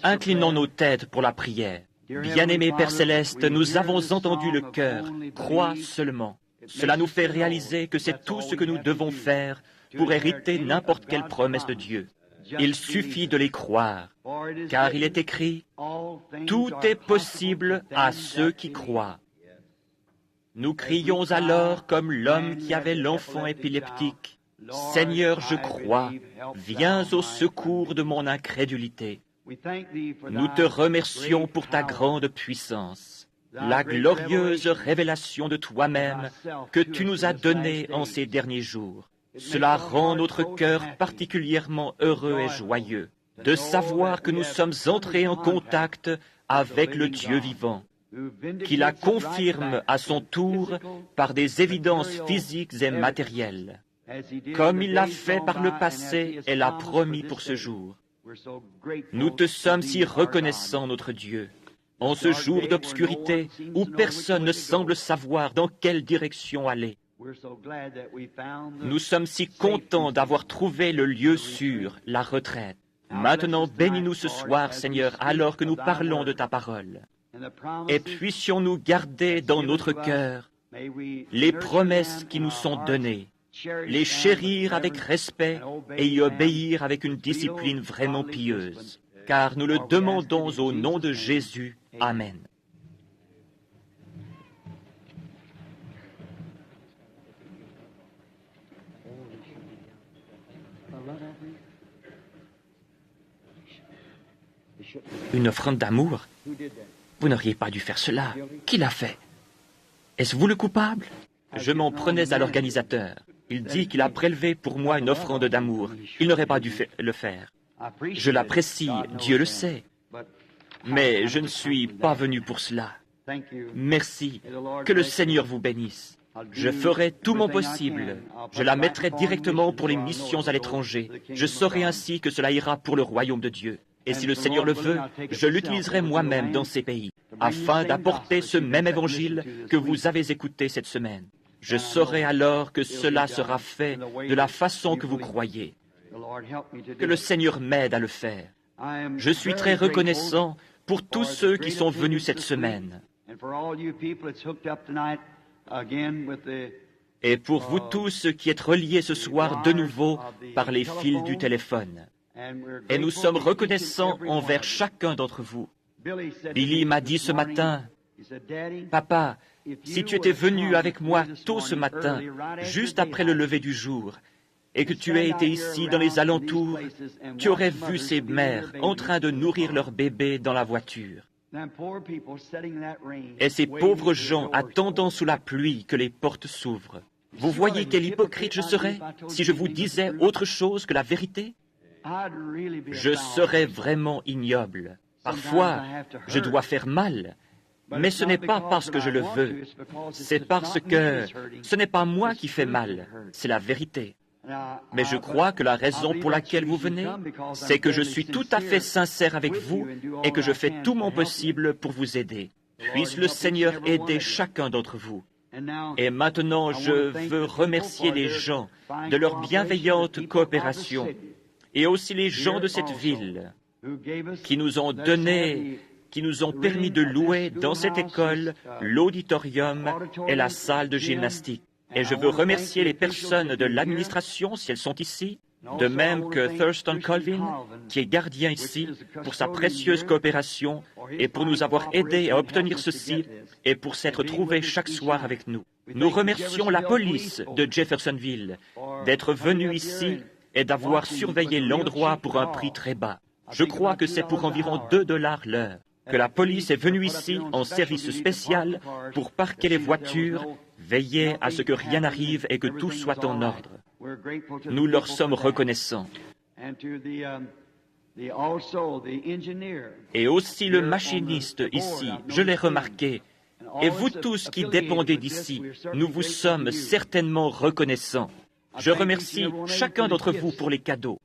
Inclinons nos têtes pour la prière. Bien-aimé Père Céleste, nous avons entendu le cœur. Crois seulement. Cela nous fait réaliser que c'est tout ce que nous devons faire pour hériter n'importe quelle promesse de Dieu. Il suffit de les croire, car il est écrit « Tout est possible à ceux qui croient ». Nous crions alors comme l'homme qui avait l'enfant épileptique. « Seigneur, je crois, viens au secours de mon incrédulité. » Nous te remercions pour ta grande puissance, la glorieuse révélation de toi-même que tu nous as donnée en ces derniers jours. Cela rend notre cœur particulièrement heureux et joyeux de savoir que nous sommes entrés en contact avec le Dieu vivant, qui la confirme à son tour par des évidences physiques et matérielles, comme il l'a fait par le passé et l'a promis pour ce jour. Nous te sommes si reconnaissants, notre Dieu, en ce jour d'obscurité où personne ne semble savoir dans quelle direction aller. Nous sommes si contents d'avoir trouvé le lieu sûr, la retraite. Maintenant, bénis-nous ce soir, Seigneur, alors que nous parlons de ta parole. Et puissions-nous garder dans notre cœur les promesses qui nous sont données, les chérir avec respect et y obéir avec une discipline vraiment pieuse, car nous le demandons au nom de Jésus. Amen. Une offrande d'amour? Vous n'auriez pas dû faire cela. Qui l'a fait? Est-ce vous le coupable? Je m'en prenais à l'organisateur. Il dit qu'il a prélevé pour moi une offrande d'amour. Il n'aurait pas dû le faire. Je l'apprécie, Dieu le sait. Mais je ne suis pas venu pour cela. Merci. Que le Seigneur vous bénisse. Je ferai tout mon possible. Je la mettrai directement pour les missions à l'étranger. Je saurai ainsi que cela ira pour le royaume de Dieu. Et si le Seigneur le veut, je l'utiliserai moi-même dans ces pays, afin d'apporter ce même évangile que vous avez écouté cette semaine. Je saurai alors que cela sera fait de la façon que vous croyez. Que le Seigneur m'aide à le faire. Je suis très reconnaissant pour tous ceux qui sont venus cette semaine. Et pour vous tous qui êtes reliés ce soir de nouveau par les fils du téléphone. Et nous sommes reconnaissants envers chacun d'entre vous. Billy m'a dit ce matin, « Papa, si tu étais venu avec moi tôt ce matin, juste après le lever du jour, et que tu aies été ici dans les alentours, tu aurais vu ces mères en train de nourrir leur bébé dans la voiture. Et ces pauvres gens attendant sous la pluie que les portes s'ouvrent. Vous voyez quel hypocrite je serais si je vous disais autre chose que la vérité? Je serais vraiment ignoble. Parfois, je dois faire mal, mais ce n'est pas parce que je le veux. C'est parce que ce n'est pas moi qui fais mal, c'est la vérité. Mais je crois que la raison pour laquelle vous venez, c'est que je suis tout à fait sincère avec vous et que je fais tout mon possible pour vous aider. Puisse le Seigneur aider chacun d'entre vous. Et maintenant, je veux remercier les gens de leur bienveillante coopération et aussi les gens de cette ville qui nous ont donné, qui nous ont permis de louer dans cette école l'auditorium et la salle de gymnastique. Et je veux remercier les personnes de l'administration, si elles sont ici, de même que Thurston Colvin, qui est gardien ici, pour sa précieuse coopération et pour nous avoir aidés à obtenir ceci et pour s'être trouvés chaque soir avec nous. Nous remercions la police de Jeffersonville d'être venue ici et d'avoir surveillé l'endroit pour un prix très bas. Je crois que c'est pour environ 2 $ l'heure que la police est venue ici en service spécial pour parquer les voitures, veiller à ce que rien n'arrive et que tout soit en ordre. Nous leur sommes reconnaissants. Et aussi le machiniste ici, je l'ai remarqué. Et vous tous qui dépendez d'ici, nous vous sommes certainement reconnaissants. Je remercie chacun d'entre vous pour les cadeaux.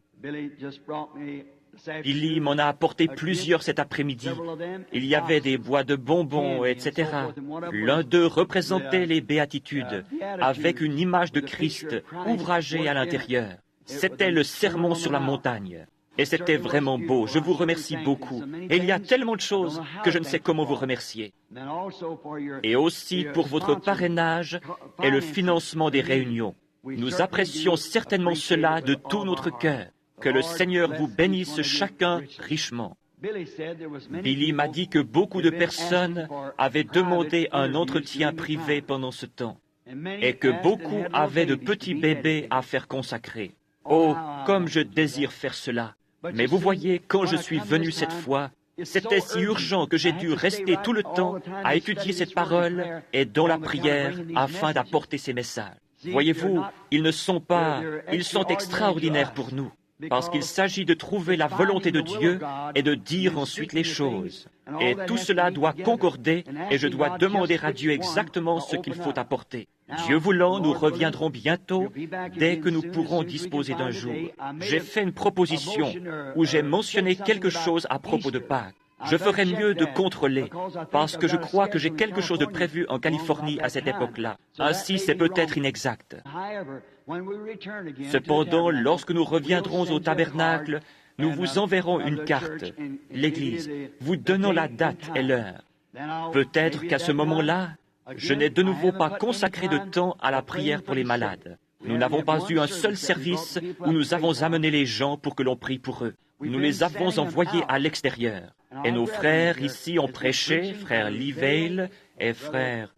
Billy m'en a apporté plusieurs cet après-midi. Il y avait des bois de bonbons, etc. L'un d'eux représentait les béatitudes, avec une image de Christ ouvragée à l'intérieur. C'était le sermon sur la montagne. Et c'était vraiment beau. Je vous remercie beaucoup. Et il y a tellement de choses que je ne sais comment vous remercier. Et aussi pour votre parrainage et le financement des réunions. Nous apprécions certainement cela de tout notre cœur. Que le Seigneur vous bénisse chacun richement. Billy m'a dit que beaucoup de personnes avaient demandé un entretien privé pendant ce temps et que beaucoup avaient de petits bébés à faire consacrer. Oh, comme je désire faire cela. Mais vous voyez, quand je suis venu cette fois, c'était si urgent que j'ai dû rester tout le temps à étudier cette parole et dans la prière afin d'apporter ces messages. Voyez-vous, ils sont extraordinaires pour nous. Parce qu'il s'agit de trouver la volonté de Dieu et de dire ensuite les choses. Et tout cela doit concorder et je dois demander à Dieu exactement ce qu'il faut apporter. Dieu voulant, nous reviendrons bientôt dès que nous pourrons disposer d'un jour. J'ai fait une proposition où j'ai mentionné quelque chose à propos de Pâques. Je ferais mieux de contrôler, parce que je crois que j'ai quelque chose de prévu en Californie à cette époque-là. Ainsi, c'est peut-être inexact. Cependant, lorsque nous reviendrons au tabernacle, nous vous enverrons une carte, l'Église, vous donnant la date et l'heure. Peut-être qu'à ce moment-là, je n'ai de nouveau pas consacré de temps à la prière pour les malades. Nous n'avons pas eu un seul service où nous avons amené les gens pour que l'on prie pour eux. Nous les avons envoyés à l'extérieur. Et nos frères ici ont prêché, frère Lee Vail et frère.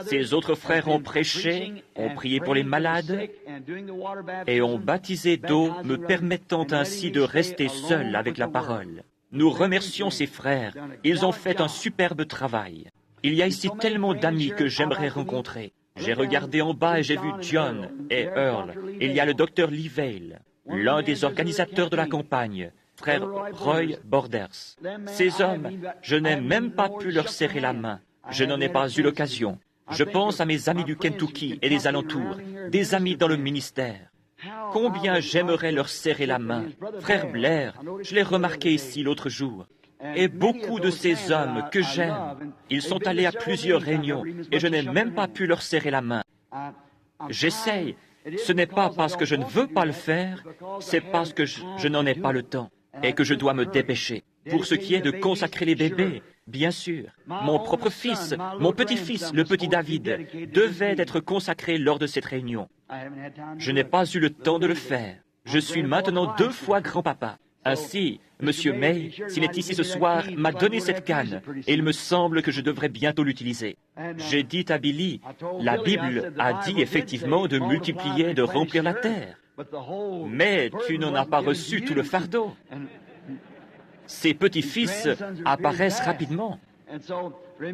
Ces autres frères ont prêché, ont prié pour les malades et ont baptisé d'eau, me permettant ainsi de rester seul avec la parole. Nous remercions ces frères. Ils ont fait un superbe travail. Il y a ici tellement d'amis que j'aimerais rencontrer. J'ai regardé en bas et j'ai vu John et Earl. Il y a le docteur Lee Vail, l'un des organisateurs de la campagne, frère Roy Borders. Ces hommes, je n'ai même pas pu leur serrer la main. Je n'en ai pas eu l'occasion. Je pense à mes amis du Kentucky et des alentours, des amis dans le ministère. Combien j'aimerais leur serrer la main. Frère Blair, je l'ai remarqué ici l'autre jour. Et beaucoup de ces hommes que j'aime, ils sont allés à plusieurs réunions et je n'ai même pas pu leur serrer la main. J'essaye. Ce n'est pas parce que je ne veux pas le faire, c'est parce que je n'en ai pas le temps et que je dois me dépêcher. Pour ce qui est de consacrer les bébés, bien sûr, mon propre fils, mon petit-fils, le petit David, devait être consacré lors de cette réunion. Je n'ai pas eu le temps de le faire. Je suis maintenant 2 fois grand-papa. Ainsi, M. May, s'il est ici ce soir, m'a donné cette canne, et il me semble que je devrais bientôt l'utiliser. J'ai dit à Billy, la Bible a dit effectivement de multiplier et de remplir la terre. Mais tu n'en as pas reçu tout le fardeau. Ses petits-fils apparaissent rapidement.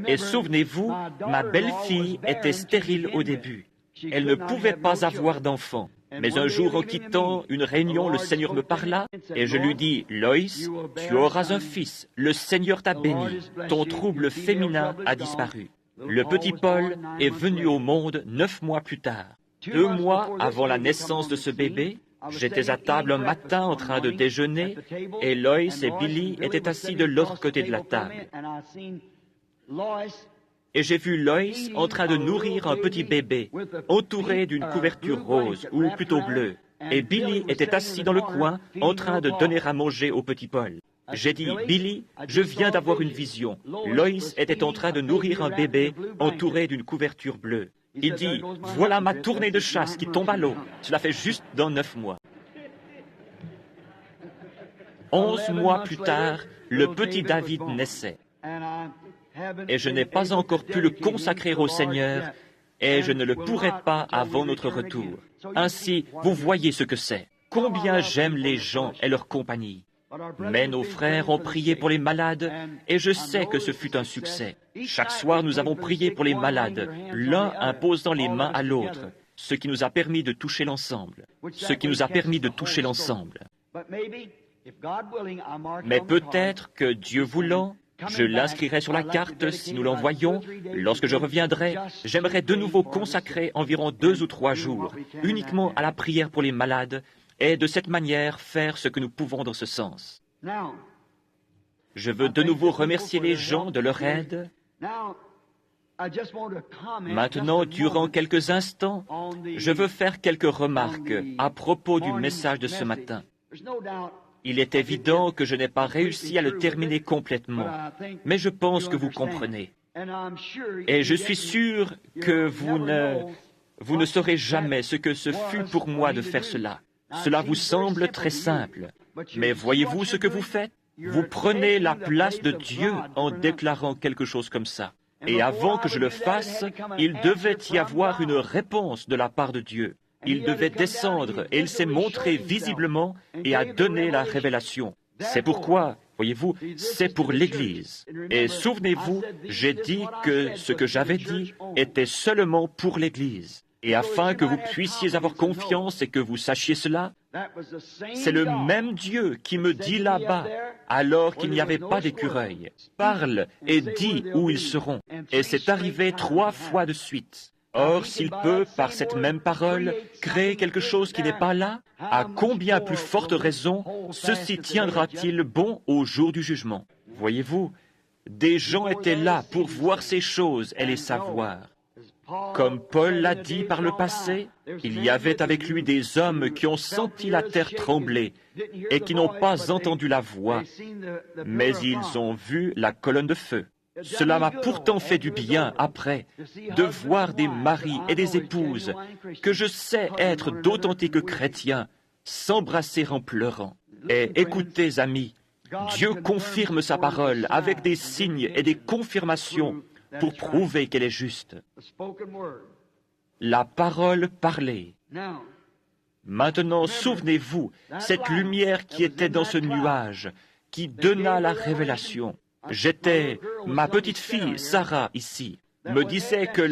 Et souvenez-vous, ma belle-fille était stérile au début. Elle ne pouvait pas avoir d'enfant. Mais un jour, en quittant une réunion, le Seigneur me parla et je lui dis, « Loïs, tu auras un fils. Le Seigneur t'a béni. Ton trouble féminin a disparu. » Le petit Paul est venu au monde 9 mois plus tard. 2 mois avant la naissance de ce bébé, j'étais à table un matin en train de déjeuner et Loïs et Billy étaient assis de l'autre côté de la table. Et j'ai vu Loïs en train de nourrir un petit bébé, entouré d'une couverture rose, ou plutôt bleue. Et Billy était assis dans le coin, en train de donner à manger au petit Paul. J'ai dit, « Billy, je viens d'avoir une vision. Loïs était en train de nourrir un bébé, entouré d'une couverture bleue. » Il dit, « Voilà ma tournée de chasse qui tombe à l'eau. Cela fait juste dans 9 mois. » 11 mois plus tard, le petit David naissait. Et je n'ai pas encore pu le consacrer au Seigneur, et je ne le pourrai pas avant notre retour. Ainsi, vous voyez ce que c'est. Combien j'aime les gens et leur compagnie. Mais nos frères ont prié pour les malades, et je sais que ce fut un succès. Chaque soir, nous avons prié pour les malades, l'un imposant les mains à l'autre, ce qui nous a permis de toucher l'ensemble. Mais peut-être que Dieu voulant, je l'inscrirai sur la carte si nous l'envoyons. Lorsque je reviendrai, j'aimerais de nouveau consacrer environ 2 ou 3 jours uniquement à la prière pour les malades et de cette manière faire ce que nous pouvons dans ce sens. Je veux de nouveau remercier les gens de leur aide. Maintenant, durant quelques instants, je veux faire quelques remarques à propos du message de ce matin. Il est évident que je n'ai pas réussi à le terminer complètement, mais je pense que vous comprenez. Et je suis sûr que vous ne saurez jamais ce que ce fut pour moi de faire cela. Cela vous semble très simple, mais voyez-vous ce que vous faites? Vous prenez la place de Dieu en déclarant quelque chose comme ça. Et avant que je le fasse, il devait y avoir une réponse de la part de Dieu. Il devait descendre et il s'est montré visiblement et a donné la révélation. C'est pourquoi, voyez-vous, c'est pour l'Église. Et souvenez-vous, j'ai dit que ce que j'avais dit était seulement pour l'Église. Et afin que vous puissiez avoir confiance et que vous sachiez cela, c'est le même Dieu qui me dit là-bas, alors qu'il n'y avait pas d'écureuil. Parle et dis où ils seront. Et c'est arrivé 3 fois de suite. Or, s'il peut, par cette même parole, créer quelque chose qui n'est pas là, à combien plus forte raison ceci tiendra-t-il bon au jour du jugement? Voyez-vous, des gens étaient là pour voir ces choses et les savoir. Comme Paul l'a dit par le passé, il y avait avec lui des hommes qui ont senti la terre trembler et qui n'ont pas entendu la voix, mais ils ont vu la colonne de feu. Cela m'a pourtant fait du bien, après, de voir des maris et des épouses que je sais être d'authentiques chrétiens s'embrasser en pleurant. Et écoutez, amis, Dieu confirme sa parole avec des signes et des confirmations pour prouver qu'elle est juste. La parole parlée. Maintenant, souvenez-vous, cette lumière qui était dans ce nuage, qui donna la révélation. Ma petite fille, Sarah, ici, me disait que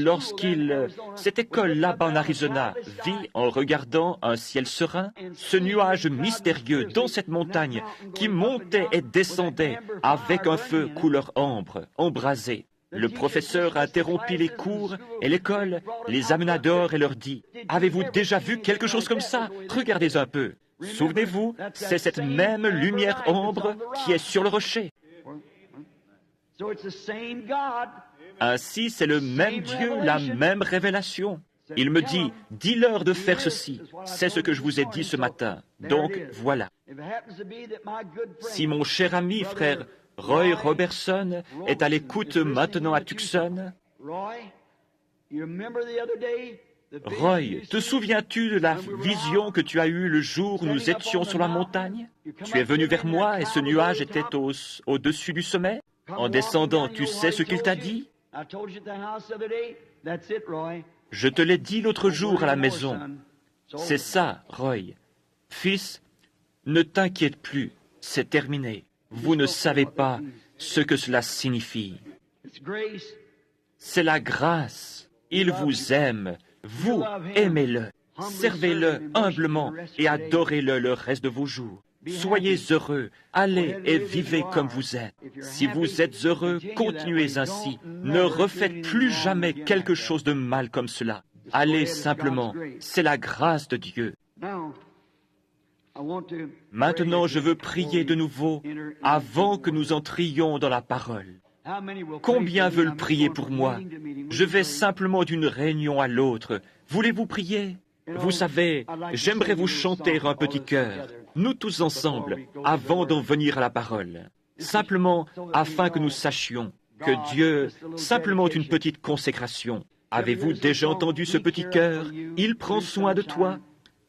cette école là-bas en Arizona, vit en regardant un ciel serein, ce nuage mystérieux dans cette montagne qui montait et descendait avec un feu couleur ambre, embrasé. Le professeur interrompit les cours et l'école les amena dehors et leur dit, « Avez-vous déjà vu quelque chose comme ça? Regardez un peu. Souvenez-vous, c'est cette même lumière ambre qui est sur le rocher. » Ainsi, c'est le même Dieu, la même révélation. Il me dit, « Dis-leur de faire ceci. » C'est ce que je vous ai dit ce matin. Donc, voilà. Si mon cher ami, frère Roy Robertson est à l'écoute maintenant à Tucson. Roy, te souviens-tu de la vision que tu as eue le jour où nous étions sur la montagne? Tu es venu vers moi et ce nuage était au-dessus du sommet. En descendant, tu sais ce qu'il t'a dit? Je te l'ai dit l'autre jour à la maison. C'est ça, Roy. Fils, ne t'inquiète plus, c'est terminé. Vous ne savez pas ce que cela signifie. C'est la grâce. Il vous aime. Vous aimez-le. Servez-le humblement et adorez-le le reste de vos jours. Soyez heureux. Allez et vivez comme vous êtes. Si vous êtes heureux, continuez ainsi. Ne refaites plus jamais quelque chose de mal comme cela. Allez simplement. C'est la grâce de Dieu. Maintenant, je veux prier de nouveau avant que nous entrions dans la parole. Combien veulent prier pour moi? Je vais simplement d'une réunion à l'autre. Voulez-vous prier? Vous savez, j'aimerais vous chanter un petit chœur, nous tous ensemble, avant d'en venir à la parole. Simplement afin que nous sachions que Dieu, simplement une petite consécration. Avez-vous déjà entendu ce petit chœur? Il prend soin de toi.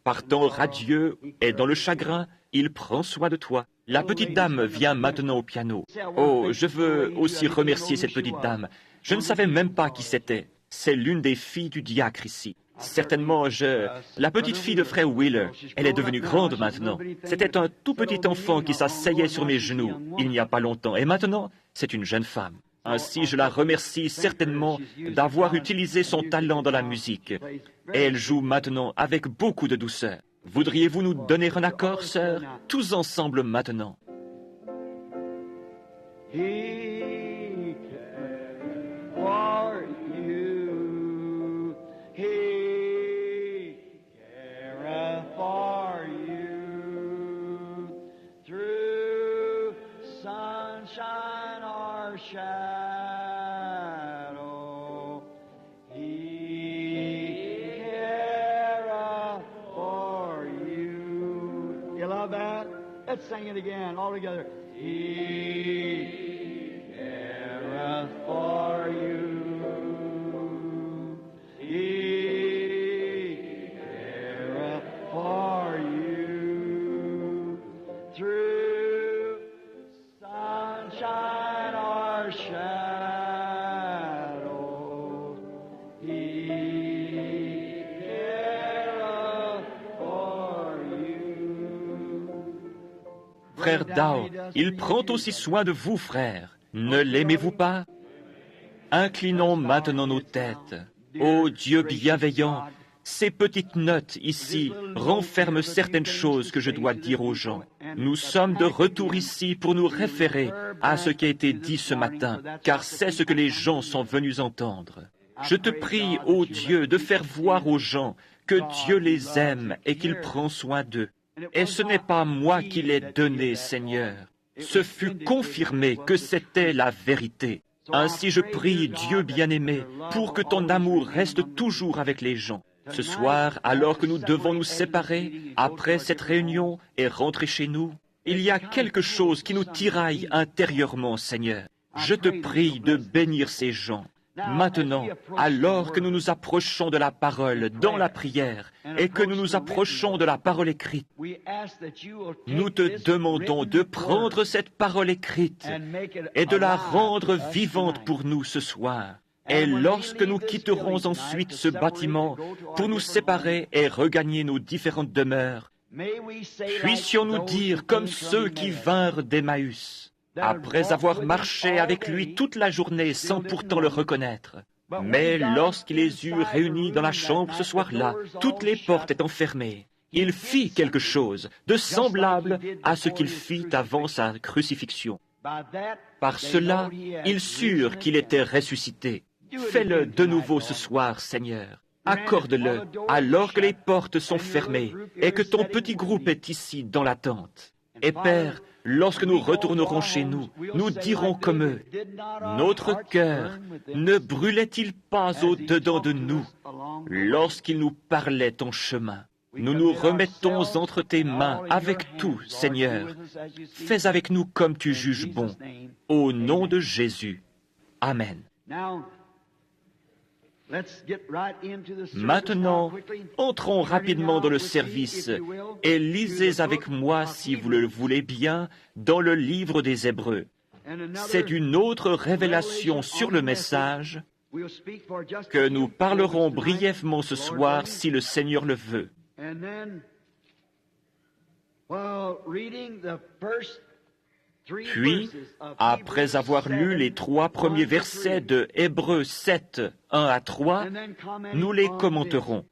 Par temps radieux et dans le chagrin, il prend soin de toi. La petite dame vient maintenant au piano. Oh, je veux aussi remercier cette petite dame. Je ne savais même pas qui c'était. C'est l'une des filles du diacre ici. Certainement, la petite fille de frère Wheeler. Elle est devenue grande maintenant. C'était un tout petit enfant qui s'asseyait sur mes genoux il n'y a pas longtemps. Et maintenant, c'est une jeune femme. Ainsi, je la remercie certainement d'avoir utilisé son talent dans la musique. Et elle joue maintenant avec beaucoup de douceur. Voudriez-vous nous donner un accord, sœur, tous ensemble maintenant? He cares for you. He careth for you. Through sunshine or shadow, He careth for you. You love that? Let's sing it again, all together. He careth for you. He careth for you. Through sunshine or shadow, He careth for you. Frère Dow, il prend aussi soin de vous, frère. Ne l'aimez-vous pas? Inclinons maintenant nos têtes. Ô Dieu bienveillant, ces petites notes ici renferment certaines choses que je dois dire aux gens. Nous sommes de retour ici pour nous référer à ce qui a été dit ce matin, car c'est ce que les gens sont venus entendre. Je te prie, ô Dieu, de faire voir aux gens que Dieu les aime et qu'il prend soin d'eux. Et ce n'est pas moi qui l'ai donné, Seigneur. Ce fut confirmé que c'était la vérité. Ainsi je prie, Dieu bien-aimé, pour que ton amour reste toujours avec les gens. Ce soir, alors que nous devons nous séparer, après cette réunion et rentrer chez nous, il y a quelque chose qui nous tiraille intérieurement, Seigneur. Je te prie de bénir ces gens. Maintenant, alors que nous nous approchons de la parole dans la prière et que nous nous approchons de la parole écrite, nous te demandons de prendre cette parole écrite et de la rendre vivante pour nous ce soir. Et lorsque nous quitterons ensuite ce bâtiment pour nous séparer et regagner nos différentes demeures, puissions-nous dire comme ceux qui vinrent d'Emmaüs, après avoir marché avec lui toute la journée sans pourtant le reconnaître. Mais lorsqu'il les eut réunis dans la chambre ce soir-là, toutes les portes étant fermées, il fit quelque chose de semblable à ce qu'il fit avant sa crucifixion. Par cela, ils surent qu'il était ressuscité. Fais-le de nouveau ce soir, Seigneur. Accorde-le alors que les portes sont fermées et que ton petit groupe est ici dans la tente. Et Père, lorsque nous retournerons chez nous, nous dirons comme eux, notre cœur ne brûlait-il pas au-dedans de nous lorsqu'il nous parlait en chemin? Nous nous remettons entre tes mains avec tout, Seigneur. Fais avec nous comme tu juges bon. Au nom de Jésus. Amen. Maintenant, entrons rapidement dans le service et lisez avec moi, si vous le voulez bien, dans le livre des Hébreux. C'est une autre révélation sur le message que nous parlerons brièvement ce soir, si le Seigneur le veut. Puis, après avoir lu les 3 premiers versets de Hébreux 7, 1 à 3, nous les commenterons.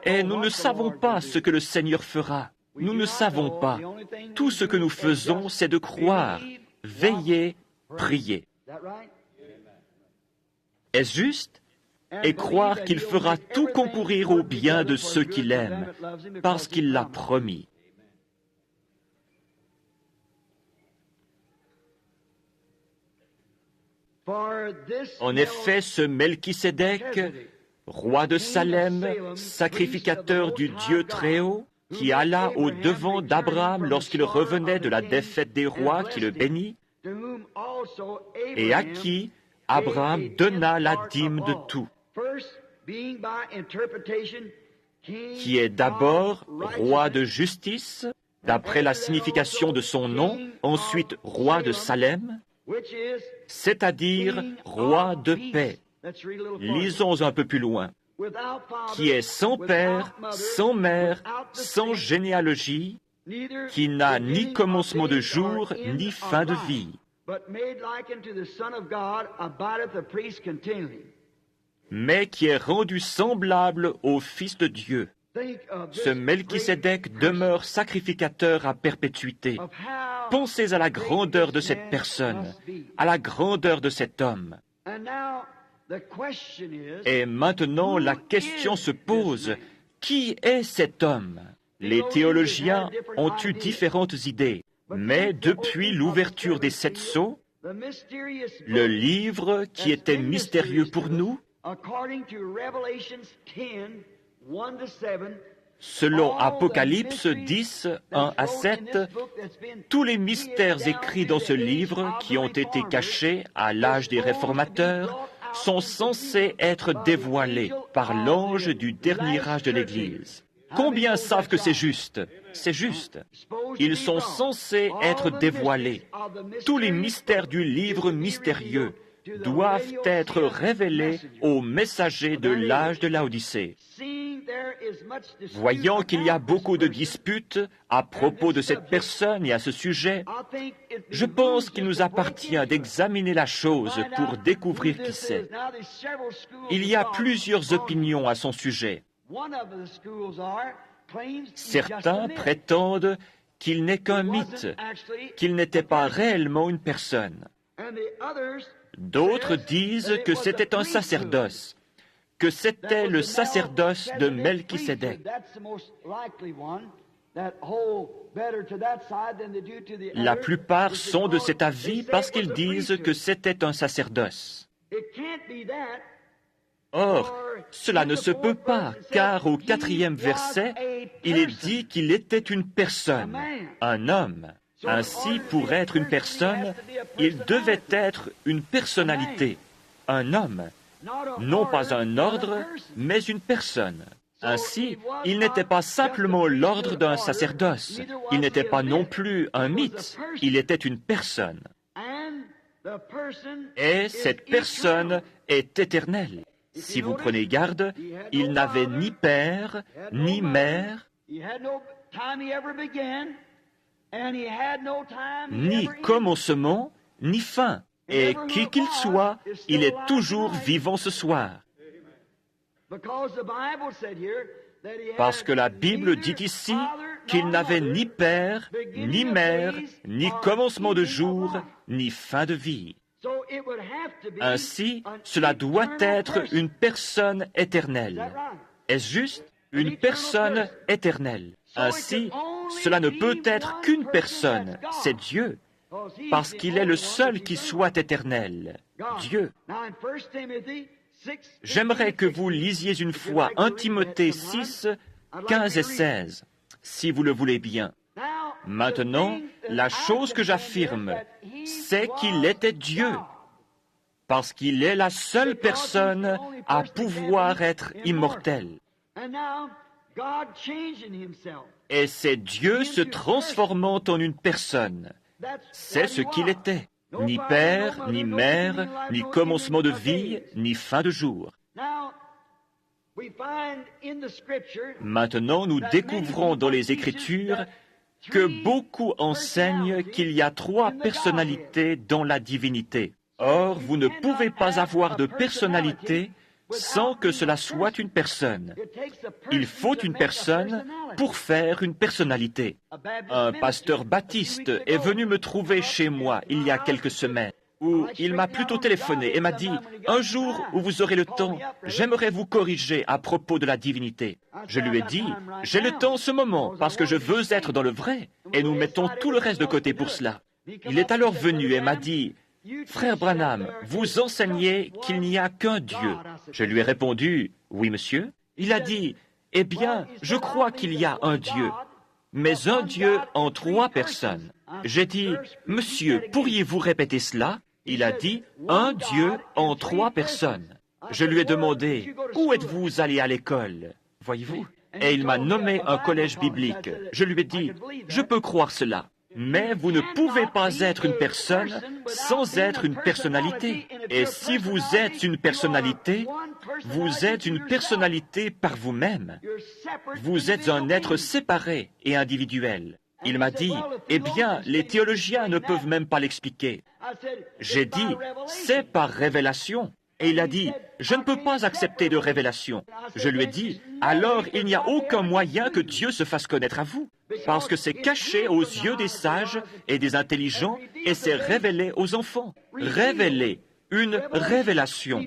Et nous ne savons pas ce que le Seigneur fera. Nous ne savons pas. Tout ce que nous faisons, c'est de croire, veiller, prier. Est-ce juste? Et croire qu'il fera tout concourir au bien de ceux qui l'aiment, parce qu'il l'a promis. En effet, ce Melchisédek, roi de Salem, sacrificateur du Dieu Très-Haut, qui alla au-devant d'Abraham lorsqu'il revenait de la défaite des rois qui le bénit, et à qui Abraham donna la dîme de tout, qui est d'abord roi de justice, d'après la signification de son nom, ensuite roi de Salem, c'est-à-dire roi de paix. Lisons un peu plus loin. Qui est sans père, sans mère, sans généalogie, qui n'a ni commencement de jour, ni fin de vie, mais qui est rendu semblable au Fils de Dieu. Ce Melchisédek demeure sacrificateur à perpétuité. Pensez à la grandeur de cette personne, à la grandeur de cet homme. Et maintenant, la question se pose, qui est cet homme? Les théologiens ont eu différentes idées, mais depuis l'ouverture des 7 sceaux, le livre qui était mystérieux pour nous, Selon Apocalypse 10, 1 à 7, tous les mystères écrits dans ce livre qui ont été cachés à l'âge des réformateurs sont censés être dévoilés par l'ange du dernier âge de l'Église. Combien savent que c'est juste? C'est juste. Ils sont censés être dévoilés. Tous les mystères du livre mystérieux doivent être révélés aux messagers de l'âge de Laodicée. Voyant qu'il y a beaucoup de disputes à propos de cette personne et à ce sujet, je pense qu'il nous appartient d'examiner la chose pour découvrir qui c'est. Il y a plusieurs opinions à son sujet. Certains prétendent qu'il n'est qu'un mythe, qu'il n'était pas réellement une personne. D'autres disent que c'était un sacerdoce, que c'était le sacerdoce de Melchisédek. La plupart sont de cet avis parce qu'ils disent que c'était un sacerdoce. Or, cela ne se peut pas, car au 4e verset, il est dit qu'il était une personne, un homme. Ainsi, pour être une personne, il devait être une personnalité, un homme, non pas un ordre, mais une personne. Ainsi, il n'était pas simplement l'ordre d'un sacerdoce, il n'était pas non plus un mythe, il était une personne. Et cette personne est éternelle. Si vous prenez garde, il n'avait ni père, ni mère, ni commencement, ni fin. Et qui qu'il soit, il est toujours vivant ce soir. Parce que la Bible dit ici qu'il n'avait ni père, ni mère, ni commencement de jour, ni fin de vie. Ainsi, cela doit être une personne éternelle. Est-ce juste? Une personne éternelle. Ainsi, cela ne peut être qu'une personne, c'est Dieu, parce qu'il est le seul qui soit éternel, Dieu. J'aimerais que vous lisiez une fois 1 Timothée 6, 15 et 16, si vous le voulez bien. Maintenant, la chose que j'affirme, c'est qu'il était Dieu, parce qu'il est la seule personne à pouvoir être immortel. Et c'est Dieu se transformant en une personne. C'est ce qu'il était. Ni père, ni mère, ni commencement de vie, ni fin de jour. Maintenant, nous découvrons dans les Écritures que beaucoup enseignent qu'il y a 3 personnalités dans la divinité. Or, vous ne pouvez pas avoir de personnalité sans que cela soit une personne. Il faut une personne pour faire une personnalité. Un pasteur baptiste est venu me trouver chez moi il y a quelques semaines, où il m'a plutôt téléphoné et m'a dit « Un jour où vous aurez le temps, j'aimerais vous corriger à propos de la divinité. » Je lui ai dit « J'ai le temps en ce moment parce que je veux être dans le vrai et nous mettons tout le reste de côté pour cela. » Il est alors venu et m'a dit « Frère Branham, vous enseignez qu'il n'y a qu'un Dieu. » Je lui ai répondu « Oui, monsieur. » Il a dit « Eh bien, je crois qu'il y a un Dieu, mais un Dieu en 3 personnes. » J'ai dit « Monsieur, pourriez-vous répéter cela ?» Il a dit « Un Dieu en 3 personnes. » Je lui ai demandé « Où êtes-vous allé à l'école ?» Voyez-vous? Et il m'a nommé un collège biblique. Je lui ai dit « Je peux croire cela. » Mais vous ne pouvez pas être une personne sans être une personnalité. Et si vous êtes une personnalité, vous êtes une personnalité par vous-même. Vous êtes un être séparé et individuel. Il m'a dit, eh bien, les théologiens ne peuvent même pas l'expliquer. J'ai dit, c'est par révélation. Et il a dit, je ne peux pas accepter de révélation. Je lui ai dit, alors il n'y a aucun moyen que Dieu se fasse connaître à vous, parce que c'est caché aux yeux des sages et des intelligents, et c'est révélé aux enfants. Révélé, une révélation.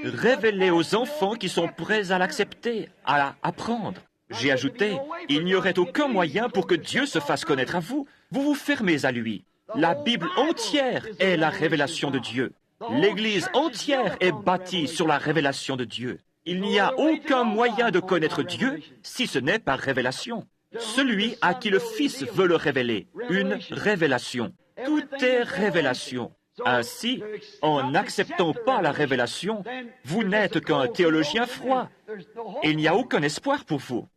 Révélé aux enfants qui sont prêts à l'accepter, à apprendre. J'ai ajouté, il n'y aurait aucun moyen pour que Dieu se fasse connaître à vous. Vous vous fermez à lui. La Bible entière est la révélation de Dieu. L'Église entière est bâtie sur la révélation de Dieu. Il n'y a aucun moyen de connaître Dieu si ce n'est par révélation. Celui à qui le Fils veut le révéler, une révélation. Tout est révélation. Ainsi, en n'acceptant pas la révélation, vous n'êtes qu'un théologien froid. Et il n'y a aucun espoir pour vous.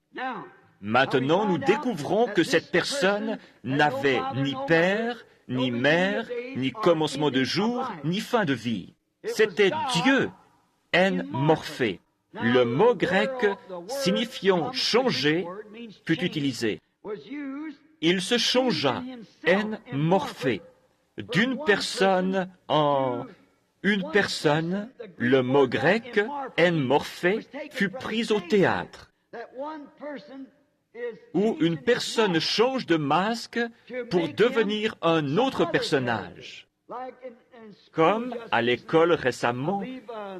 Maintenant, nous découvrons que cette personne n'avait ni père, ni mère, ni commencement de jour, ni fin de vie. C'était Dieu, en morphé. Le mot grec signifiant changer fut utilisé. Il se changea, en morphé, d'une personne en une personne. Le mot grec en morphé fut pris au théâtre, où une personne change de masque pour devenir un autre personnage. Comme à l'école récemment,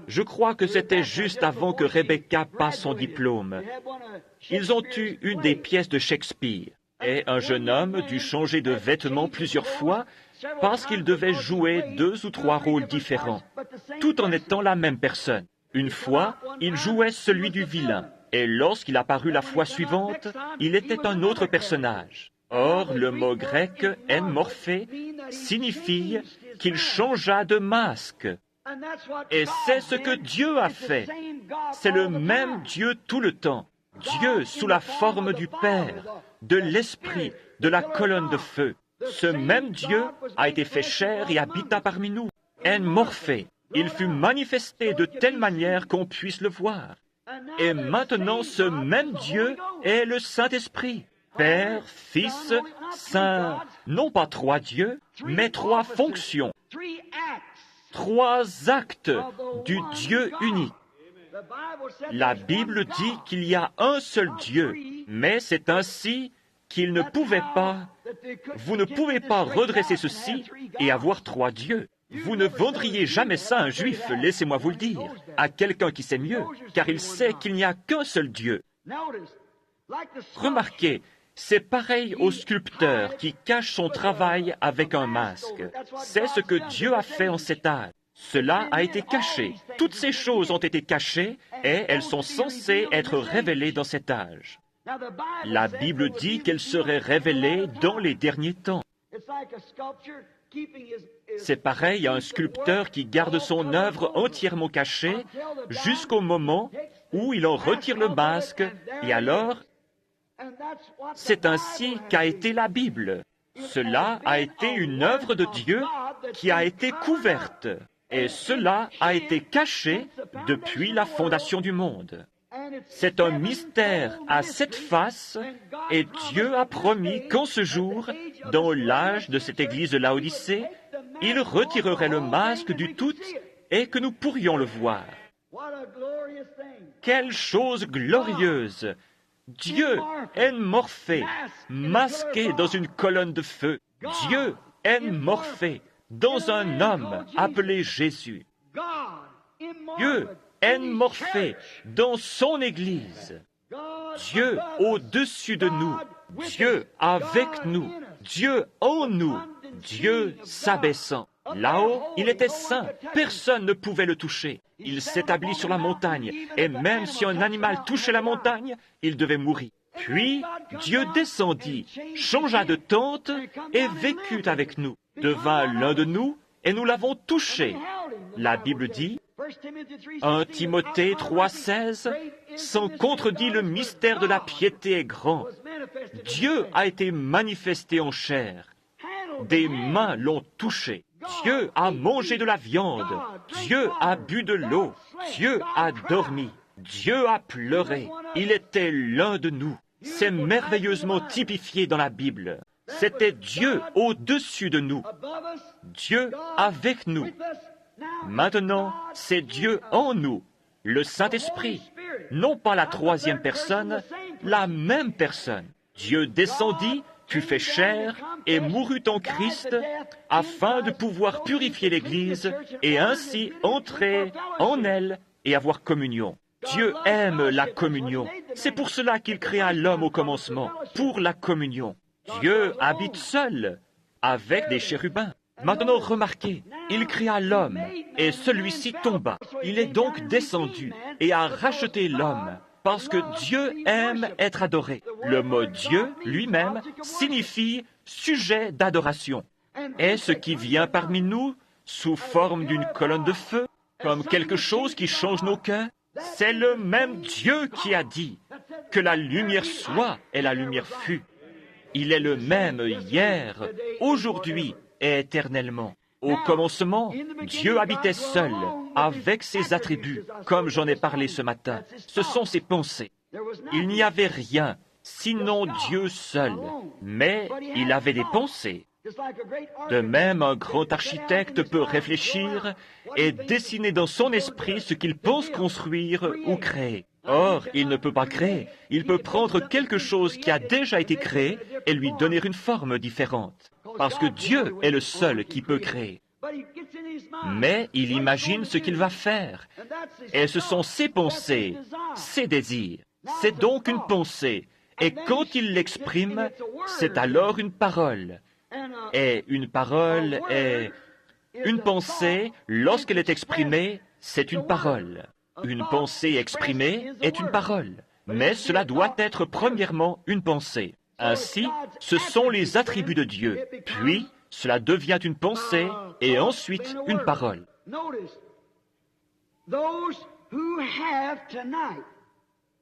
je crois que c'était juste avant que Rebecca passe son diplôme. Ils ont eu une des pièces de Shakespeare, et un jeune homme dut changer de vêtements plusieurs fois parce qu'il devait jouer 2 ou 3 rôles différents, tout en étant la même personne. Une fois, il jouait celui du vilain, et lorsqu'il apparut la fois suivante, il était un autre personnage. Or, le mot grec « en morphé » signifie qu'il changea de masque. Et c'est ce que Dieu a fait. C'est le même Dieu tout le temps. Dieu sous la forme du Père, de l'Esprit, de la colonne de feu. Ce même Dieu a été fait chair et habita parmi nous. En morphé, il fut manifesté de telle manière qu'on puisse le voir. Et maintenant, ce même Dieu est le Saint-Esprit. Père, Fils, Saint, non pas 3 dieux, mais 3 fonctions, 3 actes du Dieu unique. La Bible dit qu'il y a un seul Dieu, mais c'est ainsi qu'il ne pouvait pas, vous ne pouvez pas redresser ceci et avoir 3 dieux. Vous ne vendriez jamais ça à un juif, laissez-moi vous le dire, à quelqu'un qui sait mieux, car il sait qu'il n'y a qu'un seul Dieu. Remarquez, c'est pareil au sculpteur qui cache son travail avec un masque. C'est ce que Dieu a fait en cet âge. Cela a été caché. Toutes ces choses ont été cachées et elles sont censées être révélées dans cet âge. La Bible dit qu'elles seraient révélées dans les derniers temps. C'est pareil à un sculpteur qui garde son œuvre entièrement cachée jusqu'au moment où il en retire le masque, et alors, c'est ainsi qu'a été la Bible. Cela a été une œuvre de Dieu qui a été couverte, et cela a été caché depuis la fondation du monde. C'est un mystère à 7 faces, et Dieu a promis qu'en ce jour, dans l'âge de cette église de Laodicée, il retirerait le masque du tout et que nous pourrions le voir. Quelle chose glorieuse! Dieu en morphé, masqué dans une colonne de feu. Dieu en morphé, dans un homme appelé Jésus. Dieu en morphé, dans son Église. Dieu au-dessus de nous. Dieu avec nous. Dieu en nous. Dieu s'abaissant. Là-haut, il était saint. Personne ne pouvait le toucher. Il s'établit sur la montagne. Et même si un animal touchait la montagne, il devait mourir. Puis, Dieu descendit, changea de tente et vécut avec nous. Devint l'un de nous et nous l'avons touché. La Bible dit, 1 Timothée 3,16, sans contredit le mystère de la piété est grand. Dieu a été manifesté en chair. Des mains l'ont touché. Dieu a mangé de la viande. Dieu a bu de l'eau. Dieu a dormi. Dieu a pleuré. Il était l'un de nous. C'est merveilleusement typifié dans la Bible. C'était Dieu au-dessus de nous. Dieu avec nous. Maintenant, c'est Dieu en nous, le Saint-Esprit. Non pas la 3e personne, la même personne. Dieu descendit, fut fait chair et mourut en Christ afin de pouvoir purifier l'Église et ainsi entrer en elle et avoir communion. Dieu aime la communion. C'est pour cela qu'il créa l'homme au commencement, pour la communion. Dieu habite seul, avec des chérubins. Maintenant, remarquez, il créa l'homme, et celui-ci tomba. Il est donc descendu et a racheté l'homme, parce que Dieu aime être adoré. Le mot Dieu, lui-même, signifie sujet d'adoration. Et ce qui vient parmi nous, sous forme d'une colonne de feu, comme quelque chose qui change nos cœurs, c'est le même Dieu qui a dit que la lumière soit et la lumière fut. Il est le même hier, aujourd'hui et éternellement. Au commencement, Dieu habitait seul, avec ses attributs, comme j'en ai parlé ce matin. Ce sont ses pensées. Il n'y avait rien, sinon Dieu seul. Mais il avait des pensées. De même, un grand architecte peut réfléchir et dessiner dans son esprit ce qu'il pense construire ou créer. Or, il ne peut pas créer. Il peut prendre quelque chose qui a déjà été créé et lui donner une forme différente. Parce que Dieu est le seul qui peut créer. Mais il imagine ce qu'il va faire. Et ce sont ses pensées, ses désirs. C'est donc une pensée. Et quand il l'exprime, c'est alors une parole. Et une parole est... Une pensée, lorsqu'elle est exprimée, c'est une parole. Une pensée exprimée est une parole. Mais cela doit être premièrement une pensée. Ainsi, ce sont les attributs de Dieu. Puis, cela devient une pensée et ensuite une parole.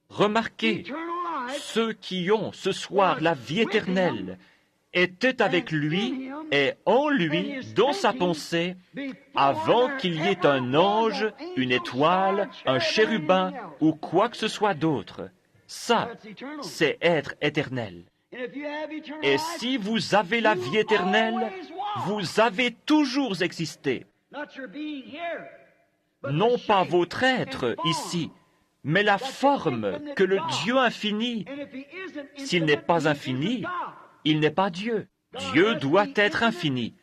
Remarquez, ceux qui ont ce soir la vie éternelle étaient avec lui et en lui, dans sa pensée, avant qu'il y ait un ange, une étoile, un chérubin ou quoi que ce soit d'autre. Ça, c'est être éternel. Et si vous avez la vie éternelle, vous avez toujours existé. Non pas votre être ici, mais la forme que le Dieu infini. S'il n'est pas infini, il n'est pas Dieu. Dieu doit être infini.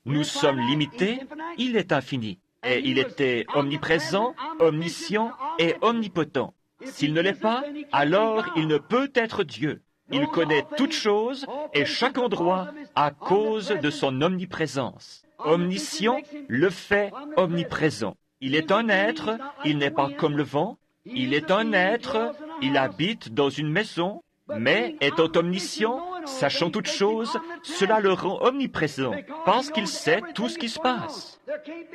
Nous sommes limités, il est infini. Et il était omniprésent, omniscient et omnipotent. S'il ne l'est pas, alors il ne peut être Dieu. Il connaît toutes choses et chaque endroit à cause de son omniprésence. Omniscient le fait omniprésent. Il est un être, il n'est pas comme le vent. Il est un être, il habite dans une maison, mais étant omniscient, sachant toutes choses, cela le rend omniprésent, parce qu'il sait tout ce qui se passe.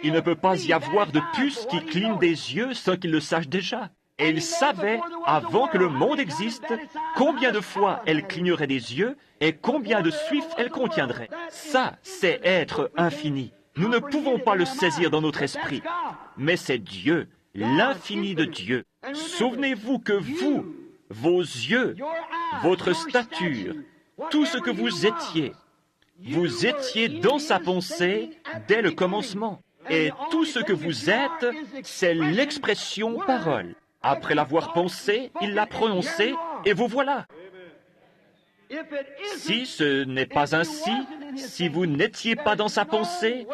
Il ne peut pas y avoir de puce qui cligne des yeux sans qu'il le sache déjà. Et il savait, avant que le monde existe, combien de fois elle clignerait des yeux et combien de suifs elle contiendrait. Ça, c'est être infini. Nous ne pouvons pas le saisir dans notre esprit, mais c'est Dieu, l'infini de Dieu. Souvenez-vous que vous, vos yeux, votre stature, tout ce que vous étiez dans sa pensée dès le commencement. Et tout ce que vous êtes, c'est l'expression parole. Après l'avoir pensé, il l'a prononcé, et vous voilà. Si ce n'est pas ainsi, si vous n'étiez pas dans sa pensée,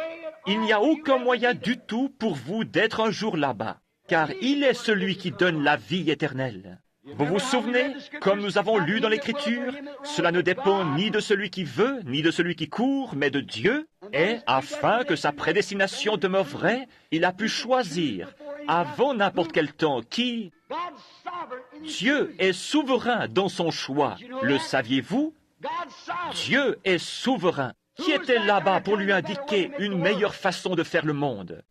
il n'y a aucun moyen du tout pour vous d'être un jour là-bas, car il est celui qui donne la vie éternelle. Vous vous souvenez, comme nous avons lu dans l'Écriture, cela ne dépend ni de celui qui veut, ni de celui qui court, mais de Dieu, et afin que sa prédestination demeure vraie, il a pu choisir, avant n'importe quel temps, qui... Dieu est souverain dans son choix. Le saviez-vous? Dieu est souverain. Qui était là-bas pour lui indiquer une meilleure façon de faire le monde?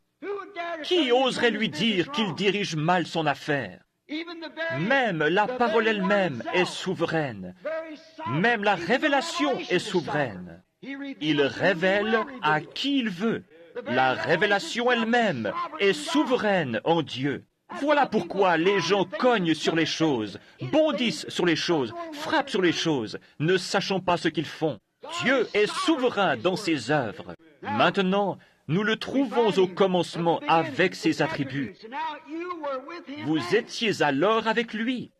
Qui oserait lui dire qu'il dirige mal son affaire? Même la parole elle-même est souveraine. Même la révélation est souveraine. Il révèle à qui il veut. La révélation elle-même est souveraine en Dieu. Voilà pourquoi les gens cognent sur les choses, bondissent sur les choses, frappent sur les choses, ne sachant pas ce qu'ils font. Dieu est souverain dans ses œuvres. Maintenant, nous le trouvons au commencement avec ses attributs. Vous étiez alors avec lui.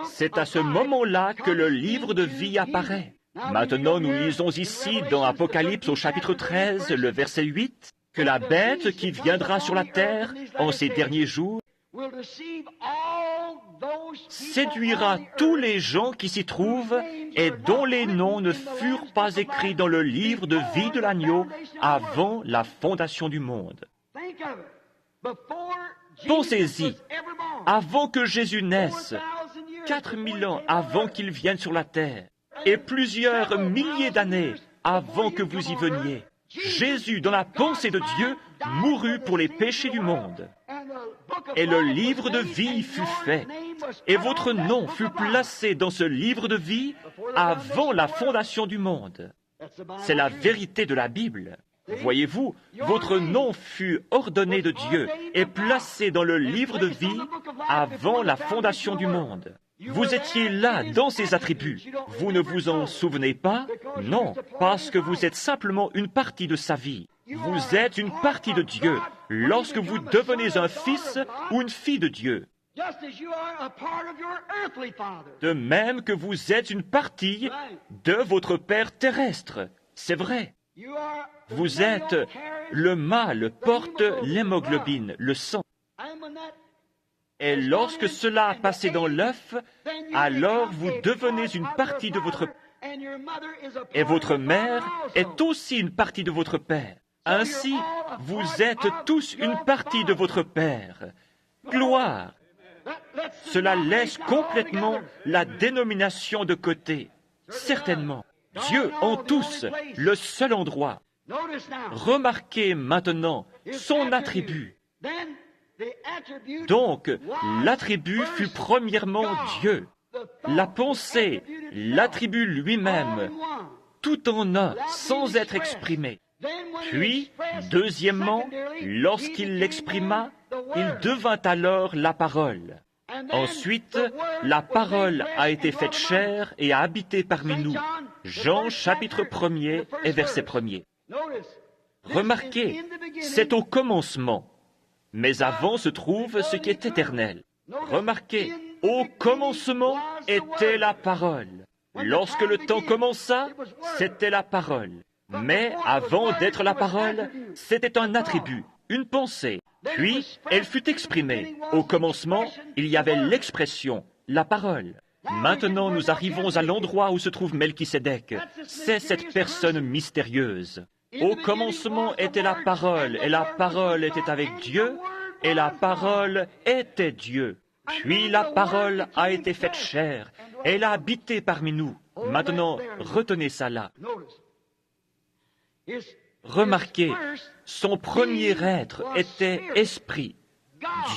C'est à ce moment-là que le livre de vie apparaît. Maintenant, nous lisons ici dans Apocalypse au chapitre 13, le verset 8, que la bête qui viendra sur la terre en ces derniers jours séduira tous les gens qui s'y trouvent et dont les noms ne furent pas écrits dans le livre de vie de l'agneau avant la fondation du monde. Pensez-y, avant que Jésus naisse, 4000 ans avant qu'il vienne sur la terre, et plusieurs milliers d'années avant que vous y veniez, Jésus, dans la pensée de Dieu, mourut pour les péchés du monde. Et le livre de vie fut fait, et votre nom fut placé dans ce livre de vie avant la fondation du monde. C'est la vérité de la Bible. Voyez-vous, votre nom fut ordonné de Dieu et placé dans le livre de vie avant la fondation du monde. Vous étiez là dans ses attributs. Vous ne vous en souvenez pas? Non, parce que vous êtes simplement une partie de sa vie. Vous êtes une partie de Dieu lorsque vous devenez un fils ou une fille de Dieu. De même que vous êtes une partie de votre Père terrestre. C'est vrai. Vous êtes le mâle porte l'hémoglobine, le sang. Et lorsque cela a passé dans l'œuf, alors vous devenez une partie de votre Père. Et votre mère est aussi une partie de votre Père. Ainsi, vous êtes tous une partie de votre Père. Gloire! Cela laisse complètement la dénomination de côté. Certainement, Dieu en tous, le seul endroit. Remarquez maintenant son attribut. Donc, l'attribut fut premièrement Dieu. La pensée, l'attribut lui-même, tout en un, sans être exprimé. Puis, deuxièmement, lorsqu'il l'exprima, il devint alors la parole. Ensuite, la parole a été faite chair et a habité parmi nous. Jean chapitre 1er et verset 1er. Remarquez, c'est au commencement. Mais avant se trouve ce qui est éternel. Remarquez, au commencement était la parole. Lorsque le temps commença, c'était la parole. Mais avant d'être la parole, c'était un attribut, une pensée. Puis, elle fut exprimée. Au commencement, il y avait l'expression, la parole. Maintenant, nous arrivons à l'endroit où se trouve Melchisédek. C'est cette personne mystérieuse. Au commencement était la parole, et la parole était avec Dieu, et la parole était Dieu. Puis la parole a été faite chair, et elle a habité parmi nous. Maintenant, retenez ça là. Remarquez, son premier être était esprit,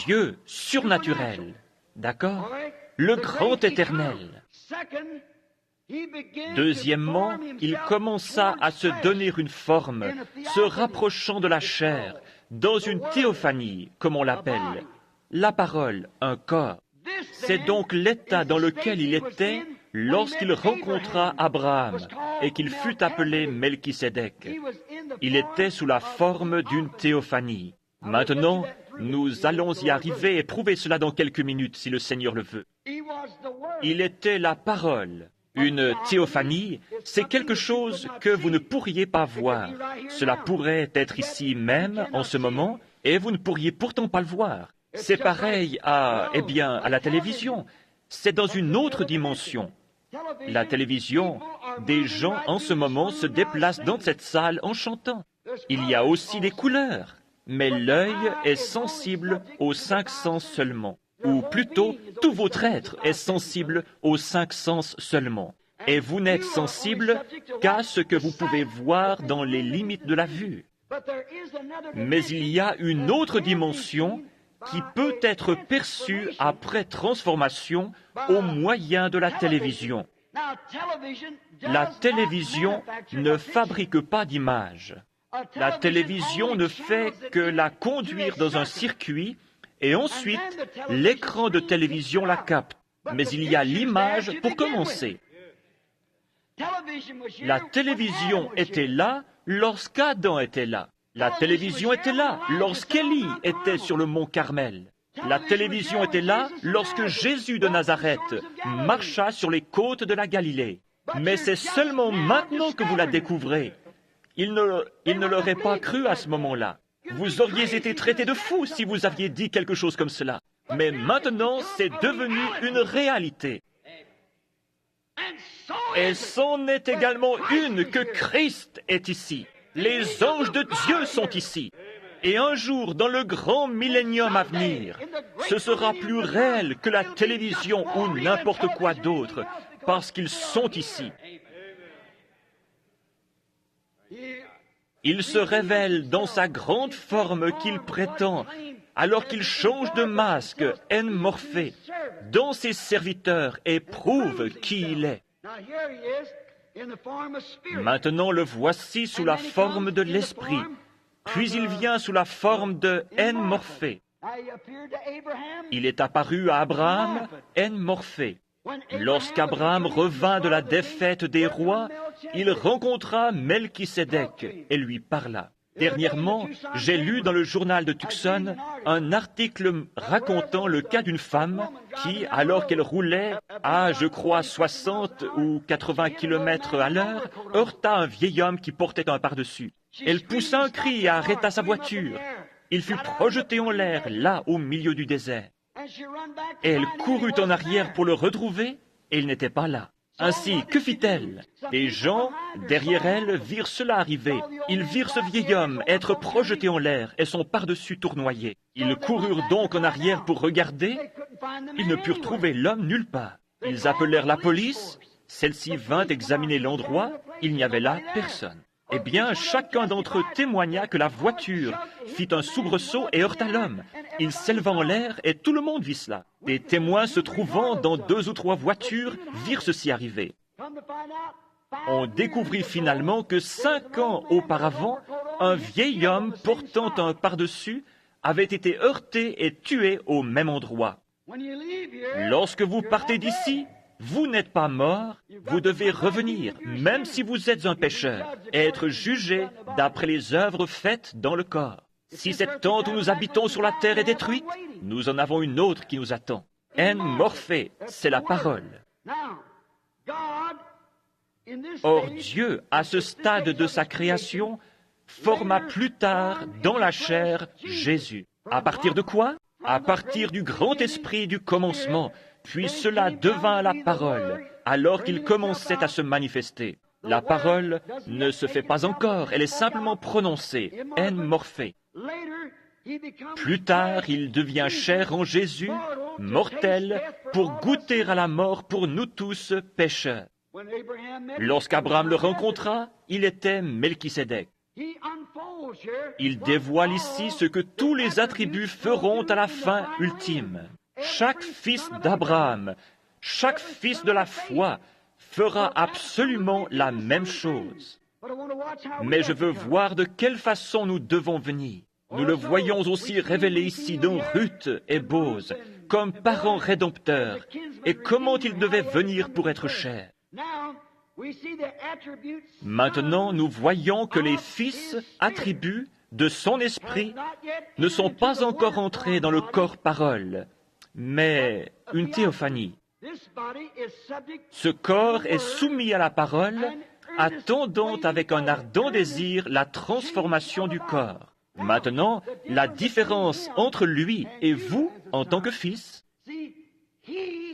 Dieu surnaturel, d'accord? Le grand éternel. Deuxièmement, il commença à se donner une forme, se rapprochant de la chair, dans une théophanie, comme on l'appelle. La parole, un corps. C'est donc l'état dans lequel il était lorsqu'il rencontra Abraham et qu'il fut appelé Melchisédek. Il était sous la forme d'une théophanie. Maintenant, nous allons y arriver et prouver cela dans quelques minutes, si le Seigneur le veut. Il était la parole. Une théophanie, c'est quelque chose que vous ne pourriez pas voir. Cela pourrait être ici même, en ce moment, et vous ne pourriez pourtant pas le voir. C'est pareil à la télévision. C'est dans une autre dimension. La télévision, des gens en ce moment se déplacent dans cette salle en chantant. Il y a aussi des couleurs, mais l'œil est sensible aux 5 sens seulement. Ou plutôt, tout votre être est sensible aux 5 sens seulement. Et vous n'êtes sensible qu'à ce que vous pouvez voir dans les limites de la vue. Mais il y a une autre dimension qui peut être perçue après transformation au moyen de la télévision. La télévision ne fabrique pas d'image. La télévision ne fait que la conduire dans un circuit et ensuite l'écran de télévision la capte. Mais il y a l'image pour commencer. La télévision était là lorsqu'Adam était là. La télévision était là lorsqu'Élie était sur le mont Carmel. La télévision était là lorsque Jésus de Nazareth marcha sur les côtes de la Galilée. Mais c'est seulement maintenant que vous la découvrez. Il ne l'aurait pas cru à ce moment-là. Vous auriez été traité de fou si vous aviez dit quelque chose comme cela. Mais maintenant, c'est devenu une réalité. Et c'en est également une que Christ est ici. Les anges de Dieu sont ici. Et un jour, dans le grand millénium à venir, ce sera plus réel que la télévision ou n'importe quoi d'autre, parce qu'ils sont ici. Il se révèle dans sa grande forme qu'il prétend, alors qu'il change de masque, en morphé, dans ses serviteurs et prouve qui il est. Maintenant, le voici sous la forme de l'Esprit, puis il vient sous la forme de en morphé. Il est apparu à Abraham en morphé. Lorsqu'Abraham revint de la défaite des rois, il rencontra Melchisédek et lui parla. Dernièrement, j'ai lu dans le journal de Tucson un article racontant le cas d'une femme qui, alors qu'elle roulait à, je crois, 60 ou 80 km à l'heure, heurta un vieil homme qui portait un pardessus. Elle poussa un cri et arrêta sa voiture. Il fut projeté en l'air, là, au milieu du désert. Et elle courut en arrière pour le retrouver, et il n'était pas là. Ainsi, que fit-elle? Des gens, derrière elle, virent cela arriver. Ils virent ce vieil homme être projeté en l'air et son pardessus tournoyer. Ils coururent donc en arrière pour regarder. Ils ne purent trouver l'homme nulle part. Ils appelèrent la police. Celle-ci vint examiner l'endroit. Il n'y avait là personne. Eh bien, chacun d'entre eux témoigna que la voiture fit un soubresaut et heurta l'homme. Il s'éleva en l'air et tout le monde vit cela. Des témoins se trouvant dans 2 ou 3 voitures virent ceci arriver. On découvrit finalement que 5 ans auparavant, un vieil homme portant un pardessus avait été heurté et tué au même endroit. Lorsque vous partez d'ici, vous n'êtes pas mort, vous devez revenir, même si vous êtes un pécheur, et être jugé d'après les œuvres faites dans le corps. Si cette tente où nous habitons sur la terre est détruite, nous en avons une autre qui nous attend. En morphé, c'est la parole. Or Dieu, à ce stade de sa création, forma plus tard dans la chair Jésus. À partir de quoi? À partir du grand esprit du commencement. Puis cela devint la parole, alors qu'il commençait à se manifester. La parole ne se fait pas encore, elle est simplement prononcée, en morphé. Plus tard, il devient chair en Jésus, mortel, pour goûter à la mort pour nous tous pécheurs. Lorsqu'Abraham le rencontra, il était Melchisédek. Il dévoile ici ce que tous les attributs feront à la fin ultime. Chaque fils d'Abraham, chaque fils de la foi fera absolument la même chose. Mais je veux voir de quelle façon nous devons venir. Nous le voyons aussi révélé ici dans Ruth et Bose, comme parents rédempteurs, et comment ils devaient venir pour être chers. Maintenant, nous voyons que les fils, attributs de son esprit, ne sont pas encore entrés dans le corps parole, mais une théophanie. Ce corps est soumis à la parole, attendant avec un ardent désir la transformation du corps. Maintenant, la différence entre lui et vous, en tant que fils,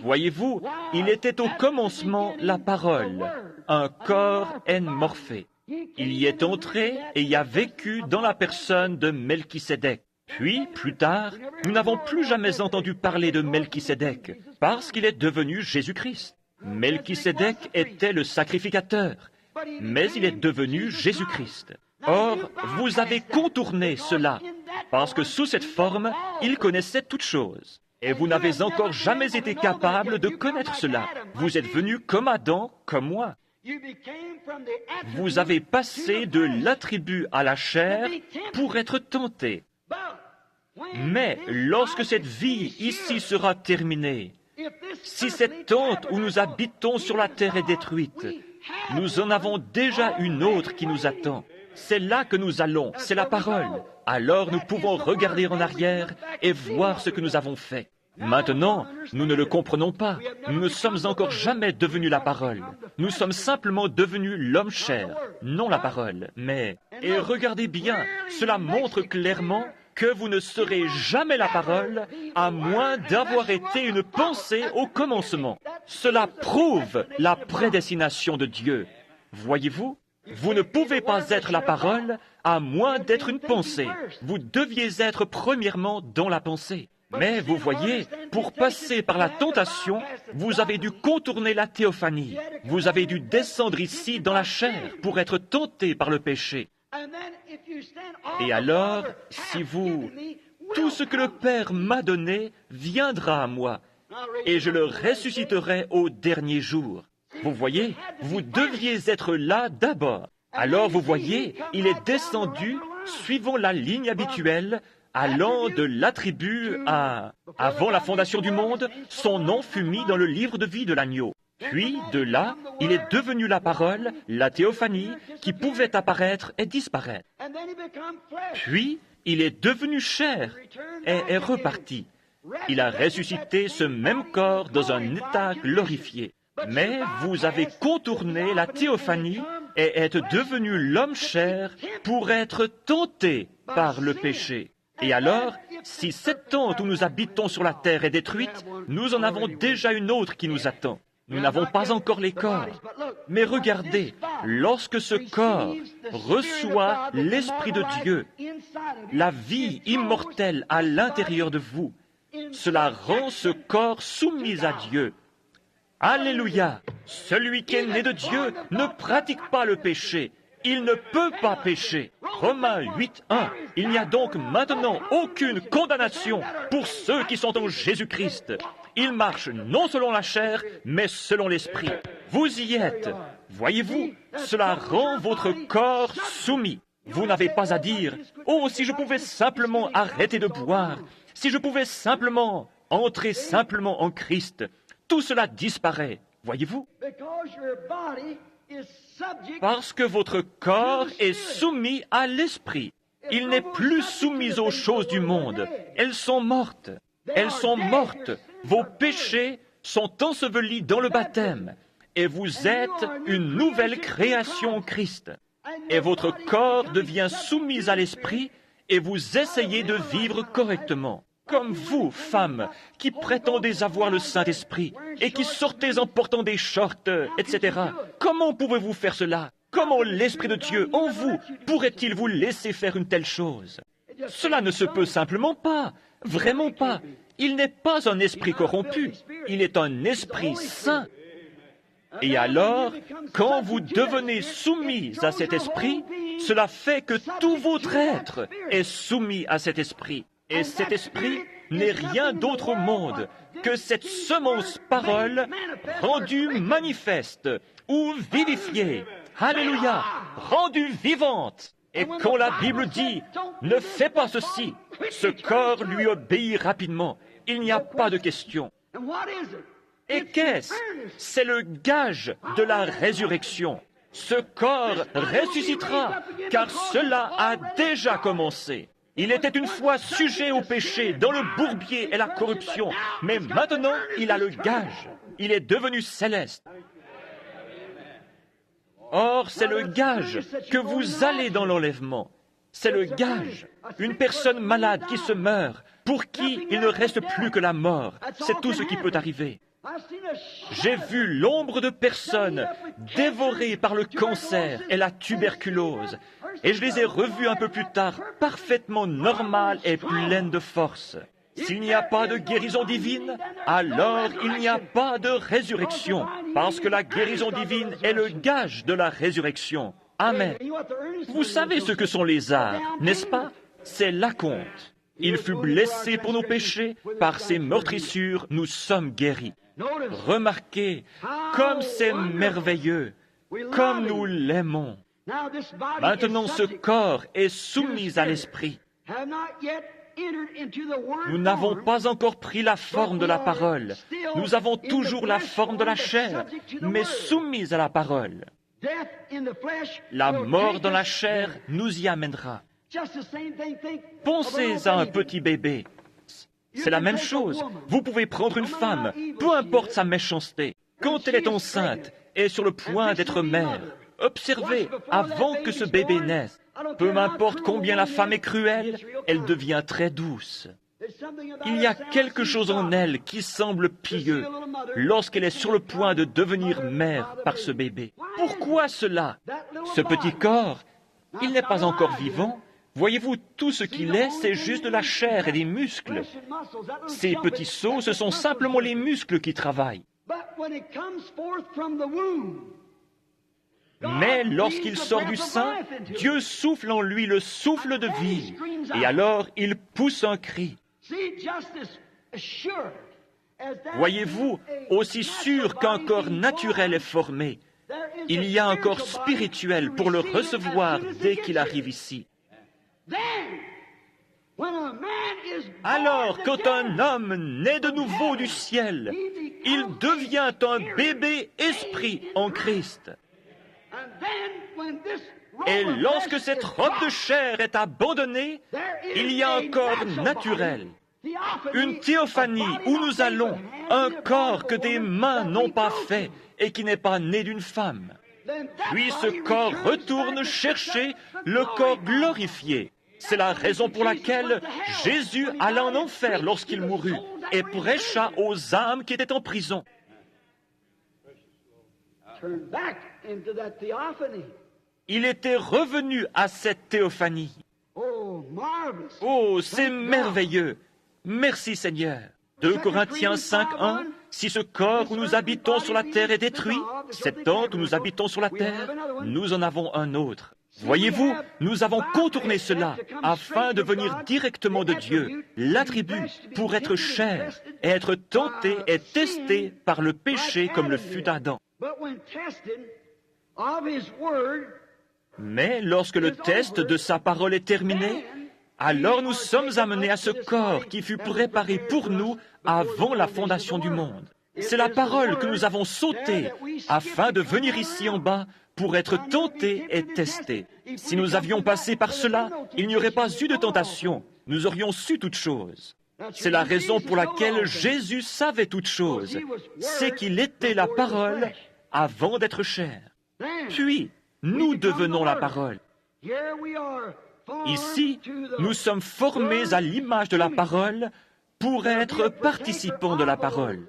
voyez-vous, il était au commencement la parole, un corps en morphé. Il y est entré et y a vécu dans la personne de Melchisédek. Puis, plus tard, nous n'avons plus jamais entendu parler de Melchisédek, parce qu'il est devenu Jésus-Christ. Melchisédek était le sacrificateur, mais il est devenu Jésus-Christ. Or, vous avez contourné cela, parce que sous cette forme, il connaissait toutes choses. Et vous n'avez encore jamais été capable de connaître cela. Vous êtes venu comme Adam, comme moi. Vous avez passé de l'attribut à la chair pour être tenté. Mais lorsque cette vie ici sera terminée, si cette tente où nous habitons sur la terre est détruite, nous en avons déjà une autre qui nous attend. C'est là que nous allons, c'est la parole. Alors nous pouvons regarder en arrière et voir ce que nous avons fait. Maintenant, nous ne le comprenons pas. Nous ne sommes encore jamais devenus la parole. Nous sommes simplement devenus l'homme chair, non la parole. Mais, et regardez bien, cela montre clairement que vous ne serez jamais la parole, à moins d'avoir été une pensée au commencement. Cela prouve la prédestination de Dieu. Voyez-vous, vous ne pouvez pas être la parole à moins d'être une pensée. Vous deviez être premièrement dans la pensée. Mais vous voyez, pour passer par la tentation, vous avez dû contourner la théophanie. Vous avez dû descendre ici dans la chair pour être tenté par le péché. Et alors, si vous... Tout ce que le Père m'a donné viendra à moi, et je le ressusciterai au dernier jour. Vous voyez, vous deviez être là d'abord. Alors vous voyez, il est descendu suivant la ligne habituelle, allant de l'attribut à... Avant la fondation du monde, son nom fut mis dans le livre de vie de l'agneau. Puis, de là, il est devenu la parole, la théophanie, qui pouvait apparaître et disparaître. Puis, il est devenu chair et est reparti. Il a ressuscité ce même corps dans un état glorifié. Mais vous avez contourné la théophanie et êtes devenu l'homme chair pour être tenté par le péché. Et alors, si cette tente où nous habitons sur la terre est détruite, nous en avons déjà une autre qui nous attend. Nous n'avons pas encore les corps. Mais regardez, lorsque ce corps reçoit l'Esprit de Dieu, la vie immortelle à l'intérieur de vous, cela rend ce corps soumis à Dieu. Alléluia! Celui qui est né de Dieu ne pratique pas le péché. Il ne peut pas pécher. Romains 8:1. Il n'y a donc maintenant aucune condamnation pour ceux qui sont en Jésus-Christ. Ils marchent non selon la chair, mais selon l'Esprit. Vous y êtes. Voyez-vous, cela rend votre corps soumis. Vous n'avez pas à dire, « Oh, si je pouvais simplement arrêter de boire, si je pouvais simplement entrer simplement en Christ. » Tout cela disparaît. Voyez-vous? Parce que votre corps est soumis à l'Esprit. Il n'est plus soumis aux choses du monde. Elles sont mortes. Elles sont mortes. Vos péchés sont ensevelis dans le baptême. Et vous êtes une nouvelle création en Christ. Et votre corps devient soumis à l'Esprit et vous essayez de vivre correctement. Comme vous, femmes, qui prétendez avoir le Saint-Esprit et qui sortez en portant des shorts, etc. Comment pouvez-vous faire cela? Comment l'Esprit de Dieu, en vous, pourrait-il vous laisser faire une telle chose? Cela ne se peut simplement pas, vraiment pas. Il n'est pas un esprit corrompu, il est un esprit saint. Et alors, quand vous devenez soumis à cet esprit, cela fait que tout votre être est soumis à cet esprit. Et cet esprit n'est rien d'autre au monde que cette semence parole rendue manifeste ou vivifiée. Alléluia! Rendue vivante. Et quand la Bible dit « Ne fais pas ceci », ce corps lui obéit rapidement. Il n'y a pas de question. Et qu'est-ce? C'est le gage de la résurrection. Ce corps ressuscitera, car cela a déjà commencé. Il était une fois sujet au péché, dans le bourbier et la corruption, mais maintenant il a le gage. Il est devenu céleste. Or, c'est le gage que vous allez dans l'enlèvement. C'est le gage. Une personne malade qui se meurt, pour qui il ne reste plus que la mort. C'est tout ce qui peut arriver. J'ai vu l'ombre de personnes dévorées par le cancer et la tuberculose, et je les ai revues un peu plus tard, parfaitement normales et pleines de force. S'il n'y a pas de guérison divine, alors il n'y a pas de résurrection, parce que la guérison divine est le gage de la résurrection. Amen. Vous savez ce que sont les arts, n'est-ce pas? C'est l'acompte. Il fut blessé pour nos péchés, par ses meurtrissures, nous sommes guéris. Remarquez, comme c'est merveilleux, comme nous l'aimons. Maintenant, ce corps est soumis à l'Esprit. Nous n'avons pas encore pris la forme de la parole. Nous avons toujours la forme de la chair, mais soumis à la parole. La mort dans la chair nous y amènera. Pensez à un petit bébé. C'est la même chose. Vous pouvez prendre une femme, peu importe sa méchanceté. Quand elle est enceinte et sur le point d'être mère, observez avant que ce bébé naisse. Peu m'importe combien la femme est cruelle, elle devient très douce. Il y a quelque chose en elle qui semble pieux lorsqu'elle est sur le point de devenir mère par ce bébé. Pourquoi cela? Ce petit corps, il n'est pas encore vivant. Voyez-vous, tout ce qu'il est, c'est juste de la chair et des muscles. Ces petits seaux, ce sont simplement les muscles qui travaillent. Mais lorsqu'il sort du sein, Dieu souffle en lui le souffle de vie, et alors il pousse un cri. Voyez-vous, aussi sûr qu'un corps naturel est formé, il y a un corps spirituel pour le recevoir dès qu'il arrive ici. Alors, quand un homme naît de nouveau du ciel, il devient un bébé esprit en Christ. Et lorsque cette robe de chair est abandonnée, il y a un corps naturel, une théophanie où nous allons, un corps que des mains n'ont pas fait et qui n'est pas né d'une femme. Puis ce corps retourne chercher le corps glorifié. C'est la raison pour laquelle Jésus alla en enfer lorsqu'il mourut et prêcha aux âmes qui étaient en prison. Il était revenu à cette théophanie. Oh, c'est merveilleux! Merci Seigneur. 2 Corinthiens 5:1, si ce corps où nous habitons sur la terre est détruit, cette tente où nous habitons sur la terre, nous en avons un autre. Voyez-vous, nous avons contourné cela afin de venir directement de Dieu, l'attribut pour être chair, et être tenté et testé par le péché comme le fut Adam. Mais lorsque le test de sa parole est terminé, alors nous sommes amenés à ce corps qui fut préparé pour nous avant la fondation du monde. C'est la parole que nous avons sautée afin de venir ici en bas pour être tentés et testés. Si nous avions passé par cela, il n'y aurait pas eu de tentation. Nous aurions su toutes choses. C'est la raison pour laquelle Jésus savait toutes choses. C'est qu'il était la parole avant d'être chair. Puis, nous devenons la parole. Ici, nous sommes formés à l'image de la parole pour être participants de la parole.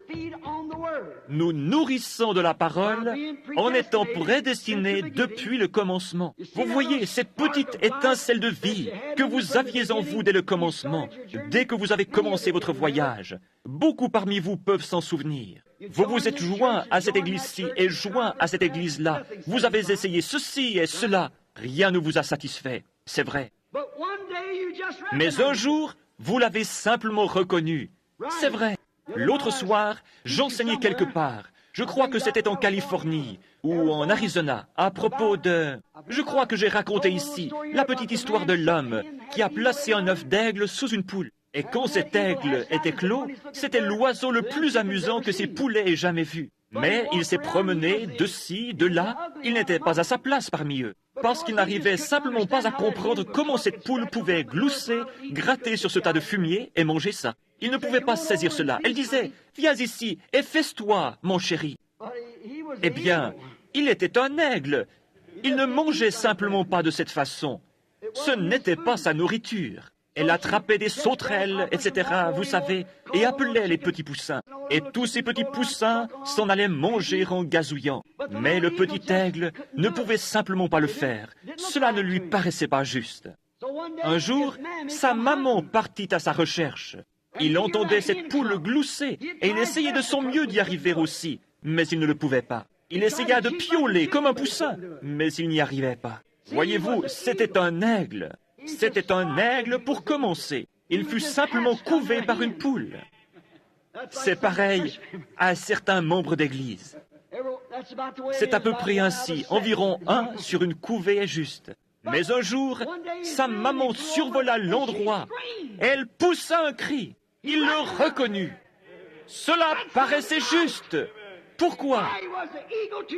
Nous nourrissons de la parole en étant prédestinés depuis le commencement. Vous voyez cette petite étincelle de vie que vous aviez en vous dès le commencement, dès que vous avez commencé votre voyage. Beaucoup parmi vous peuvent s'en souvenir. Vous vous êtes joints à cette église-ci et joints à cette église-là. Vous avez essayé ceci et cela. Rien ne vous a satisfait. C'est vrai. Mais un jour, vous l'avez simplement reconnu. C'est vrai. L'autre soir, j'enseignais quelque part. Je crois que c'était en Californie ou en Arizona, à propos de... Je crois que j'ai raconté ici la petite histoire de l'homme qui a placé un œuf d'aigle sous une poule. Et quand cet aigle était clos, c'était l'oiseau le plus amusant que ces poulets aient jamais vu. Mais il s'est promené de ci, de là, il n'était pas à sa place parmi eux, parce qu'il n'arrivait simplement pas à comprendre comment cette poule pouvait glousser, gratter sur ce tas de fumier et manger ça. Il ne pouvait pas saisir cela. Elle disait, « Viens ici et fesse-toi, mon chéri. » Eh bien, il était un aigle. Il ne mangeait simplement pas de cette façon. Ce n'était pas sa nourriture. Elle attrapait des sauterelles, etc., vous savez, et appelait les petits poussins. Et tous ces petits poussins s'en allaient manger en gazouillant. Mais le petit aigle ne pouvait simplement pas le faire. Cela ne lui paraissait pas juste. Un jour, sa maman partit à sa recherche. Il entendait cette poule glousser, et il essayait de son mieux d'y arriver aussi, mais il ne le pouvait pas. Il essaya de piauler comme un poussin, mais il n'y arrivait pas. Voyez-vous, c'était un aigle. C'était un aigle pour commencer. Il fut simplement couvé par une poule. C'est pareil à certains membres d'Église. C'est à peu près ainsi, environ un sur une couvée est juste. Mais un jour, sa maman survola l'endroit. Elle poussa un cri. Il le reconnut. Cela paraissait juste. Pourquoi?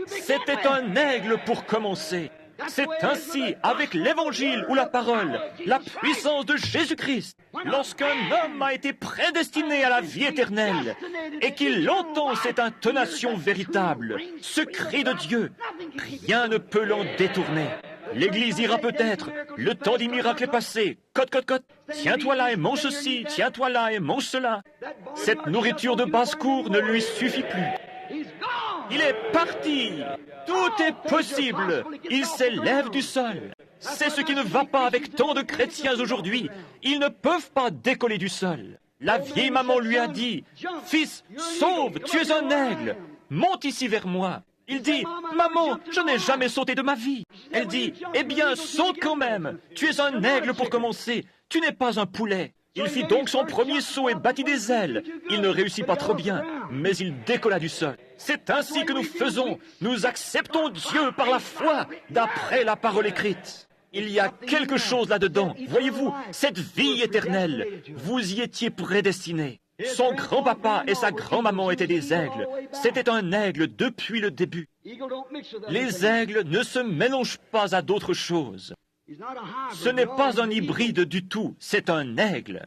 C'était un aigle pour commencer. C'est ainsi avec l'Évangile ou la parole, la puissance de Jésus-Christ. Lorsqu'un homme a été prédestiné à la vie éternelle et qu'il entend cette intonation véritable, ce cri de Dieu, rien ne peut l'en détourner. L'Église ira peut-être. Le temps des miracles est passé. Cote, cote, cote. Tiens-toi là et mange ceci. Tiens-toi là et mange cela. Cette nourriture de basse-cour ne lui suffit plus. Il est parti. Tout est possible. Il s'élève du sol. C'est ce qui ne va pas avec tant de chrétiens aujourd'hui. Ils ne peuvent pas décoller du sol. La vieille maman lui a dit, « Fils, sauve, tu es un aigle. Monte ici vers moi. » Il dit, « Maman, je n'ai jamais sauté de ma vie. » Elle dit, « Eh bien, saute quand même. Tu es un aigle pour commencer. Tu n'es pas un poulet. » Il fit donc son premier saut et battit des ailes. Il ne réussit pas trop bien, mais il décolla du sol. C'est ainsi que nous faisons. Nous acceptons Dieu par la foi, d'après la parole écrite. Il y a quelque chose là-dedans. Voyez-vous, cette vie éternelle, vous y étiez prédestinés. Son grand-papa et sa grand-maman étaient des aigles. C'était un aigle depuis le début. Les aigles ne se mélangent pas à d'autres choses. Ce n'est pas un hybride du tout, c'est un aigle.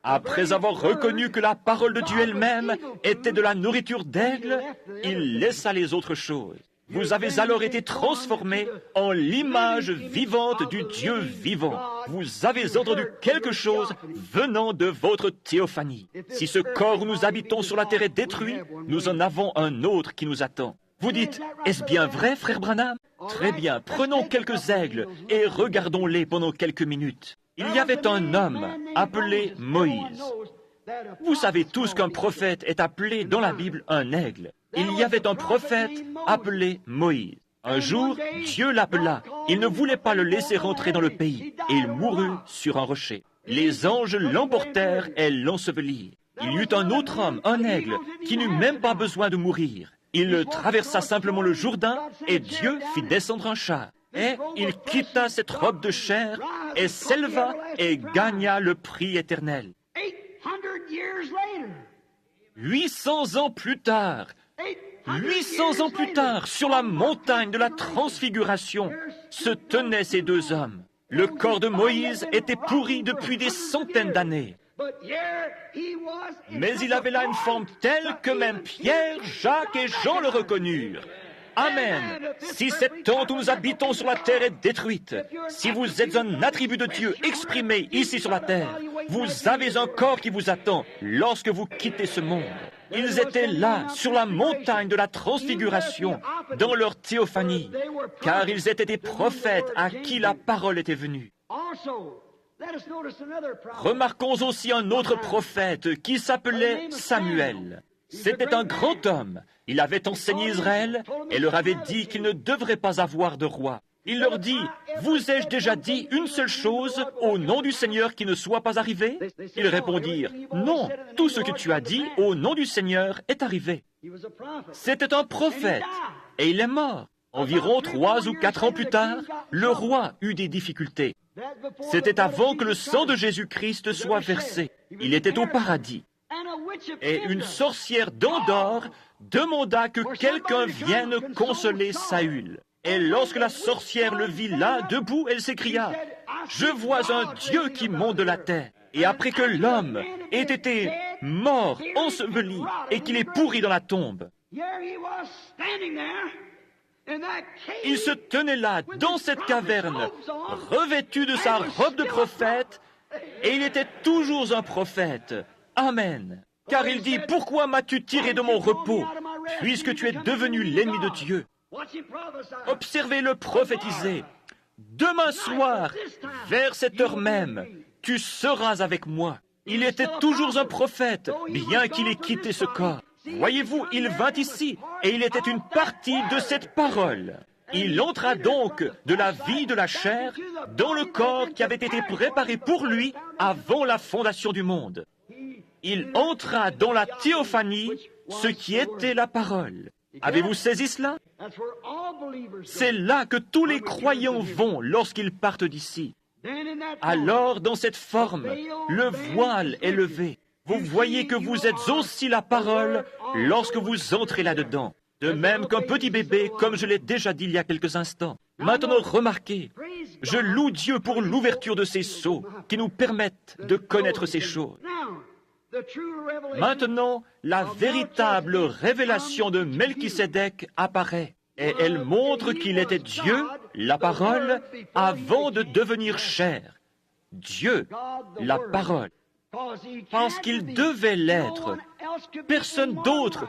Après avoir reconnu que la parole de Dieu elle-même était de la nourriture d'aigle, il laissa les autres choses. Vous avez alors été transformés en l'image vivante du Dieu vivant. Vous avez entendu quelque chose venant de votre théophanie. Si ce corps où nous habitons sur la terre est détruit, nous en avons un autre qui nous attend. Vous dites, est-ce bien vrai, frère Branham? Très bien, prenons quelques aigles et regardons-les pendant quelques minutes. Il y avait un homme appelé Moïse. Vous savez tous qu'un prophète est appelé dans la Bible un aigle. Il y avait un prophète appelé Moïse. Un jour, Dieu l'appela. Il ne voulait pas le laisser rentrer dans le pays, et il mourut sur un rocher. Les anges l'emportèrent et l'ensevelirent. Il y eut un autre homme, un aigle, qui n'eut même pas besoin de mourir. Il traversa simplement le Jourdain, et Dieu fit descendre un char. Et il quitta cette robe de chair, et s'éleva et gagna le prix éternel. 800 ans plus tard, 800 ans plus tard, sur la montagne de la transfiguration, se tenaient ces deux hommes. Le corps de Moïse était pourri depuis des centaines d'années. Mais il avait là une forme telle que même Pierre, Jacques et Jean le reconnurent. Amen. Si cette tente où nous habitons sur la terre est détruite, si vous êtes un attribut de Dieu exprimé ici sur la terre, vous avez un corps qui vous attend lorsque vous quittez ce monde. Ils étaient là, sur la montagne de la transfiguration, dans leur théophanie, car ils étaient des prophètes à qui la parole était venue. Remarquons aussi un autre prophète qui s'appelait Samuel. C'était un grand homme. Il avait enseigné Israël et leur avait dit qu'il ne devrait pas avoir de roi. Il leur dit, « Vous ai-je déjà dit une seule chose au nom du Seigneur qui ne soit pas arrivé ?» Ils répondirent, « Non, tout ce que tu as dit au nom du Seigneur est arrivé. » C'était un prophète et il est mort. Environ 3 ou 4 ans plus tard, le roi eut des difficultés. C'était avant que le sang de Jésus-Christ soit versé. Il était au paradis. Et une sorcière d'Endor demanda que quelqu'un vienne consoler Saül. Et lorsque la sorcière le vit là, debout, elle s'écria, « Je vois un Dieu qui monte de la terre. » Et après que l'homme ait été mort, enseveli, et qu'il est pourri dans la tombe, il se tenait là, dans cette caverne, revêtu de sa robe de prophète, et il était toujours un prophète. Amen. Car il dit, « Pourquoi m'as-tu tiré de mon repos, puisque tu es devenu l'ennemi de Dieu ?» Observez-le prophétiser. « Demain soir, vers cette heure même, tu seras avec moi. » Il était toujours un prophète, bien qu'il ait quitté ce corps. Voyez-vous, il vint ici, et il était une partie de cette parole. Il entra donc de la vie de la chair dans le corps qui avait été préparé pour lui avant la fondation du monde. Il entra dans la théophanie, ce qui était la parole. Avez-vous saisi cela? C'est là que tous les croyants vont lorsqu'ils partent d'ici. Alors, dans cette forme, le voile est levé. Vous voyez que vous êtes aussi la parole lorsque vous entrez là-dedans. De même qu'un petit bébé, comme je l'ai déjà dit il y a quelques instants. Maintenant, remarquez, je loue Dieu pour l'ouverture de ces sceaux qui nous permettent de connaître ces choses. Maintenant, la véritable révélation de Melchisédek apparaît. Et elle montre qu'il était Dieu, la parole, avant de devenir chair. Dieu, la parole. Parce qu'il devait l'être. Personne d'autre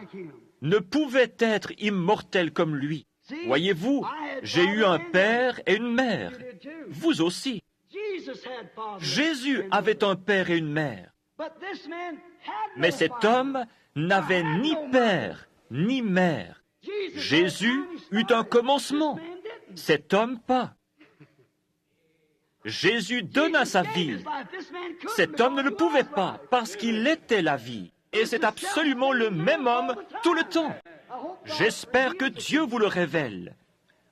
ne pouvait être immortel comme lui. Voyez-vous, j'ai eu un père et une mère. Vous aussi. Jésus avait un père et une mère. Mais cet homme n'avait ni père ni mère. Jésus eut un commencement. Cet homme pas. Jésus donna sa vie. Cet homme ne le pouvait pas parce qu'il était la vie. Et c'est absolument le même homme tout le temps. J'espère que Dieu vous le révèle.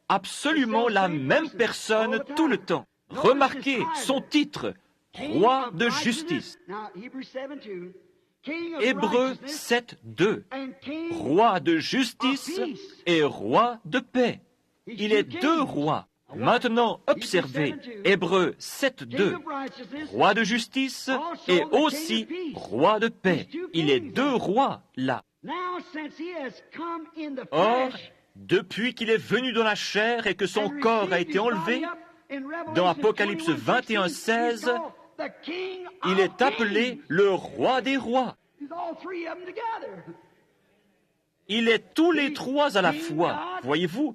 Absolument la même personne tout le temps. Remarquez son titre, roi de justice. Hébreux 7, 2. Roi de justice et roi de paix. Il est deux rois. Maintenant, observez, Hébreux 7, 2. Roi de justice et aussi roi de paix. Il est deux rois là. Or, depuis qu'il est venu dans la chair et que son corps a été enlevé, dans Apocalypse 21, 16, il est appelé le roi des rois. Il est tous les trois à la fois, voyez-vous,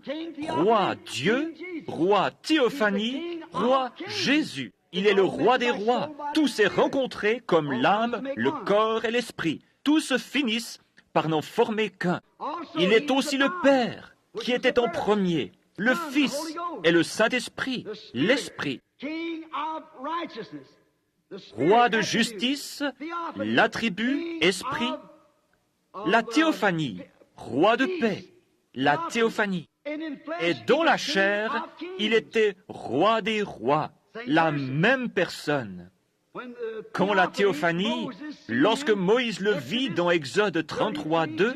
roi Dieu, roi Théophanie, roi Jésus. Il est le roi des rois. Tous s'est rencontrés comme l'âme, le corps et l'esprit. Tous finissent par n'en former qu'un. Il est aussi le Père, qui était en premier, le Fils et le Saint-Esprit, l'Esprit. Roi de justice, l'attribut, esprit, la théophanie, roi de paix, la théophanie. Et dans la chair, il était roi des rois, la même personne. Quand la théophanie, lorsque Moïse le vit dans Exode 33, 2,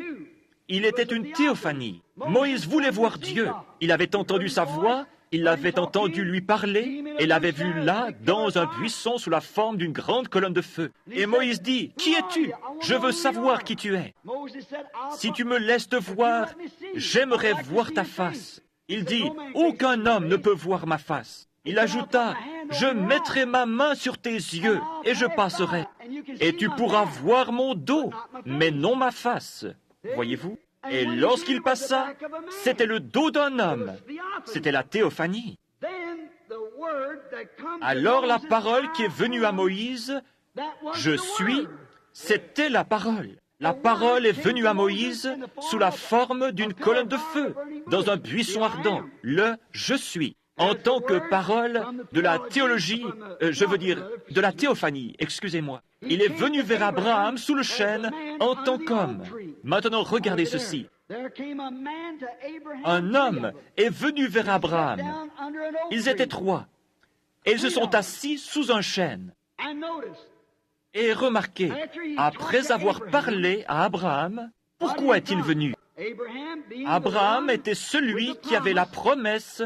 il était une théophanie. Moïse voulait voir Dieu. Il avait entendu sa voix, il l'avait entendu lui parler, et l'avait vu là, dans un buisson, sous la forme d'une grande colonne de feu. Et Moïse dit, « Qui es-tu? Je veux savoir qui tu es. Si tu me laisses te voir, j'aimerais voir ta face. » Il dit, « Aucun homme ne peut voir ma face. » Il ajouta, « Je mettrai ma main sur tes yeux, et je passerai. Et tu pourras voir mon dos, mais non ma face. » Voyez-vous? Et lorsqu'il passa, c'était le dos d'un homme. C'était la théophanie. Alors la parole qui est venue à Moïse, « Je suis », c'était la parole. La parole est venue à Moïse sous la forme d'une colonne de feu, dans un buisson ardent, le « Je suis ». En tant que parole de la théologie, de la théophanie, excusez-moi. Il est venu vers Abraham sous le chêne en tant qu'homme. Maintenant, regardez ceci. Un homme est venu vers Abraham. Ils étaient trois. Et ils se sont assis sous un chêne. Et remarquez, après avoir parlé à Abraham, pourquoi est-il venu? Abraham était celui qui avait la promesse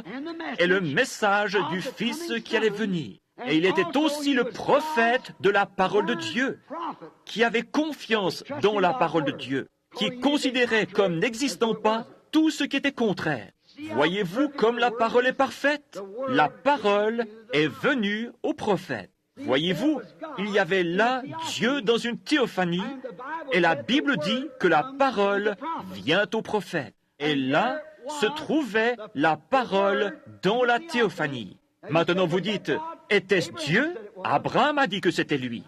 et le message du Fils qui allait venir. Et il était aussi le prophète de la parole de Dieu, qui avait confiance dans la parole de Dieu, qui considérait comme n'existant pas tout ce qui était contraire. Voyez-vous comme la parole est parfaite? La parole est venue au prophète. Voyez-vous, il y avait là Dieu dans une théophanie, et la Bible dit que la parole vient au prophète. Et là se trouvait la parole dans la théophanie. Maintenant vous dites, était-ce Dieu? Abraham a dit que c'était lui.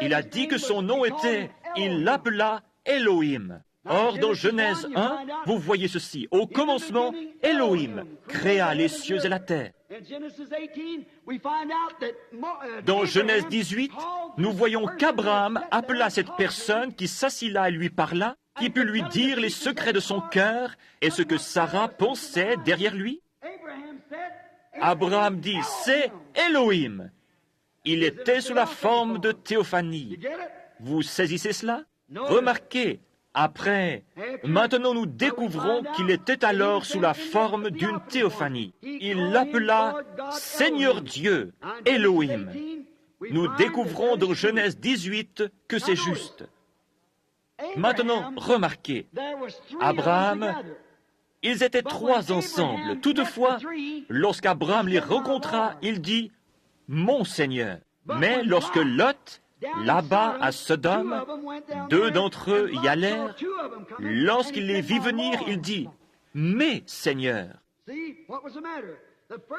Il a dit que son nom était, il l'appela Elohim. Or, dans Genèse 1, vous voyez ceci. Au commencement, Elohim créa les cieux et la terre. Dans Genèse 18, nous voyons qu'Abraham appela cette personne qui s'assit là et lui parla, qui put lui dire les secrets de son cœur et ce que Sarah pensait derrière lui. Abraham dit, c'est Elohim. Il était sous la forme de théophanie. Vous saisissez cela? Remarquez, après, maintenant nous découvrons qu'il était alors sous la forme d'une théophanie. Il l'appela Seigneur Dieu, Elohim. Nous découvrons dans Genèse 18 que c'est juste. Maintenant, remarquez, Abraham Ils étaient trois ensemble. Toutefois, lorsqu'Abraham les rencontra, il dit « Mon Seigneur ». Mais lorsque Lot, là-bas à Sodome, deux d'entre eux y allèrent, lorsqu'il les vit venir, il dit « Mes Seigneurs ».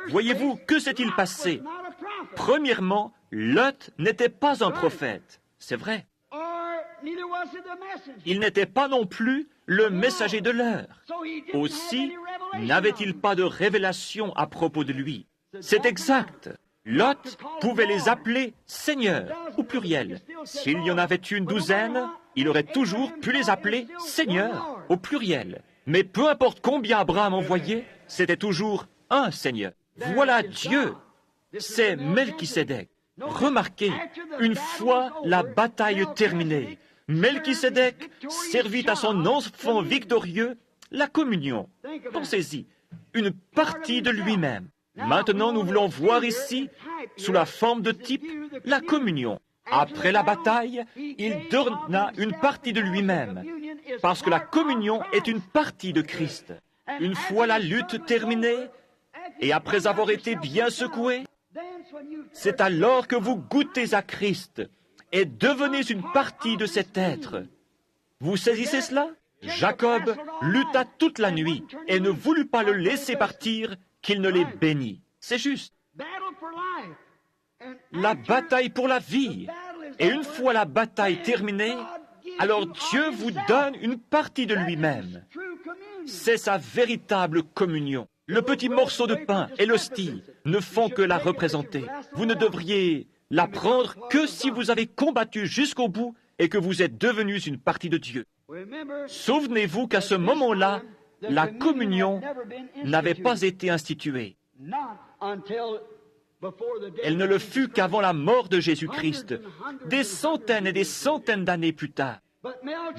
Voyez-vous, que s'est-il passé? Premièrement, Lot n'était pas un prophète, c'est vrai. Il n'était pas non plus le messager de l'heure. Aussi, n'avait-il pas de révélation à propos de lui. C'est exact. Lot pouvait les appeler seigneurs, au pluriel. S'il y en avait une douzaine, il aurait toujours pu les appeler seigneurs, au pluriel. Mais peu importe combien Abraham envoyait, c'était toujours un seigneur. Voilà Dieu. C'est Melchisédek. Remarquez, une fois la bataille terminée, Melchisédek servit à son enfant victorieux la communion. Pensez-y, une partie de lui-même. Maintenant, nous voulons voir ici, sous la forme de type, la communion. Après la bataille, il donna une partie de lui-même, parce que la communion est une partie de Christ. Une fois la lutte terminée, et après avoir été bien secoué, c'est alors que vous goûtez à Christ et devenez une partie de cet être. Vous saisissez cela? Jacob lutta toute la nuit et ne voulut pas le laisser partir, qu'il ne les bénit. C'est juste. La bataille pour la vie. Et une fois la bataille terminée, alors Dieu vous donne une partie de lui-même. C'est sa véritable communion. Le petit morceau de pain et l'hostie ne font que la représenter. Vous ne devriez la prendre que si vous avez combattu jusqu'au bout et que vous êtes devenus une partie de Dieu. Souvenez-vous qu'à ce moment-là, la communion n'avait pas été instituée. Elle ne le fut qu'avant la mort de Jésus-Christ, des centaines et des centaines d'années plus tard.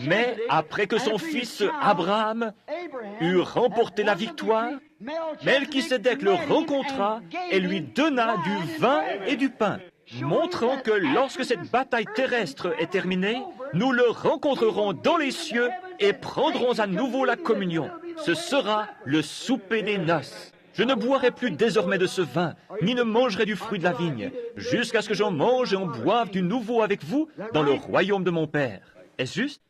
Mais après que son fils Abraham eut remporté la victoire, Melchisédek le rencontra et lui donna du vin et du pain, montrant que lorsque cette bataille terrestre est terminée, nous le rencontrerons dans les cieux et prendrons à nouveau la communion. Ce sera le souper des noces. Je ne boirai plus désormais de ce vin, ni ne mangerai du fruit de la vigne, jusqu'à ce que j'en mange et en boive du nouveau avec vous dans le royaume de mon Père. Est-ce juste?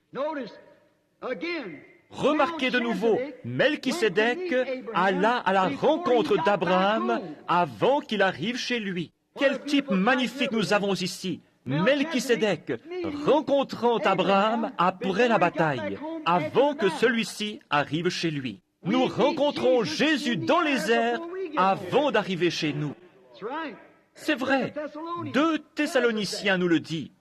Remarquez de nouveau, Melchisédek alla à la rencontre d'Abraham avant qu'il arrive chez lui. Quel type magnifique nous avons ici! Melchisédek rencontrant Abraham après la bataille, avant que celui-ci arrive chez lui. Nous rencontrons Jésus dans les airs avant d'arriver chez nous. C'est vrai, 2 Thessaloniciens nous le dit,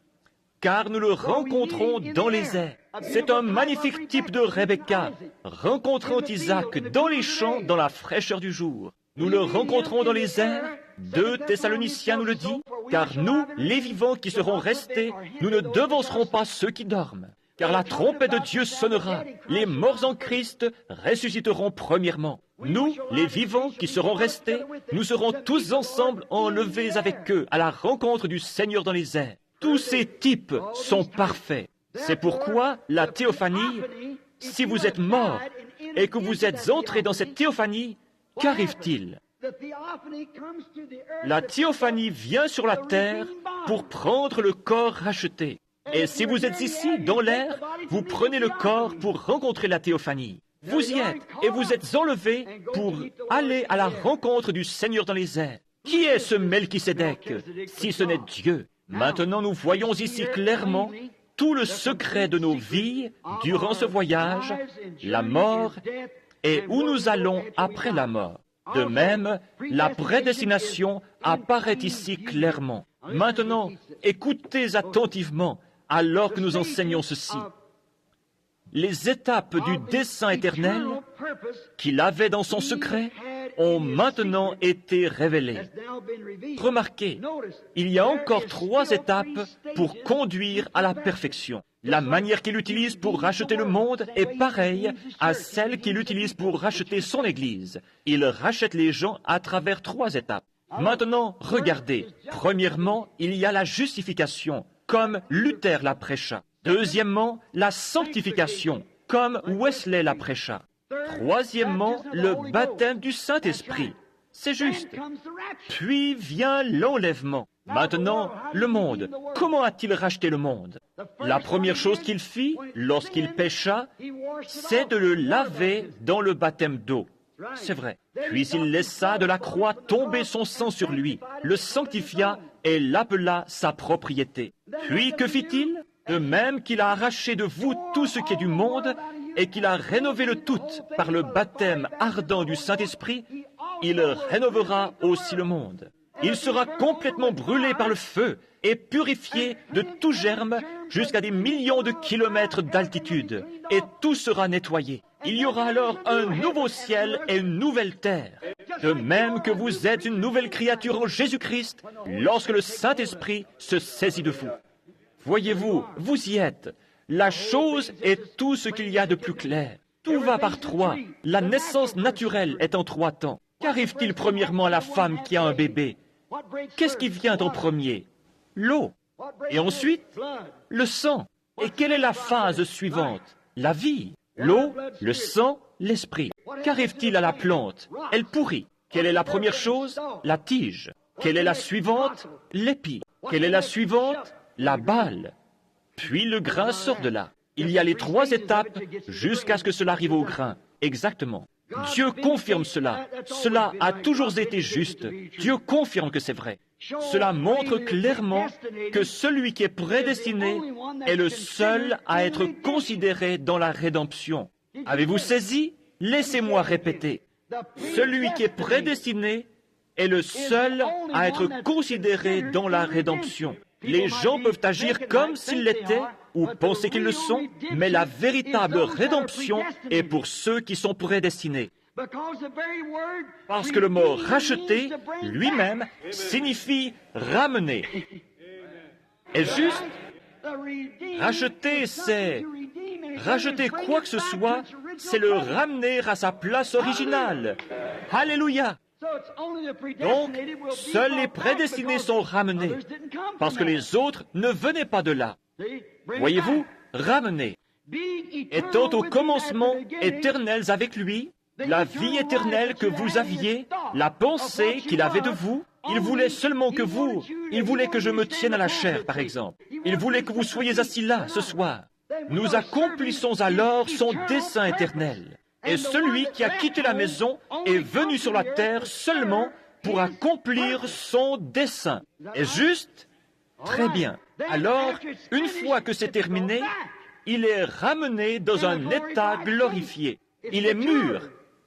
car nous le rencontrons dans les airs. C'est un magnifique type de Rebecca, rencontrant Isaac dans les champs dans la fraîcheur du jour. Nous le rencontrons dans les airs, 2 Thessaloniciens nous le dit, car nous, les vivants qui serons restés, nous ne devancerons pas ceux qui dorment. Car la trompette de Dieu sonnera, les morts en Christ ressusciteront premièrement. Nous, les vivants qui serons restés, nous serons tous ensemble enlevés avec eux à la rencontre du Seigneur dans les airs. Tous ces types sont parfaits. C'est pourquoi la théophanie, si vous êtes mort et que vous êtes entré dans cette théophanie, qu'arrive-t-il? La théophanie vient sur la terre pour prendre le corps racheté. Et si vous êtes ici, dans l'air, vous prenez le corps pour rencontrer la théophanie. Vous y êtes, et vous êtes enlevés pour aller à la rencontre du Seigneur dans les airs. Qui est ce Melchisédek, si ce n'est Dieu? Maintenant, nous voyons ici clairement tout le secret de nos vies durant ce voyage, la mort et où nous allons après la mort. De même, la prédestination apparaît ici clairement. Maintenant, écoutez attentivement alors que nous enseignons ceci. Les étapes du dessein éternel qu'il avait dans son secret ont maintenant été révélées. Remarquez, il y a encore 3 étapes pour conduire à la perfection. La manière qu'il utilise pour racheter le monde est pareille à celle qu'il utilise pour racheter son Église. Il rachète les gens à travers 3 étapes. Maintenant, regardez. Premièrement, il y a la justification, comme Luther la prêcha. Deuxièmement, la sanctification, comme Wesley la prêcha. Troisièmement, le baptême du Saint-Esprit. C'est juste. Puis vient l'enlèvement. Maintenant, le monde. Comment a-t-il racheté le monde? La première chose qu'il fit lorsqu'il pécha, c'est de le laver dans le baptême d'eau. C'est vrai. Puis il laissa de la croix tomber son sang sur lui, le sanctifia et l'appela sa propriété. Puis que fit-il? De même qu'il a arraché de vous tout ce qui est du monde et qu'il a rénové le tout par le baptême ardent du Saint-Esprit, il rénovera aussi le monde. Il sera complètement brûlé par le feu et purifié de tout germe jusqu'à des millions de kilomètres d'altitude, et tout sera nettoyé. Il y aura alors un nouveau ciel et une nouvelle terre. De même que vous êtes une nouvelle créature en Jésus-Christ, lorsque le Saint-Esprit se saisit de vous. Voyez-vous, vous y êtes. La chose est tout ce qu'il y a de plus clair. Tout va par trois. La naissance naturelle est en 3 temps. Qu'arrive-t-il premièrement à la femme qui a un bébé? Qu'est-ce qui vient en premier? L'eau. Et ensuite, le sang. Et quelle est la phase suivante? La vie. L'eau, le sang, l'esprit. Qu'arrive-t-il à la plante? Elle pourrit. Quelle est la première chose? La tige. Quelle est la suivante? L'épi. Quelle est la suivante? La balle. Puis le grain sort de là. Il y a les 3 étapes jusqu'à ce que cela arrive au grain. Exactement. Dieu confirme cela. Cela a toujours été juste. Dieu confirme que c'est vrai. Cela montre clairement que celui qui est prédestiné est le seul à être considéré dans la rédemption. Avez-vous saisi? Laissez-moi répéter. Celui qui est prédestiné est le seul à être considéré dans la rédemption. Les gens peuvent agir comme s'ils l'étaient ou penser qu'ils le sont, mais la véritable rédemption est pour ceux qui sont prédestinés. Parce que le mot « racheter » lui-même signifie « ramener ». Est-ce juste? Racheter, c'est... Racheter quoi que ce soit, c'est le ramener à sa place originale. Alléluia! Donc, seuls les prédestinés sont ramenés, parce que les autres ne venaient pas de là. Voyez-vous, ramenés. Étant au commencement éternels avec lui, la vie éternelle que vous aviez, la pensée qu'il avait de vous, il voulait seulement que vous, il voulait que je me tienne à la chair, par exemple. Il voulait que vous soyez assis là, ce soir. Nous accomplissons alors son dessein éternel. Et celui qui a quitté la maison est venu sur la terre seulement pour accomplir son dessein. Est-ce juste? Très bien. Alors, une fois que c'est terminé, il est ramené dans un état glorifié. Il est mûr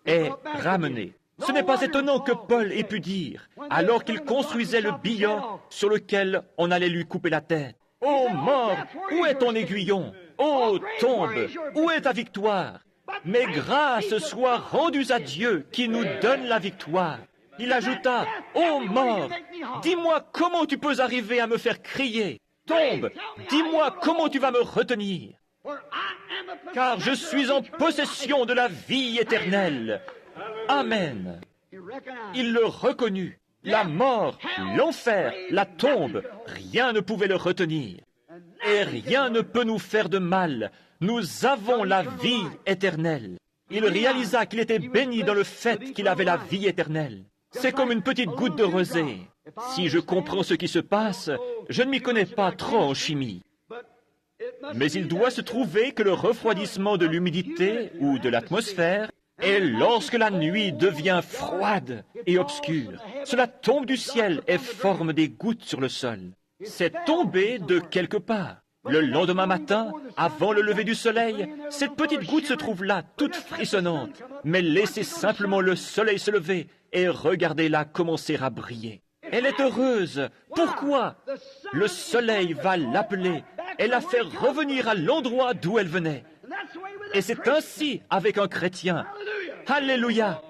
et ramené. Ce n'est pas étonnant que Paul ait pu dire, alors qu'il construisait le billon sur lequel on allait lui couper la tête, « Ô mort, où est ton aiguillon? Ô tombe, où est ta victoire? Mais grâce soit rendue à Dieu qui nous donne la victoire. » Il ajouta, « Ô mort, dis-moi comment tu peux arriver à me faire crier. Tombe, dis-moi comment tu vas me retenir. Car je suis en possession de la vie éternelle. » Amen. Il le reconnut. La mort, l'enfer, la tombe, rien ne pouvait le retenir. Et rien ne peut nous faire de mal. Nous avons la vie éternelle. Il réalisa qu'il était béni dans le fait qu'il avait la vie éternelle. C'est comme une petite goutte de rosée. Si je comprends ce qui se passe, je ne m'y connais pas trop en chimie. Mais il doit se trouver que le refroidissement de l'humidité ou de l'atmosphère, et lorsque la nuit devient froide et obscure, cela tombe du ciel et forme des gouttes sur le sol. C'est tombé de quelque part. Le lendemain matin, avant le lever du soleil, cette petite goutte se trouve là, toute frissonnante. Mais laissez simplement le soleil se lever et regardez-la commencer à briller. Elle est heureuse. Pourquoi? Le soleil va l'appeler et la faire revenir à l'endroit d'où elle venait. Et c'est ainsi avec un chrétien. Alléluia!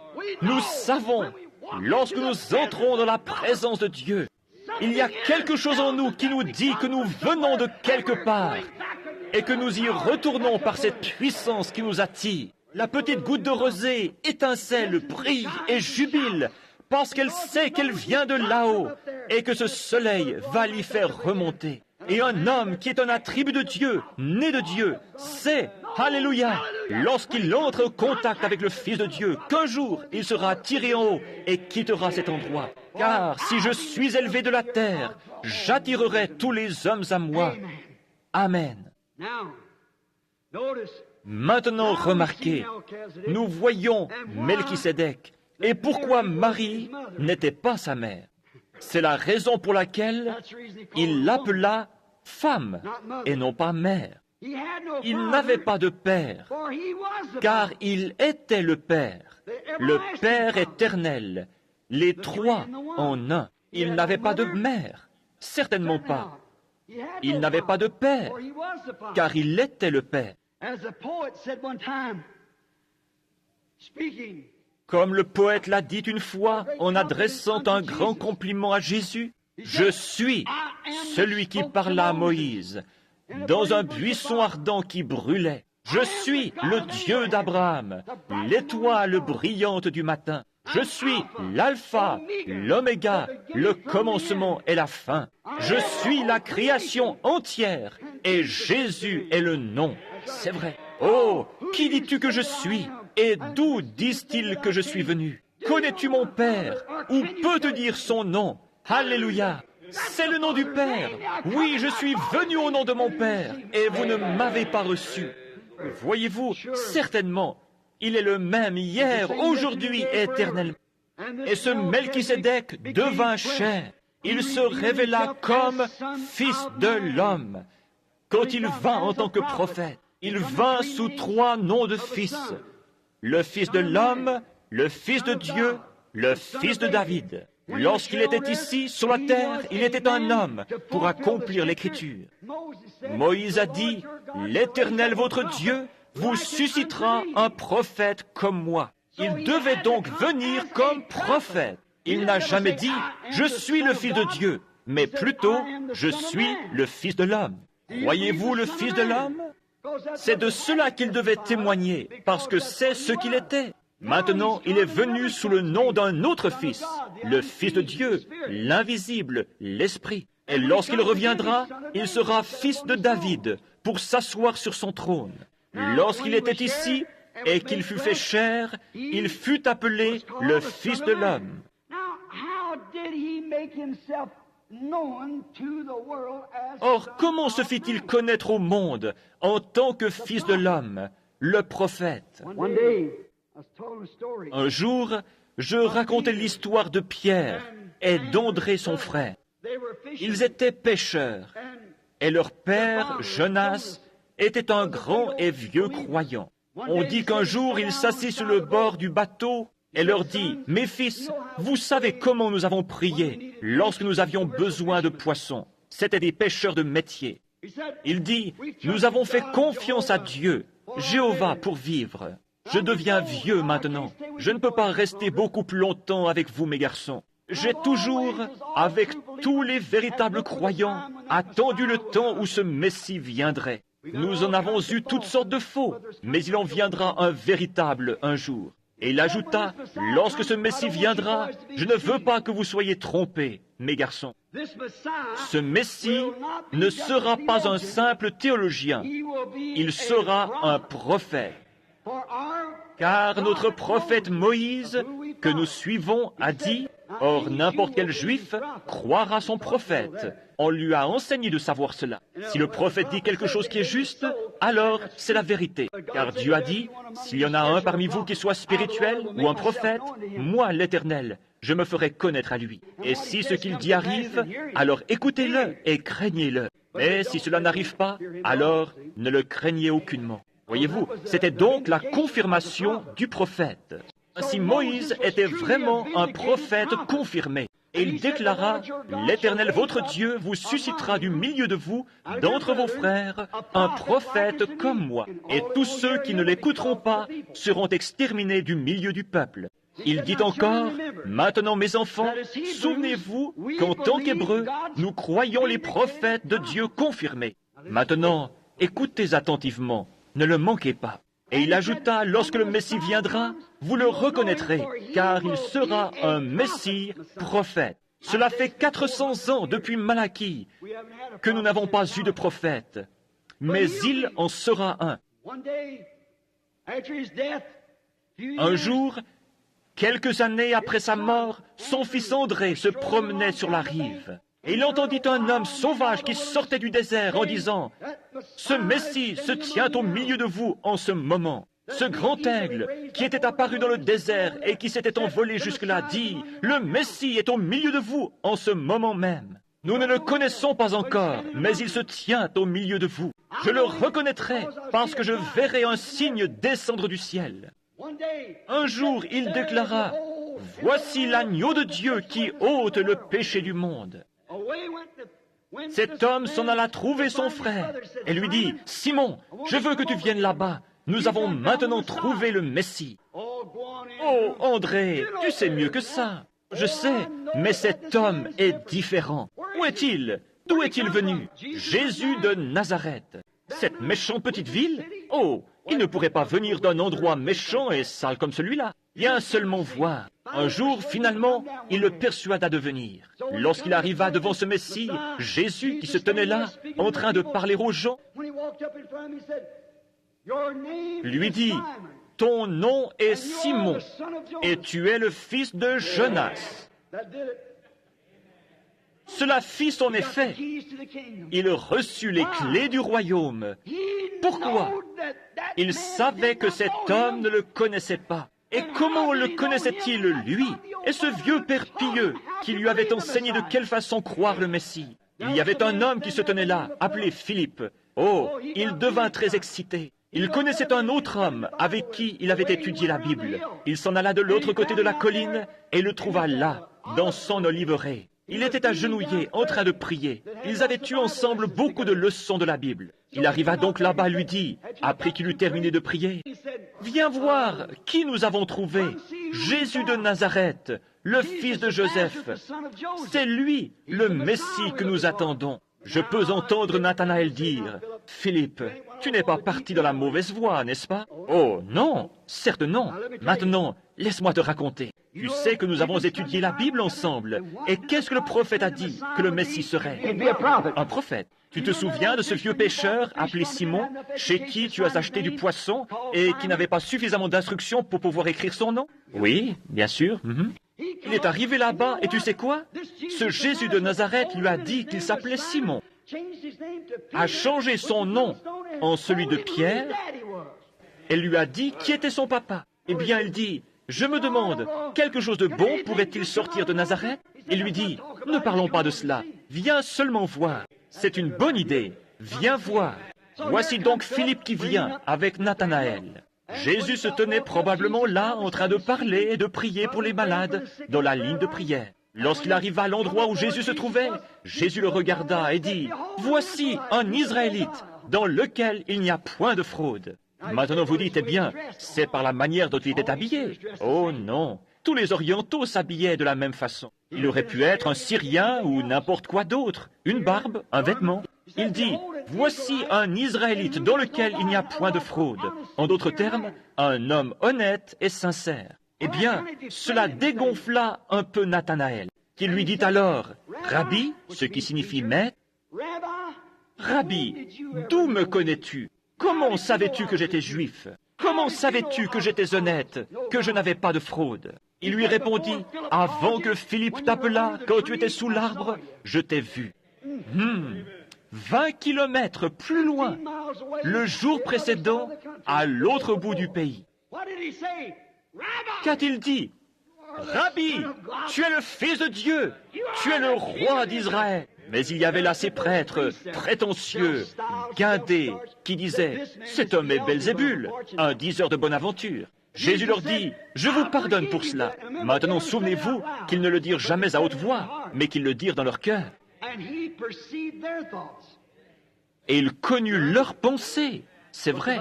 Nous savons, lorsque nous entrons dans la présence de Dieu, il y a quelque chose en nous qui nous dit que nous venons de quelque part et que nous y retournons par cette puissance qui nous attire. La petite goutte de rosée étincelle, brille et jubile parce qu'elle sait qu'elle vient de là-haut et que ce soleil va l'y faire remonter. Et un homme qui est un attribut de Dieu, né de Dieu, sait, alléluia, lorsqu'il entre en contact avec le Fils de Dieu, qu'un jour il sera tiré en haut et quittera cet endroit. Car si je suis élevé de la terre, j'attirerai tous les hommes à moi. Amen. Maintenant, remarquez, nous voyons Melchisédek. Et pourquoi Marie n'était pas sa mère? C'est la raison pour laquelle il l'appela femme et non pas mère. Il n'avait pas de père, car il était le Père, le Père éternel, les trois en un. Il n'avait pas de mère, certainement pas. Il n'avait pas de père, car il était le Père. Comme le poète l'a dit une fois en adressant un grand compliment à Jésus, « Je suis celui qui parla à Moïse dans un buisson ardent qui brûlait. Je suis le Dieu d'Abraham, l'étoile brillante du matin. Je suis l'alpha, l'oméga, le commencement et la fin. Je suis la création entière et Jésus est le nom. » C'est vrai. Oh, qui dis-tu que je suis? Et d'où disent-ils que je suis venu? Connais-tu mon Père? Ou peux te dire son nom? Alléluia! C'est le nom du Père. Oui, je suis venu au nom de mon Père, et vous ne m'avez pas reçu. Voyez-vous, certainement, il est le même hier, aujourd'hui et éternellement. Et ce Melchisédek devint chair. Il se révéla comme Fils de l'homme. Quand il vint en tant que prophète, il vint sous trois noms de fils. Le Fils de l'homme, le Fils de Dieu, le Fils de David. Lorsqu'il était ici, sur la terre, il était un homme pour accomplir l'Écriture. Moïse a dit, « L'Éternel votre Dieu vous suscitera un prophète comme moi. » Il devait donc venir comme prophète. Il n'a jamais dit, « Je suis le Fils de Dieu », mais plutôt, « Je suis le Fils de l'homme ». Croyez-vous le Fils de l'homme? C'est de cela qu'il devait témoigner, parce que c'est ce qu'il était. Maintenant, il est venu sous le nom d'un autre Fils, le Fils de Dieu, l'invisible, l'Esprit. Et lorsqu'il reviendra, il sera fils de David pour s'asseoir sur son trône. Lorsqu'il était ici et qu'il fut fait chair, il fut appelé le Fils de l'homme. Or, comment se fit-il connaître au monde en tant que Fils de l'homme, le prophète? Un jour, je racontais l'histoire de Pierre et d'André son frère. Ils étaient pêcheurs, et leur père, Jonas, était un grand et vieux croyant. On dit qu'un jour, il s'assit sur le bord du bateau et leur dit, « Mes fils, vous savez comment nous avons prié lorsque nous avions besoin de poissons. C'étaient des pêcheurs de métier. » Il dit, « Nous avons fait confiance à Dieu, Jéhovah, pour vivre. Je deviens vieux maintenant. Je ne peux pas rester beaucoup plus longtemps avec vous, mes garçons. J'ai toujours, avec tous les véritables croyants, attendu le temps où ce Messie viendrait. Nous en avons eu toutes sortes de faux, mais il en viendra un véritable un jour. » Et il ajouta, « Lorsque ce Messie viendra, je ne veux pas que vous soyez trompés, mes garçons. Ce Messie ne sera pas un simple théologien, il sera un prophète. Car notre prophète Moïse, que nous suivons, a dit, « Or n'importe quel juif croira son prophète. » On lui a enseigné de savoir cela. Si le prophète dit quelque chose qui est juste, alors c'est la vérité. Car Dieu a dit, « S'il y en a un parmi vous qui soit spirituel ou un prophète, moi, l'Éternel, je me ferai connaître à lui. Et si ce qu'il dit arrive, alors écoutez-le et craignez-le. Mais si cela n'arrive pas, alors ne le craignez aucunement. » Voyez-vous, c'était donc la confirmation du prophète. Ainsi, Moïse était vraiment un prophète confirmé. Et il déclara, « L'Éternel votre Dieu vous suscitera du milieu de vous, d'entre vos frères, un prophète comme moi. Et tous ceux qui ne l'écouteront pas seront exterminés du milieu du peuple. » Il dit encore, « Maintenant, mes enfants, souvenez-vous qu'en tant qu'Hébreux, nous croyons les prophètes de Dieu confirmés. Maintenant, écoutez attentivement. Ne le manquez pas. » Et il ajouta, « Lorsque le Messie viendra, vous le reconnaîtrez, car il sera un Messie prophète. » Cela fait 400 ans depuis Malachie que nous n'avons pas eu de prophète, mais il en sera un. Un jour, quelques années après sa mort, son fils André se promenait sur la rive. Et il entendit un homme sauvage qui sortait du désert en disant, « Ce Messie se tient au milieu de vous en ce moment. » Ce grand aigle qui était apparu dans le désert et qui s'était envolé jusque-là dit, « Le Messie est au milieu de vous en ce moment même. Nous ne le connaissons pas encore, mais il se tient au milieu de vous. Je le reconnaîtrai parce que je verrai un signe descendre du ciel. » Un jour, il déclara, « Voici l'agneau de Dieu qui ôte le péché du monde. » Cet homme s'en alla trouver son frère et lui dit, « Simon, je veux que tu viennes là-bas. Nous avons maintenant trouvé le Messie. » Oh, André, tu sais mieux que ça. Je sais, mais cet homme est différent. Où est-il? D'où est-il venu? Jésus de Nazareth. Cette méchante petite ville? Oh, il ne pourrait pas venir d'un endroit méchant et sale comme celui-là. Viens seulement voir. Un jour, finalement, il le persuada de venir. Lorsqu'il arriva devant ce Messie, Jésus, qui se tenait là, en train de parler aux gens, lui dit, « Ton nom est Simon, et tu es le fils de Jonas. » Cela fit son effet. Il reçut les clés du royaume. Pourquoi? Il savait que cet homme ne le connaissait pas. Et comment le connaissait-il, lui, et ce vieux père pieux qui lui avait enseigné de quelle façon croire le Messie? Il y avait un homme qui se tenait là, appelé Philippe. Oh, il devint très excité. Il connaissait un autre homme avec qui il avait étudié la Bible. Il s'en alla de l'autre côté de la colline et le trouva là, dans son oliveraie. Il était agenouillé, en train de prier. Ils avaient eu ensemble beaucoup de leçons de la Bible. Il arriva donc là-bas et lui dit, après qu'il eut terminé de prier, « Viens voir qui nous avons trouvé, Jésus de Nazareth, le fils de Joseph. C'est lui, le Messie que nous attendons. » Je peux entendre Nathanaël dire, « Philippe, tu n'es pas parti dans la mauvaise voie, n'est-ce pas? » « Oh, non, certes non. Maintenant, laisse-moi te raconter. Tu sais que nous avons étudié la Bible ensemble. Et qu'est-ce que le prophète a dit que le Messie serait? Un prophète. Tu te souviens de ce vieux pêcheur appelé Simon, chez qui tu as acheté du poisson et qui n'avait pas suffisamment d'instructions pour pouvoir écrire son nom? Oui, bien sûr. Il est arrivé là-bas et tu sais quoi? Ce Jésus de Nazareth lui a dit qu'il s'appelait Simon, a changé son nom en celui de Pierre et lui a dit qui était son papa. Eh bien, il dit, je me demande, quelque chose de bon pourrait-il sortir de Nazareth? Il lui dit, ne parlons pas de cela, viens seulement voir. C'est une bonne idée, viens voir. Voici donc Philippe qui vient avec Nathanaël. Jésus se tenait probablement là en train de parler et de prier pour les malades dans la ligne de prière. Lorsqu'il arriva à l'endroit où Jésus se trouvait, Jésus le regarda et dit, « Voici un Israélite dans lequel il n'y a point de fraude. » Maintenant vous dites, eh bien, c'est par la manière dont il était habillé. Oh non, tous les orientaux s'habillaient de la même façon. Il aurait pu être un Syrien ou n'importe quoi d'autre, une barbe, un vêtement. Il dit, voici un Israélite dans lequel il n'y a point de fraude. En d'autres termes, un homme honnête et sincère. Eh bien, cela dégonfla un peu Nathanaël, qui lui dit alors, Rabbi, ce qui signifie maître, Rabbi, d'où me connais-tu? Comment savais-tu que j'étais juif? Comment savais-tu que j'étais honnête, que je n'avais pas de fraude? Il lui répondit, avant que Philippe t'appelât, quand tu étais sous l'arbre, je t'ai vu. 20 kilomètres plus loin, le jour précédent, à l'autre bout du pays. Qu'a-t-il dit? Rabbi, tu es le Fils de Dieu, tu es le roi d'Israël. Mais il y avait là ces prêtres prétentieux, guindés, qui disaient, cet homme est Belzébul, un diseur de bonne aventure. Jésus leur dit, je vous pardonne pour cela. Maintenant, souvenez-vous qu'ils ne le dirent jamais à haute voix, mais qu'ils le dirent dans leur cœur. Et il connut leurs pensées. C'est vrai,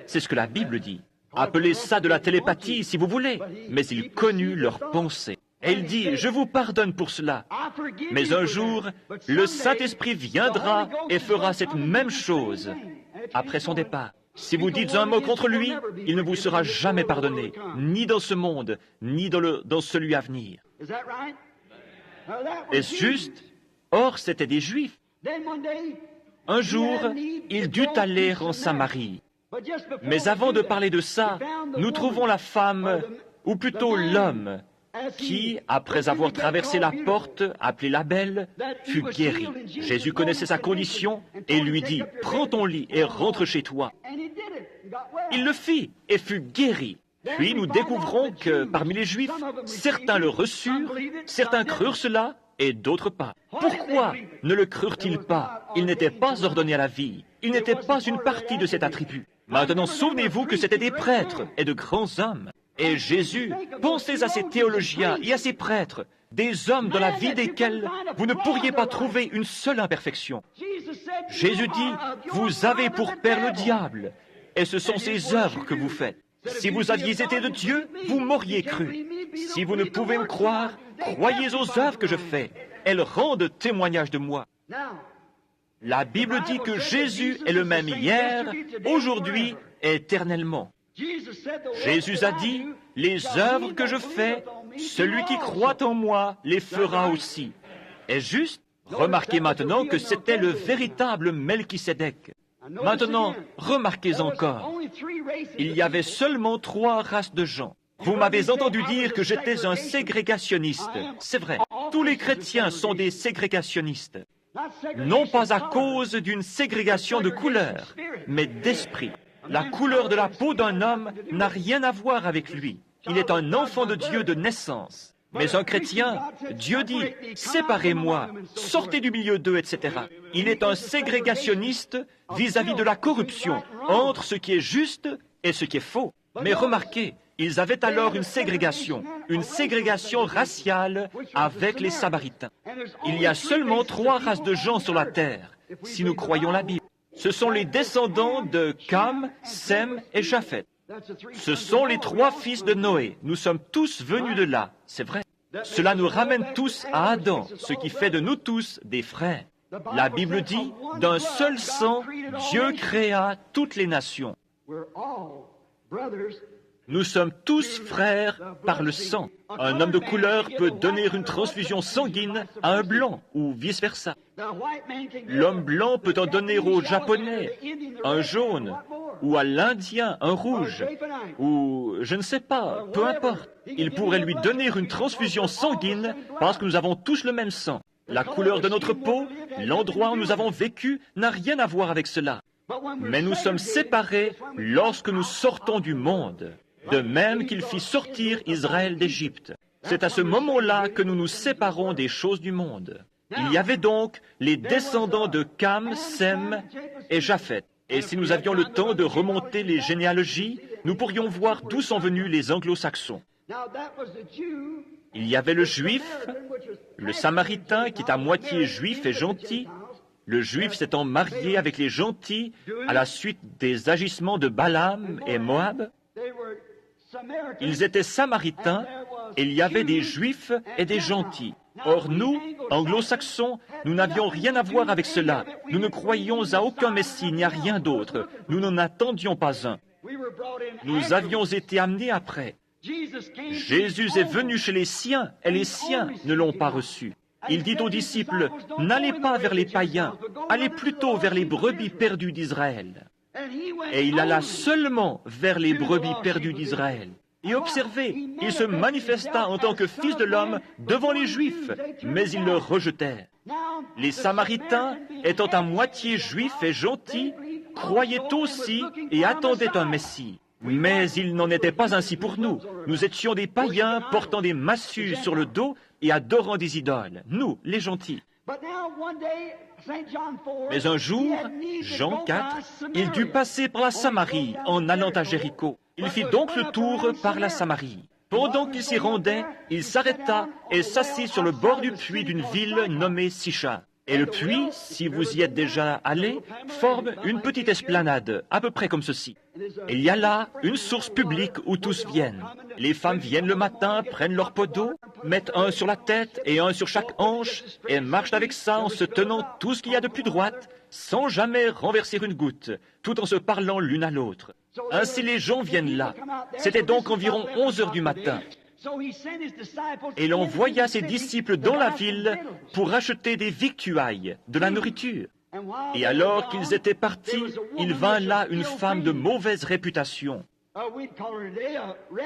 c'est ce que la Bible dit. Appelez ça de la télépathie si vous voulez, mais il connut leurs pensées. Et il dit, je vous pardonne pour cela. Mais un jour, le Saint-Esprit viendra et fera cette même chose après son départ. Si vous dites un mot contre lui, il ne vous sera jamais pardonné, ni dans ce monde, ni dans celui à venir. Est-ce juste? Or, c'étaient des Juifs. Un jour, il dut aller en Samarie. Mais avant de parler de ça, nous trouvons la femme, ou plutôt l'homme, qui, après avoir traversé la porte, appelée la Belle, fut guéri. Jésus connaissait sa condition et lui dit, « Prends ton lit et rentre chez toi. » Il le fit et fut guéri. Puis nous découvrons que parmi les Juifs, certains le reçurent, certains crurent cela et d'autres pas. Pourquoi ne le crurent-ils pas? Il n'était pas ordonné à la vie. Il n'était pas une partie de cet attribut. Maintenant, souvenez-vous que c'étaient des prêtres et de grands hommes. Et Jésus, pensez à ces théologiens et à ces prêtres, des hommes dans la vie desquels vous ne pourriez pas trouver une seule imperfection. Jésus dit, vous avez pour père le diable, et ce sont ses œuvres que vous faites. Si vous aviez été de Dieu, vous m'auriez cru. Si vous ne pouvez me croire, croyez aux œuvres que je fais. Elles rendent témoignage de moi. La Bible dit que Jésus est le même hier, aujourd'hui et éternellement. Jésus a dit, les œuvres que je fais, celui qui croit en moi les fera aussi. Est juste? Remarquez maintenant que c'était le véritable Melchisédek. Maintenant, remarquez encore, il y avait seulement 3 races de gens. Vous m'avez entendu dire que j'étais un ségrégationniste. C'est vrai, tous les chrétiens sont des ségrégationnistes. Non pas à cause d'une ségrégation de couleur, mais d'esprit. La couleur de la peau d'un homme n'a rien à voir avec lui. Il est un enfant de Dieu de naissance. Mais un chrétien, Dieu dit, séparez-moi, sortez du milieu d'eux, etc. Il est un ségrégationniste vis-à-vis de la corruption entre ce qui est juste et ce qui est faux. Mais remarquez, ils avaient alors une ségrégation raciale avec les Samaritains. Il y a seulement 3 races de gens sur la terre, si nous croyons la Bible. Ce sont les descendants de Cam, Sem et Japheth. Ce sont les 3 fils de Noé. Nous sommes tous venus de là, c'est vrai. Cela nous ramène tous à Adam, ce qui fait de nous tous des frères. La Bible dit, d'un seul sang, Dieu créa toutes les nations. Nous sommes tous frères par le sang. Un homme de couleur peut donner une transfusion sanguine à un blanc, ou vice-versa. L'homme blanc peut en donner au japonais, un jaune, ou à l'Indien, un rouge, ou je ne sais pas, peu importe. Il pourrait lui donner une transfusion sanguine parce que nous avons tous le même sang. La couleur de notre peau, l'endroit où nous avons vécu n'a rien à voir avec cela. Mais nous sommes séparés lorsque nous sortons du monde, de même qu'il fit sortir Israël d'Égypte. C'est à ce moment-là que nous nous séparons des choses du monde. Il y avait donc les descendants de Cam, Sem et Japheth. Et si nous avions le temps de remonter les généalogies, nous pourrions voir d'où sont venus les anglo-saxons. Il y avait le juif, le samaritain qui est à moitié juif et gentil, le juif s'étant marié avec les gentils à la suite des agissements de Balaam et Moab. Ils étaient samaritains et il y avait des juifs et des gentils. Or nous, anglo-saxons, nous n'avions rien à voir avec cela. Nous ne croyions à aucun Messie ni à rien d'autre. Nous n'en attendions pas un. Nous avions été amenés après. Jésus est venu chez les siens et les siens ne l'ont pas reçu. Il dit aux disciples, n'allez pas vers les païens, allez plutôt vers les brebis perdues d'Israël. Et il alla seulement vers les brebis perdues d'Israël. Et observez, il se manifesta en tant que Fils de l'homme devant les Juifs, mais ils le rejetèrent. Les Samaritains, étant à moitié juifs et gentils, croyaient aussi et attendaient un Messie. Mais il n'en était pas ainsi pour nous. Nous étions des païens portant des massues sur le dos et adorant des idoles. Nous, les gentils. Mais un jour, Jean 4, il dut passer par la Samarie en allant à Jéricho. Il fit donc le tour par la Samarie. Pendant qu'il s'y rendait, il s'arrêta et s'assit sur le bord du puits d'une ville nommée Sichar. Et le puits, si vous y êtes déjà allé, forme une petite esplanade, à peu près comme ceci. Il y a là une source publique où tous viennent. Les femmes viennent le matin, prennent leur pot d'eau, mettent un sur la tête et un sur chaque hanche, et marchent avec ça en se tenant tout ce qu'il y a de plus droite, sans jamais renverser une goutte, tout en se parlant l'une à l'autre. Ainsi les gens viennent là. C'était donc environ 11 heures du matin. Et l'on envoya ses disciples dans la ville pour acheter des victuailles, de la nourriture. Et alors qu'ils étaient partis, il vint là une femme de mauvaise réputation.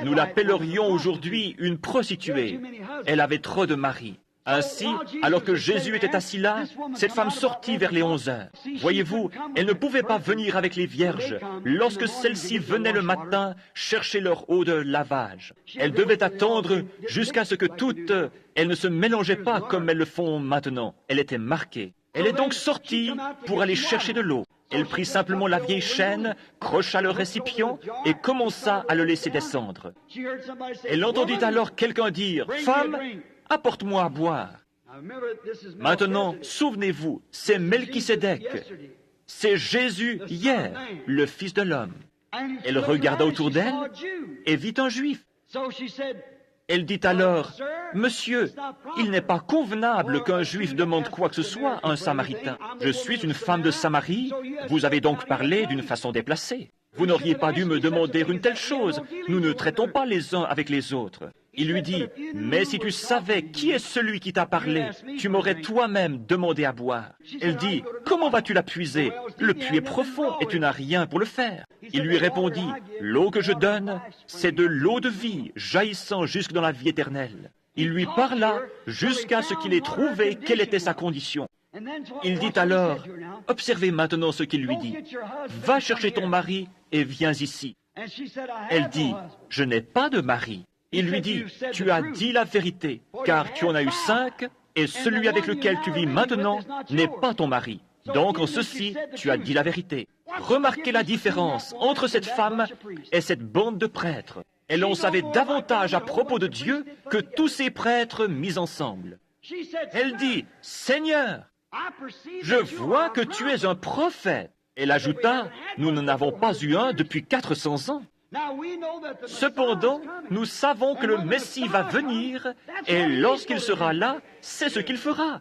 Nous l'appellerions aujourd'hui une prostituée. Elle avait trop de maris. Ainsi, alors que Jésus était assis là, cette femme sortit vers les 11 heures. Voyez-vous, elle ne pouvait pas venir avec les vierges lorsque celles-ci venaient le matin chercher leur eau de lavage. Elle devait attendre jusqu'à ce que toutes, elles ne se mélangeaient pas comme elles le font maintenant. Elle était marquée. Elle est donc sortie pour aller chercher de l'eau. Elle prit simplement la vieille chaîne, crocha le récipient et commença à le laisser descendre. Elle entendit alors quelqu'un dire, « Femme, apporte-moi à boire. » Maintenant, souvenez-vous, c'est Melchisédek. C'est Jésus hier, le Fils de l'homme. Elle regarda autour d'elle et vit un Juif. Elle dit alors, « Monsieur, il n'est pas convenable qu'un Juif demande quoi que ce soit à un Samaritain. Je suis une femme de Samarie, vous avez donc parlé d'une façon déplacée. Vous n'auriez pas dû me demander une telle chose. Nous ne traitons pas les uns avec les autres. » Il lui dit, « Mais si tu savais qui est celui qui t'a parlé, tu m'aurais toi-même demandé à boire. » Elle dit, « Comment vas-tu la puiser? Le puits est profond et tu n'as rien pour le faire. » Il lui répondit, « L'eau que je donne, c'est de l'eau de vie, jaillissant jusque dans la vie éternelle. » Il lui parla jusqu'à ce qu'il ait trouvé quelle était sa condition. Il dit alors, « Observez maintenant ce qu'il lui dit. Va chercher ton mari et viens ici. » Elle dit, « Je n'ai pas de mari. » Il lui dit, « Tu as dit la vérité, car tu en as eu 5, et celui avec lequel tu vis maintenant n'est pas ton mari. Donc en ceci, tu as dit la vérité. » Remarquez la différence entre cette femme et cette bande de prêtres. Elle en savait davantage à propos de Dieu que tous ces prêtres mis ensemble. Elle dit, « Seigneur, je vois que tu es un prophète. » Elle ajouta, « Nous n'en avons pas eu un depuis 400 ans. » Cependant, nous savons que le Messie va venir, et lorsqu'il sera là, c'est ce qu'il fera.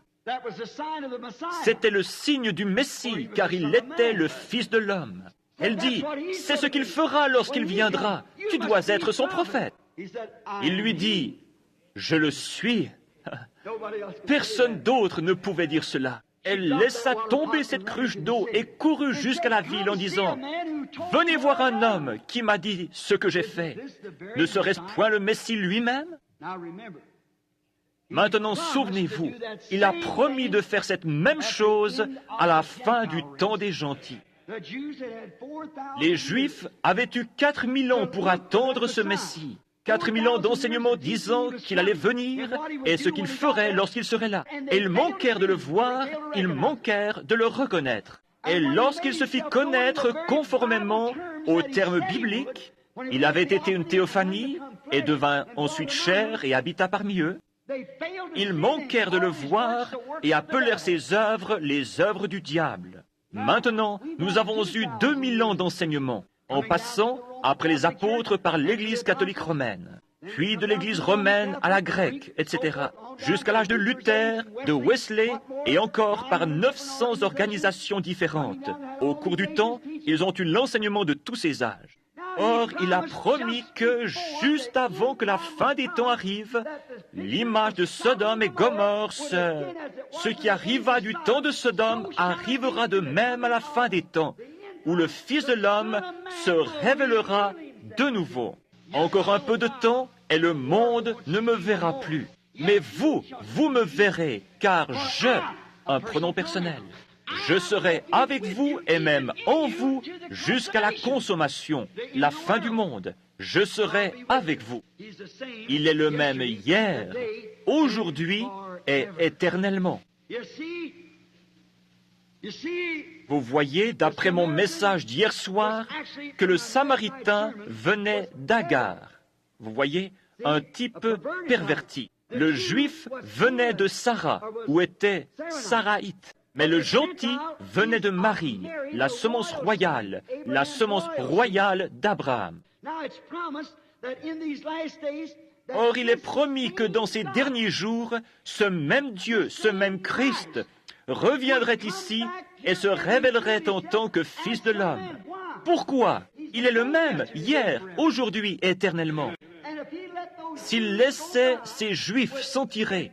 C'était le signe du Messie, car il était le Fils de l'homme. Elle dit, c'est ce qu'il fera lorsqu'il viendra. Tu dois être son prophète. Il lui dit, je le suis. Personne d'autre ne pouvait dire cela. Elle laissa tomber cette cruche d'eau et courut jusqu'à la ville en disant, « Venez voir un homme qui m'a dit ce que j'ai fait. Ne serait-ce point le Messie lui-même » Maintenant, souvenez-vous, il a promis de faire cette même chose à la fin du temps des gentils. Les Juifs avaient eu 4000 ans pour attendre ce Messie. 4000 ans d'enseignement disant qu'il allait venir et ce qu'il ferait lorsqu'il serait là. Et ils manquèrent de le voir, ils manquèrent de le reconnaître. Et lorsqu'il se fit connaître conformément aux termes bibliques, il avait été une théophanie et devint ensuite chair et habita parmi eux. Ils manquèrent de le voir et appelèrent ses œuvres les œuvres du diable. Maintenant, nous avons eu 2000 ans d'enseignement, en passant, après les apôtres, par l'Église catholique romaine, puis de l'Église romaine à la grecque, etc., jusqu'à l'âge de Luther, de Wesley, et encore par 900 organisations différentes. Au cours du temps, ils ont eu l'enseignement de tous ces âges. Or, il a promis que, juste avant que la fin des temps arrive, l'image de Sodome et Gomorrhe, ce qui arriva du temps de Sodome, arrivera de même à la fin des temps, où le Fils de l'homme se révélera de nouveau. Encore un peu de temps, et le monde ne me verra plus. Mais vous me verrez, car un pronom personnel, je serai avec vous et même en vous jusqu'à la consommation, la fin du monde. Je serai avec vous. Il est le même hier, aujourd'hui et éternellement. Vous voyez, d'après mon message d'hier soir, que le Samaritain venait d'Agar. Vous voyez, un type perverti. Le Juif venait de Sarah, où était Saraïte. Mais le gentil venait de Marie, la semence royale d'Abraham. Or, il est promis que dans ces derniers jours, ce même Dieu, ce même Christ, reviendrait ici et se révélerait en tant que Fils de l'homme. Pourquoi? Il est le même hier, aujourd'hui, éternellement. S'il laissait ces Juifs s'en tirer,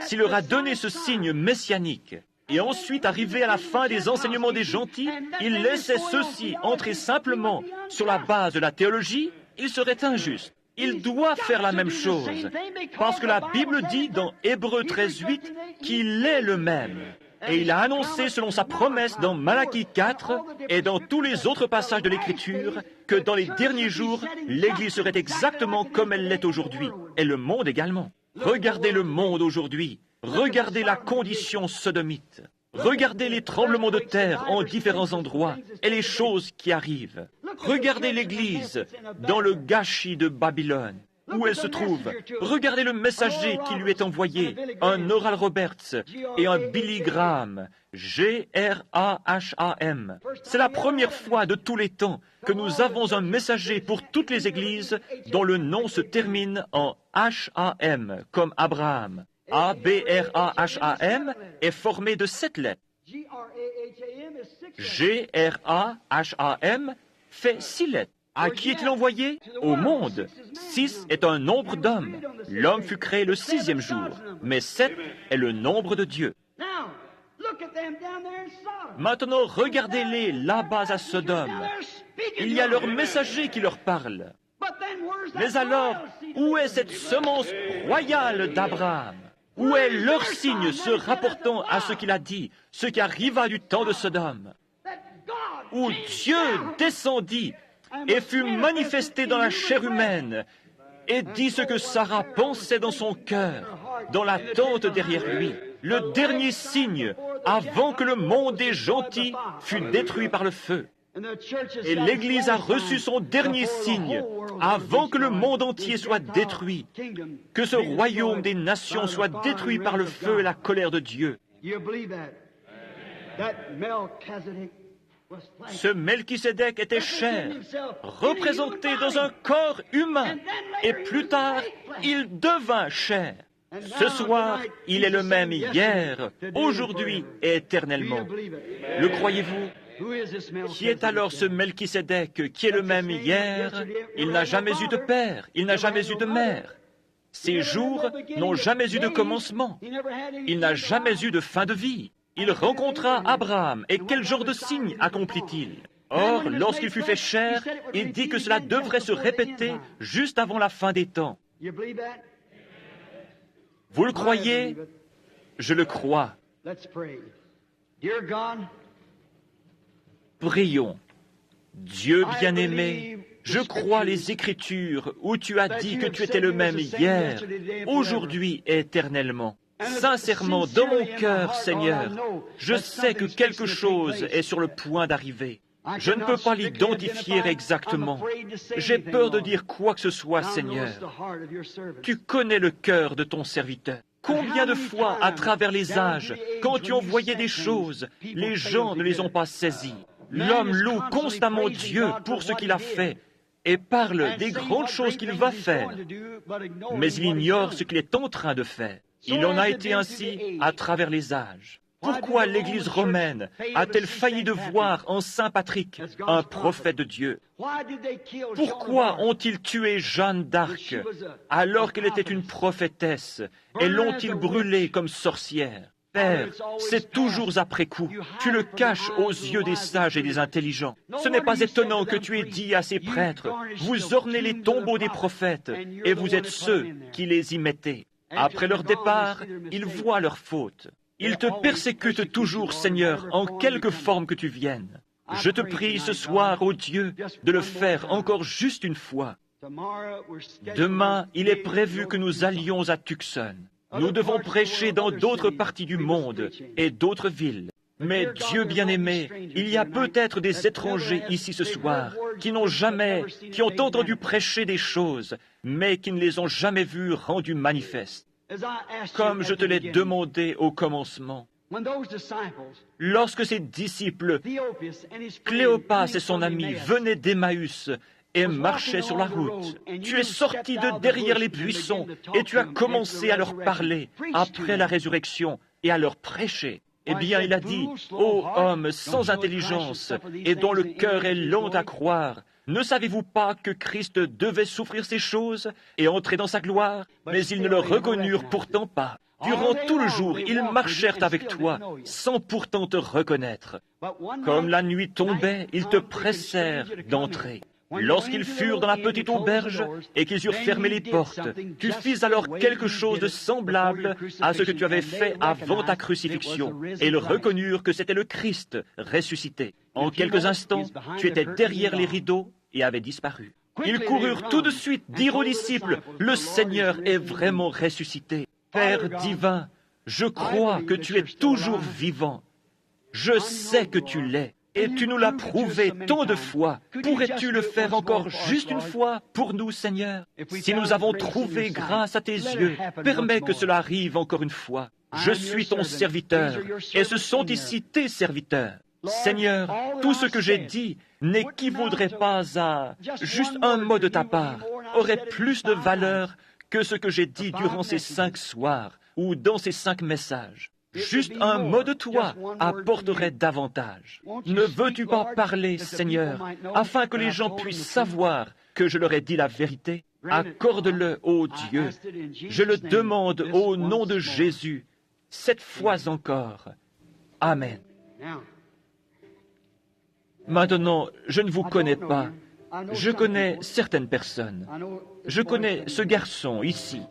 s'il leur a donné ce signe messianique, Et ensuite, arrivé à la fin des enseignements des gentils, il laissait ceux-ci entrer simplement sur la base de la théologie, il serait injuste. Il doit faire la même chose, parce que la Bible dit dans Hébreux 13:8 qu'il est le même. Et il a annoncé selon sa promesse dans Malachie 4 et dans tous les autres passages de l'Écriture que dans les derniers jours, l'Église serait exactement comme elle l'est aujourd'hui, et le monde également. Regardez le monde aujourd'hui, regardez la condition sodomite, regardez les tremblements de terre en différents endroits et les choses qui arrivent. Regardez l'Église dans le gâchis de Babylone. Où elle se trouve. Regardez le messager qui lui est envoyé, un Oral Roberts et un Billy Graham, Graham. C'est la première fois de tous les temps que nous avons un messager pour toutes les églises dont le nom se termine en H-A-M, comme Abraham. A-B-R-A-H-A-M est formé de 7 lettres. G-R-A-H-A-M fait 6 lettres. À qui est-il envoyé? Au monde. 6 est un nombre d'hommes. L'homme fut créé le 6e jour, mais 7 est le nombre de Dieu. Maintenant, regardez-les là-bas à Sodome. Il y a leur messager qui leur parle. Mais alors, où est cette semence royale d'Abraham? Où est leur signe se rapportant à ce qu'il a dit, ce qui arriva du temps de Sodome? Où Dieu descendit et fut manifesté dans la chair humaine, et dit ce que Sarah pensait dans son cœur, dans la tente derrière lui, le dernier signe, avant que le monde des gentils fût détruit par le feu. Et l'Église a reçu son dernier signe, avant que le monde entier soit détruit, que ce royaume des nations soit détruit par le feu et la colère de Dieu. Ce Melchisédek était chair, représenté dans un corps humain, et plus tard, il devint chair. Ce soir, il est le même hier, aujourd'hui et éternellement. Le croyez-vous? Qui est alors ce Melchisédek qui est le même hier? Il n'a jamais eu de père, il n'a jamais eu de mère. Ses jours n'ont jamais eu de commencement. Il n'a jamais eu de fin de vie. Il rencontra Abraham, et quel genre de signe accomplit-il? Or, lorsqu'il fut fait chair, il dit que cela devrait se répéter juste avant la fin des temps. Vous le croyez? Je le crois. Prions. Dieu bien-aimé, je crois les Écritures où tu as dit que tu étais le même hier, aujourd'hui et éternellement. Sincèrement, dans mon cœur, Seigneur, je sais que quelque chose est sur le point d'arriver. Je ne peux pas l'identifier exactement. J'ai peur de dire quoi que ce soit, Seigneur. Tu connais le cœur de ton serviteur. Combien de fois, à travers les âges, quand tu envoyais des choses, les gens ne les ont pas saisies. L'homme loue constamment Dieu pour ce qu'il a fait et parle des grandes choses qu'il va faire, mais il ignore ce qu'il est en train de faire. Il en a été ainsi à travers les âges. Pourquoi l'Église romaine a-t-elle failli de voir en Saint Patrick un prophète de Dieu? Pourquoi ont-ils tué Jeanne d'Arc alors qu'elle était une prophétesse et l'ont-ils brûlée comme sorcière? Père, c'est toujours après coup. Tu le caches aux yeux des sages et des intelligents. Ce n'est pas étonnant que tu aies dit à ces prêtres, vous ornez les tombeaux des prophètes et vous êtes ceux qui les y mettez. Après leur départ, ils voient leur faute. Ils te persécutent toujours, Seigneur, en quelque forme que tu viennes. Je te prie ce soir, ô Dieu, de le faire encore juste une fois. Demain, il est prévu que nous allions à Tucson. Nous devons prêcher dans d'autres parties du monde et d'autres villes. Mais Dieu bien-aimé, il y a peut-être des étrangers ici ce soir qui ont entendu prêcher des choses, mais qui ne les ont jamais vues rendues manifestes. Comme je te l'ai demandé au commencement, lorsque ses disciples, Cléopas et son ami, venaient d'Emmaüs et marchaient sur la route, tu es sorti de derrière les buissons et tu as commencé à leur parler après la résurrection et à leur prêcher. Eh bien, il a dit, ô homme sans intelligence et dont le cœur est lent à croire, ne savez-vous pas que Christ devait souffrir ces choses et entrer dans sa gloire? Mais ils ne le reconnurent pourtant pas. Durant tout le jour, ils marchèrent avec toi sans pourtant te reconnaître. Comme la nuit tombait, ils te pressèrent d'entrer. Lorsqu'ils furent dans la petite auberge et qu'ils eurent fermé les portes, tu fis alors quelque chose de semblable à ce que tu avais fait avant ta crucifixion, et ils reconnurent que c'était le Christ ressuscité. En quelques instants, tu étais derrière les rideaux et avais disparu. Ils coururent tout de suite dire aux disciples, « Le Seigneur est vraiment ressuscité. Père divin, je crois que tu es toujours vivant. Je sais que tu l'es. Et tu nous l'as prouvé tant de fois. Pourrais-tu le faire encore juste une fois pour nous, Seigneur? Si nous avons trouvé grâce à tes yeux, permets que cela arrive encore une fois. Je suis ton serviteur, et ce sont ici tes serviteurs. Seigneur, tout ce que j'ai dit n'équivaudrait pas à juste un mot de ta part, aurait plus de valeur que ce que j'ai dit durant ces 5 soirs ou dans ces 5 messages. Juste un mot de toi apporterait davantage. Ne veux-tu pas parler, Seigneur, afin que les gens puissent savoir que je leur ai dit la vérité? Accorde-le, ô Dieu. Je le demande au nom de Jésus, 7 fois encore. Amen. Maintenant, je ne vous connais pas. Je connais certaines personnes. Je connais ce garçon ici.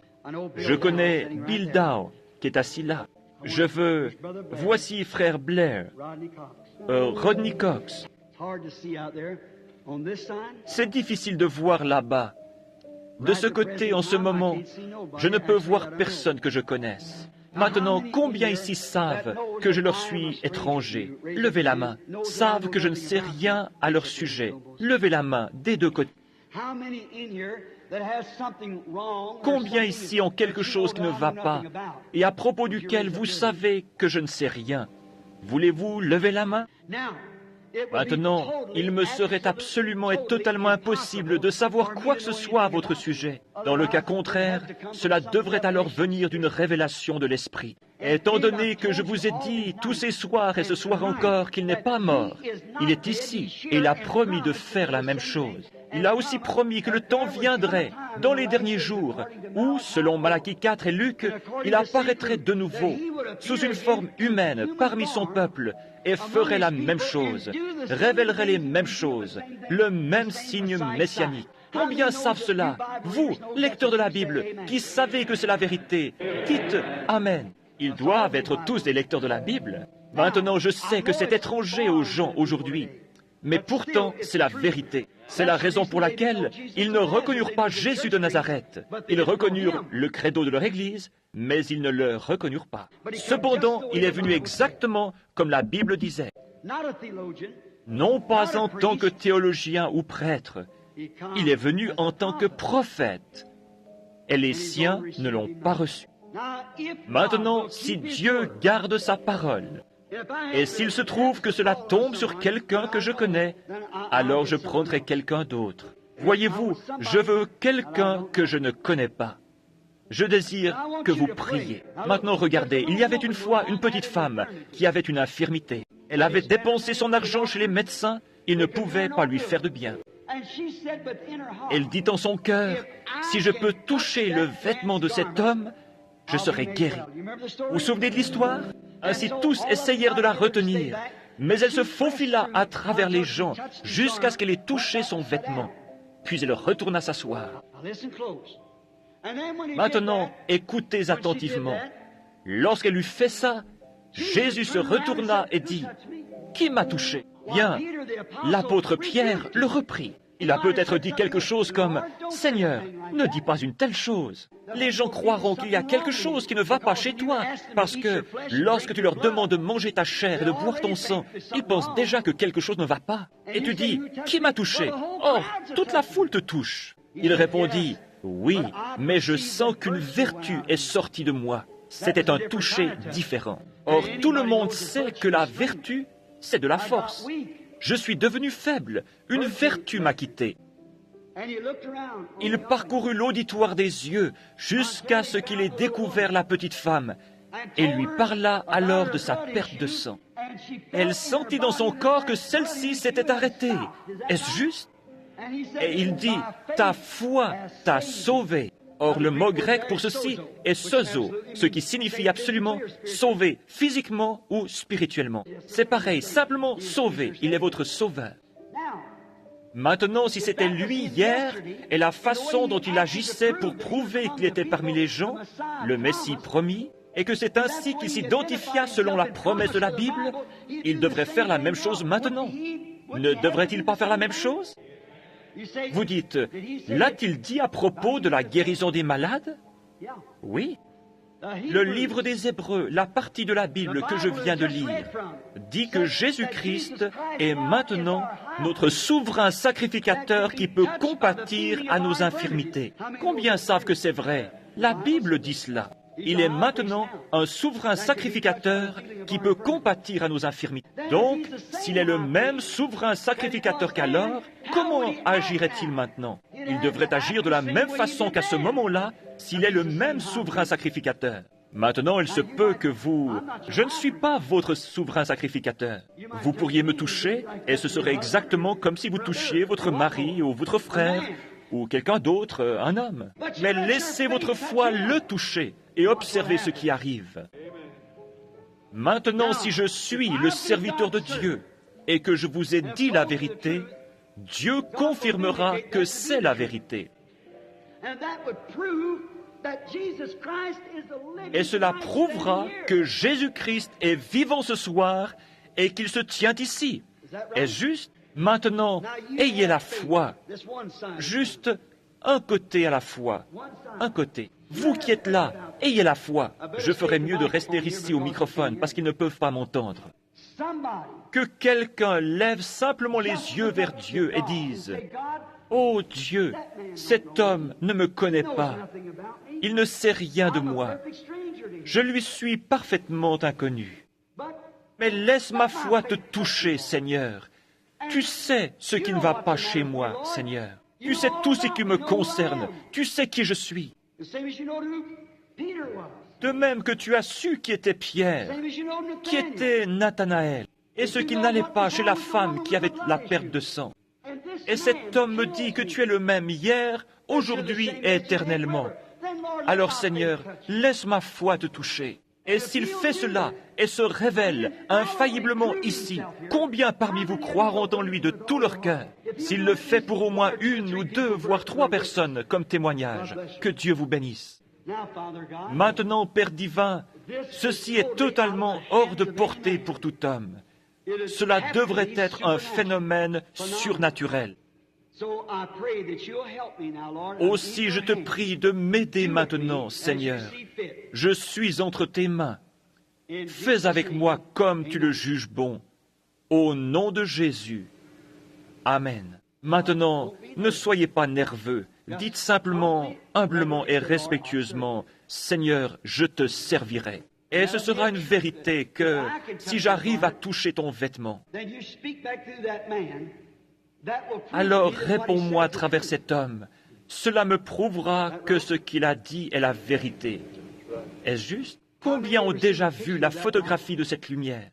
Je connais Bill Dow, qui est assis là. Voici frère Blair, Rodney Cox. C'est difficile de voir là-bas. De ce côté, en ce moment, je ne peux voir personne que je connaisse. Maintenant, combien ici savent que je leur suis étranger? Levez la main. Savent que je ne sais rien à leur sujet. Levez la main des deux côtés. Combien ici ont quelque chose qui ne va pas et à propos duquel vous savez que je ne sais rien? Voulez-vous lever la main? Maintenant, il me serait absolument et totalement impossible de savoir quoi que ce soit à votre sujet. Dans le cas contraire, cela devrait alors venir d'une révélation de l'Esprit. Étant donné que je vous ai dit tous ces soirs et ce soir encore qu'il n'est pas mort, il est ici et il a promis de faire la même chose. Il a aussi promis que le temps viendrait, dans les derniers jours, où, selon Malachie 4 et Luc, il apparaîtrait de nouveau, sous une forme humaine, parmi son peuple, et ferait la même chose, révélerait les mêmes choses, le même signe messianique. Combien savent cela? Vous, lecteurs de la Bible, qui savez que c'est la vérité, dites Amen. Ils doivent être tous des lecteurs de la Bible. Maintenant, je sais que c'est étranger aux gens aujourd'hui, mais pourtant, c'est la vérité. C'est la raison pour laquelle ils ne reconnurent pas Jésus de Nazareth. Ils reconnurent le credo de leur Église, mais ils ne le reconnurent pas. Cependant, il est venu exactement comme la Bible disait. Non pas en tant que théologien ou prêtre, il est venu en tant que prophète. Et les siens ne l'ont pas reçu. Maintenant, si Dieu garde sa parole, et s'il se trouve que cela tombe sur quelqu'un que je connais, alors je prendrai quelqu'un d'autre. Voyez-vous, je veux quelqu'un que je ne connais pas. Je désire que vous priez. Maintenant, regardez, il y avait une fois une petite femme qui avait une infirmité. Elle avait dépensé son argent chez les médecins, ils ne pouvaient pas lui faire de bien. Elle dit en son cœur, si je peux toucher le vêtement de cet homme, je serai guéri. Vous vous souvenez de l'histoire? Ainsi tous essayèrent de la retenir, mais elle se faufila à travers les gens jusqu'à ce qu'elle ait touché son vêtement. Puis elle retourna s'asseoir. Maintenant, écoutez attentivement. Lorsqu'elle eut fait ça, Jésus se retourna et dit, « Qui m'a touché ?» Bien, l'apôtre Pierre le reprit. Il a peut-être dit quelque chose comme « Seigneur, ne dis pas une telle chose. Les gens croiront qu'il y a quelque chose qui ne va pas chez toi, parce que lorsque tu leur demandes de manger ta chair et de boire ton sang, ils pensent déjà que quelque chose ne va pas. Et tu dis « Qui m'a touché ?» Or, toute la foule te touche. Il répondit « Oui, mais je sens qu'une vertu est sortie de moi. » C'était un toucher différent. Or, tout le monde sait que la vertu, c'est de la force. Je suis devenu faible. Une vertu m'a quitté. Il parcourut l'auditoire des yeux jusqu'à ce qu'il ait découvert la petite femme et lui parla alors de sa perte de sang. Elle sentit dans son corps que celle-ci s'était arrêtée. Est-ce juste? Et il dit, ta foi t'a sauvé. Or, le mot grec pour ceci est sozo, ce qui signifie absolument sauver physiquement ou spirituellement. C'est pareil, simplement sauver. Il est votre sauveur. Maintenant, si c'était lui hier et la façon dont il agissait pour prouver qu'il était parmi les gens, le Messie promis, et que c'est ainsi qu'il s'identifia selon la promesse de la Bible, il devrait faire la même chose maintenant. Ne devrait-il pas faire la même chose? Vous dites, l'a-t-il dit à propos de la guérison des malades? Oui. Le livre des Hébreux, la partie de la Bible que je viens de lire, dit que Jésus-Christ est maintenant notre souverain sacrificateur qui peut compatir à nos infirmités. Combien savent que c'est vrai? La Bible dit cela. Il est maintenant un souverain sacrificateur qui peut compatir à nos infirmités. Donc, s'il est le même souverain sacrificateur qu'alors, comment agirait-il maintenant? Il devrait agir de la même façon qu'à ce moment-là, s'il est le même souverain sacrificateur. Maintenant, il se peut que vous... Je ne suis pas votre souverain sacrificateur. Vous pourriez me toucher, et ce serait exactement comme si vous touchiez votre mari ou votre frère, ou quelqu'un d'autre, un homme. Mais laissez votre foi le toucher et observez ce qui arrive. Maintenant, si je suis le serviteur de Dieu et que je vous ai dit la vérité, Dieu confirmera que c'est la vérité. Et cela prouvera que Jésus-Christ est vivant ce soir et qu'il se tient ici. Est-ce juste? Maintenant, ayez la foi. Juste un côté à la fois. Un côté. Vous qui êtes là, ayez la foi. Je ferais mieux de rester ici au microphone parce qu'ils ne peuvent pas m'entendre. Que quelqu'un lève simplement les yeux vers Dieu et dise, « Oh Dieu, cet homme ne me connaît pas. Il ne sait rien de moi. Je lui suis parfaitement inconnu. Mais laisse ma foi te toucher, Seigneur. Tu sais ce qui ne va pas chez moi, Seigneur. Tu sais tout ce qui me concerne. Tu sais qui je suis. De même que tu as su qui était Pierre, qui était Nathanaël, et ce qui n'allait pas chez la femme qui avait la perte de sang. Et cet homme me dit que tu es le même hier, aujourd'hui et éternellement. Alors, Seigneur, laisse ma foi te toucher. Et s'il fait cela et se révèle infailliblement ici, combien parmi vous croiront en lui de tout leur cœur? S'il le fait pour au moins une ou deux, voire trois personnes comme témoignage, que Dieu vous bénisse. Maintenant, Père divin, ceci est totalement hors de portée pour tout homme. Cela devrait être un phénomène surnaturel. Aussi, je te prie de m'aider maintenant, Seigneur. Je suis entre tes mains. Fais avec moi comme tu le juges bon. Au nom de Jésus. Amen. Maintenant, ne soyez pas nerveux. Dites simplement, humblement et respectueusement, « Seigneur, je te servirai. » Et ce sera une vérité que, si j'arrive à toucher ton vêtement, alors réponds-moi à travers cet homme. Cela me prouvera que ce qu'il a dit est la vérité. Est-ce juste? Combien ont déjà vu la photographie de cette lumière?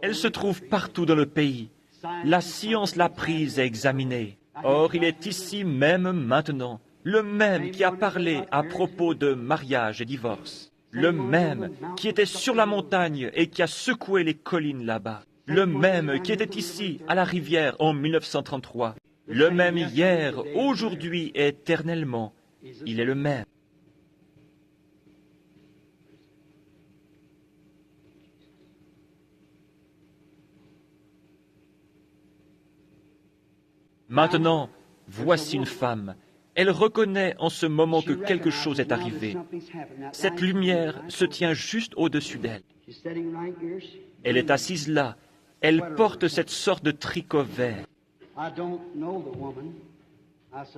Elle se trouve partout dans le pays. La science l'a prise et examinée. Or, il est ici même maintenant, le même qui a parlé à propos de mariage et divorce. Le même qui était sur la montagne et qui a secoué les collines là-bas. Le même qui était ici, à la rivière, en 1933. Le même hier, aujourd'hui et éternellement. Il est le même. Maintenant, voici une femme. Elle reconnaît en ce moment que quelque chose est arrivé. Cette lumière se tient juste au-dessus d'elle. Elle est assise là. Elle porte cette sorte de tricot vert.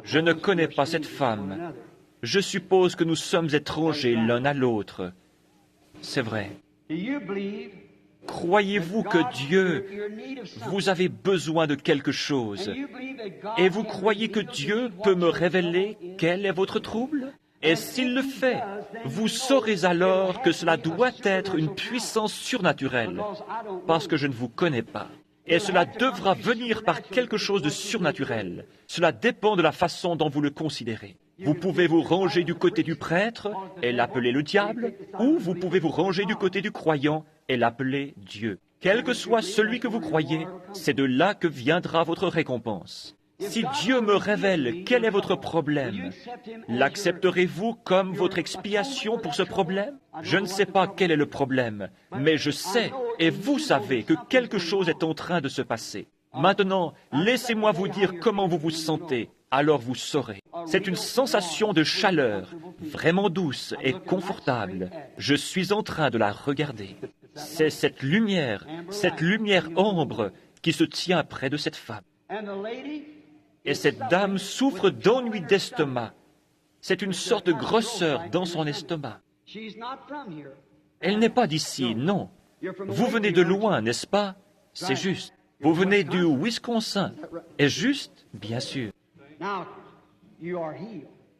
Je ne connais pas cette femme. Je suppose que nous sommes étrangers l'un à l'autre. C'est vrai. Croyez-vous que Dieu, vous avez besoin de quelque chose, et vous croyez que Dieu peut me révéler quel est votre trouble? Et s'il le fait, vous saurez alors que cela doit être une puissance surnaturelle, parce que je ne vous connais pas. Et cela devra venir par quelque chose de surnaturel. Cela dépend de la façon dont vous le considérez. Vous pouvez vous ranger du côté du prêtre et l'appeler le diable, ou vous pouvez vous ranger du côté du croyant et l'appeler Dieu. Quel que soit celui que vous croyez, c'est de là que viendra votre récompense. Si Dieu me révèle quel est votre problème, l'accepterez-vous comme votre expiation pour ce problème? Je ne sais pas quel est le problème, mais je sais, et vous savez, que quelque chose est en train de se passer. Maintenant, laissez-moi vous dire comment vous vous sentez, alors vous saurez. C'est une sensation de chaleur, vraiment douce et confortable. Je suis en train de la regarder. C'est cette lumière ambre qui se tient près de cette femme. Et cette dame souffre d'ennui d'estomac. C'est une sorte de grosseur dans son estomac. Elle n'est pas d'ici, non. Vous venez de loin, n'est-ce pas? C'est juste. Vous venez du Wisconsin. Est-ce juste? Bien sûr.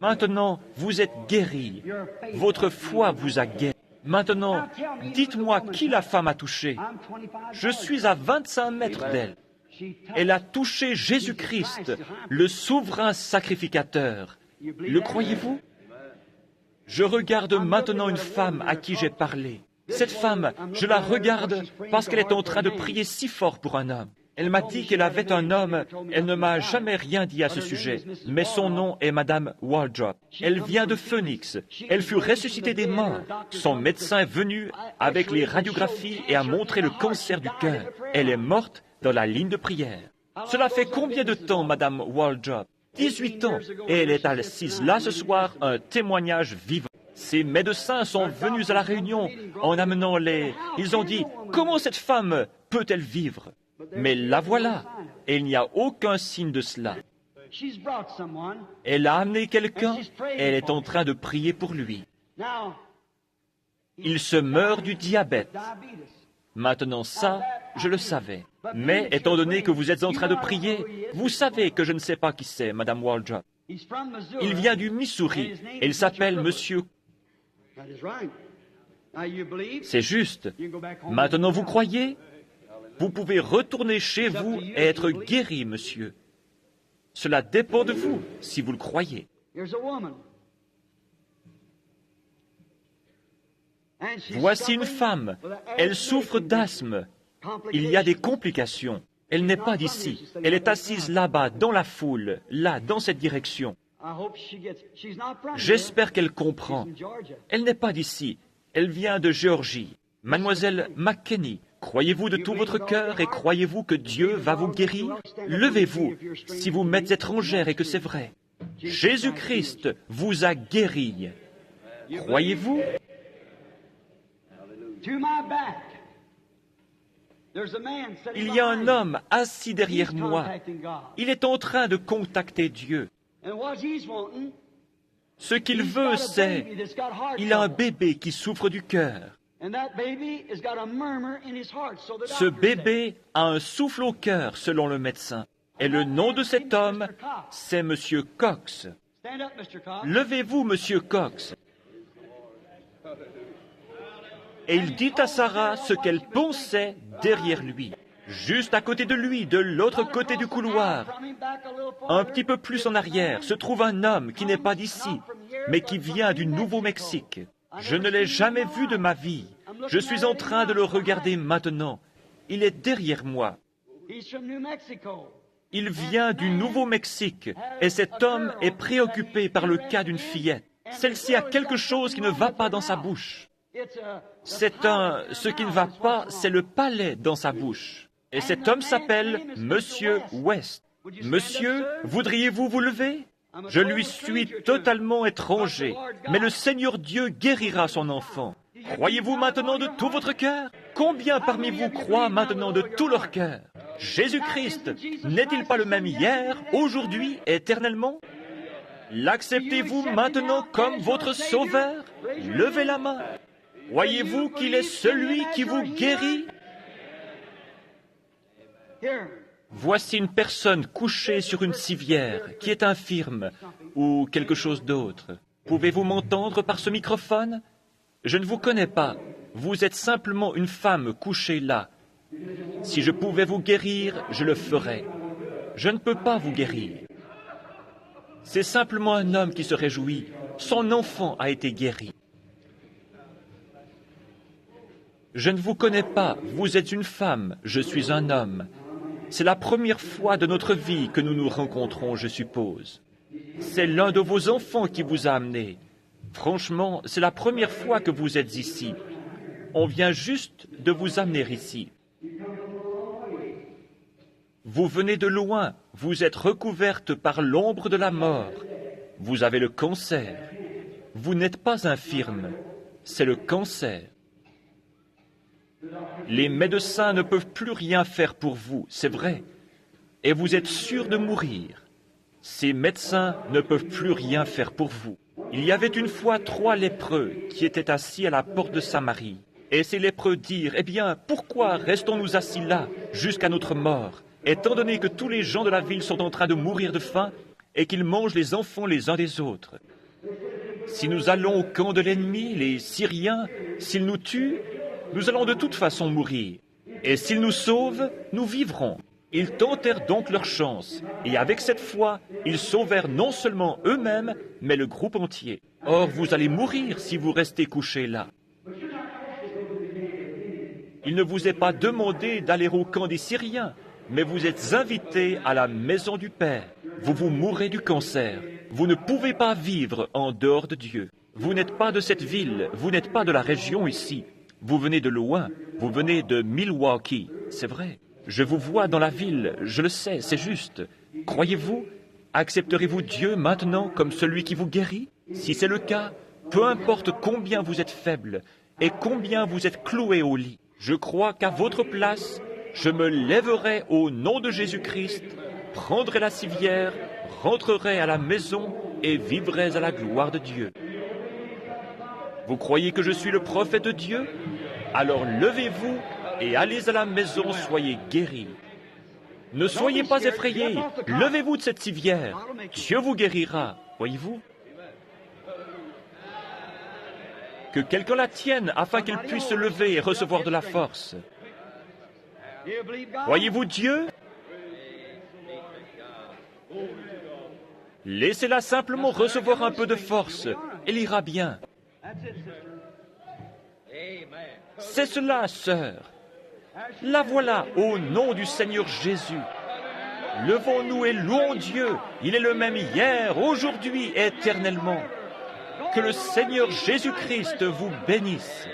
Maintenant, vous êtes guéri. Votre foi vous a guéri. Maintenant, dites-moi qui la femme a touché. Je suis à 25 mètres d'elle. Elle a touché Jésus-Christ, le souverain sacrificateur. Le croyez-vous? Je regarde maintenant une femme à qui j'ai parlé. Cette femme, je la regarde parce qu'elle est en train de prier si fort pour un homme. Elle m'a dit qu'elle avait un homme. Elle ne m'a jamais rien dit à ce sujet, mais son nom est Madame Waldrop. Elle vient de Phoenix. Elle fut ressuscitée des morts. Son médecin est venu avec les radiographies et a montré le cancer du cœur. Elle est morte dans la ligne de prière. Cela fait combien de temps, Madame Waldrop? 18 ans. Et elle est assise là ce soir, un témoignage vivant. Ces médecins sont venus à la réunion en amenant les... Ils ont dit, comment cette femme peut-elle vivre? Mais la voilà, et il n'y a aucun signe de cela. Elle a amené quelqu'un, et elle est en train de prier pour lui. Il se meurt du diabète. Maintenant ça, je le savais. Mais étant donné que vous êtes en train de prier, vous savez que je ne sais pas qui c'est, Madame Waldrop. Il vient du Missouri, et il s'appelle Monsieur... C'est juste. Maintenant vous croyez? Vous pouvez retourner chez vous et être guéri, monsieur. Cela dépend de vous, si vous le croyez. Voici une femme. Elle souffre d'asthme. Il y a des complications. Elle n'est pas d'ici. Elle est assise là-bas, dans la foule, là, dans cette direction. J'espère qu'elle comprend. Elle n'est pas d'ici. Elle vient de Géorgie. Mademoiselle McKinney. Croyez-vous de tout votre cœur et croyez-vous que Dieu va vous guérir? Levez-vous si vous m'êtes étrangère et que c'est vrai. Jésus-Christ vous a guéri. Croyez-vous? Il y a un homme assis derrière moi. Il est en train de contacter Dieu. Ce qu'il veut, c'est... Il a un bébé qui souffre du cœur. Ce bébé a un souffle au cœur, selon le médecin. Et le nom de cet homme, c'est Monsieur Cox. Levez-vous, Monsieur Cox. Et il dit à Sarah ce qu'elle pensait derrière lui. Juste à côté de lui, de l'autre côté du couloir, un petit peu plus en arrière, se trouve un homme qui n'est pas d'ici, mais qui vient du Nouveau-Mexique. Je ne l'ai jamais vu de ma vie. Je suis en train de le regarder maintenant. Il est derrière moi. Il vient du Nouveau-Mexique et cet homme est préoccupé par le cas d'une fillette. Celle-ci a quelque chose qui ne va pas dans sa bouche. Ce qui ne va pas, c'est le palais dans sa bouche. Et cet homme s'appelle Monsieur West. Monsieur, voudriez-vous vous lever? Je lui suis totalement étranger, mais le Seigneur Dieu guérira son enfant. Croyez-vous maintenant de tout votre cœur? Combien parmi vous croient maintenant de tout leur cœur? Jésus-Christ n'est-il pas le même hier, aujourd'hui, éternellement? L'acceptez-vous maintenant comme votre sauveur? Levez la main. Croyez-vous qu'il est celui qui vous guérit? Voici une personne couchée sur une civière qui est infirme ou quelque chose d'autre. Pouvez-vous m'entendre par ce microphone? Je ne vous connais pas. Vous êtes simplement une femme couchée là. Si je pouvais vous guérir, je le ferais. Je ne peux pas vous guérir. C'est simplement un homme qui se réjouit. Son enfant a été guéri. Je ne vous connais pas, vous êtes une femme, je suis un homme. C'est la première fois de notre vie que nous nous rencontrons, je suppose. C'est l'un de vos enfants qui vous a amené. Franchement, c'est la première fois que vous êtes ici. On vient juste de vous amener ici. Vous venez de loin, vous êtes recouverte par l'ombre de la mort. Vous avez le cancer. Vous n'êtes pas infirme, c'est le cancer. Les médecins ne peuvent plus rien faire pour vous, c'est vrai. Et vous êtes sûr de mourir. Ces médecins ne peuvent plus rien faire pour vous. Il y avait une fois 3 lépreux qui étaient assis à la porte de Samarie. Et ces lépreux dirent, « Eh bien, pourquoi restons-nous assis là jusqu'à notre mort, étant donné que tous les gens de la ville sont en train de mourir de faim et qu'ils mangent les enfants les uns des autres? Si nous allons au camp de l'ennemi, les Syriens, s'ils nous tuent, nous allons de toute façon mourir. Et s'ils nous sauvent, nous vivrons. » Ils tentèrent donc leur chance, et avec cette foi, ils sauvèrent non seulement eux-mêmes, mais le groupe entier. Or, vous allez mourir si vous restez couchés là. Il ne vous est pas demandé d'aller au camp des Syriens, mais vous êtes invités à la maison du Père. Vous vous mourrez du cancer. Vous ne pouvez pas vivre en dehors de Dieu. Vous n'êtes pas de cette ville, vous n'êtes pas de la région ici. Vous venez de loin, vous venez de Milwaukee, c'est vrai. Je vous vois dans la ville, je le sais, c'est juste. Croyez-vous? Accepterez-vous Dieu maintenant comme celui qui vous guérit? Si c'est le cas, peu importe combien vous êtes faible et combien vous êtes cloué au lit, je crois qu'à votre place, je me lèverai au nom de Jésus-Christ, prendrai la civière, rentrerai à la maison et vivrai à la gloire de Dieu. Vous croyez que je suis le prophète de Dieu? Alors levez-vous et allez à la maison, soyez guéris. Ne soyez pas effrayés, levez-vous de cette civière. Dieu vous guérira, voyez-vous? Que quelqu'un la tienne afin qu'il puisse se lever et recevoir de la force. Voyez-vous Dieu? Laissez-la simplement recevoir un peu de force. Elle ira bien. C'est cela, sœur. La voilà, au nom du Seigneur Jésus. Levons-nous et louons Dieu. Il est le même hier, aujourd'hui, éternellement. Que le Seigneur Jésus-Christ vous bénisse.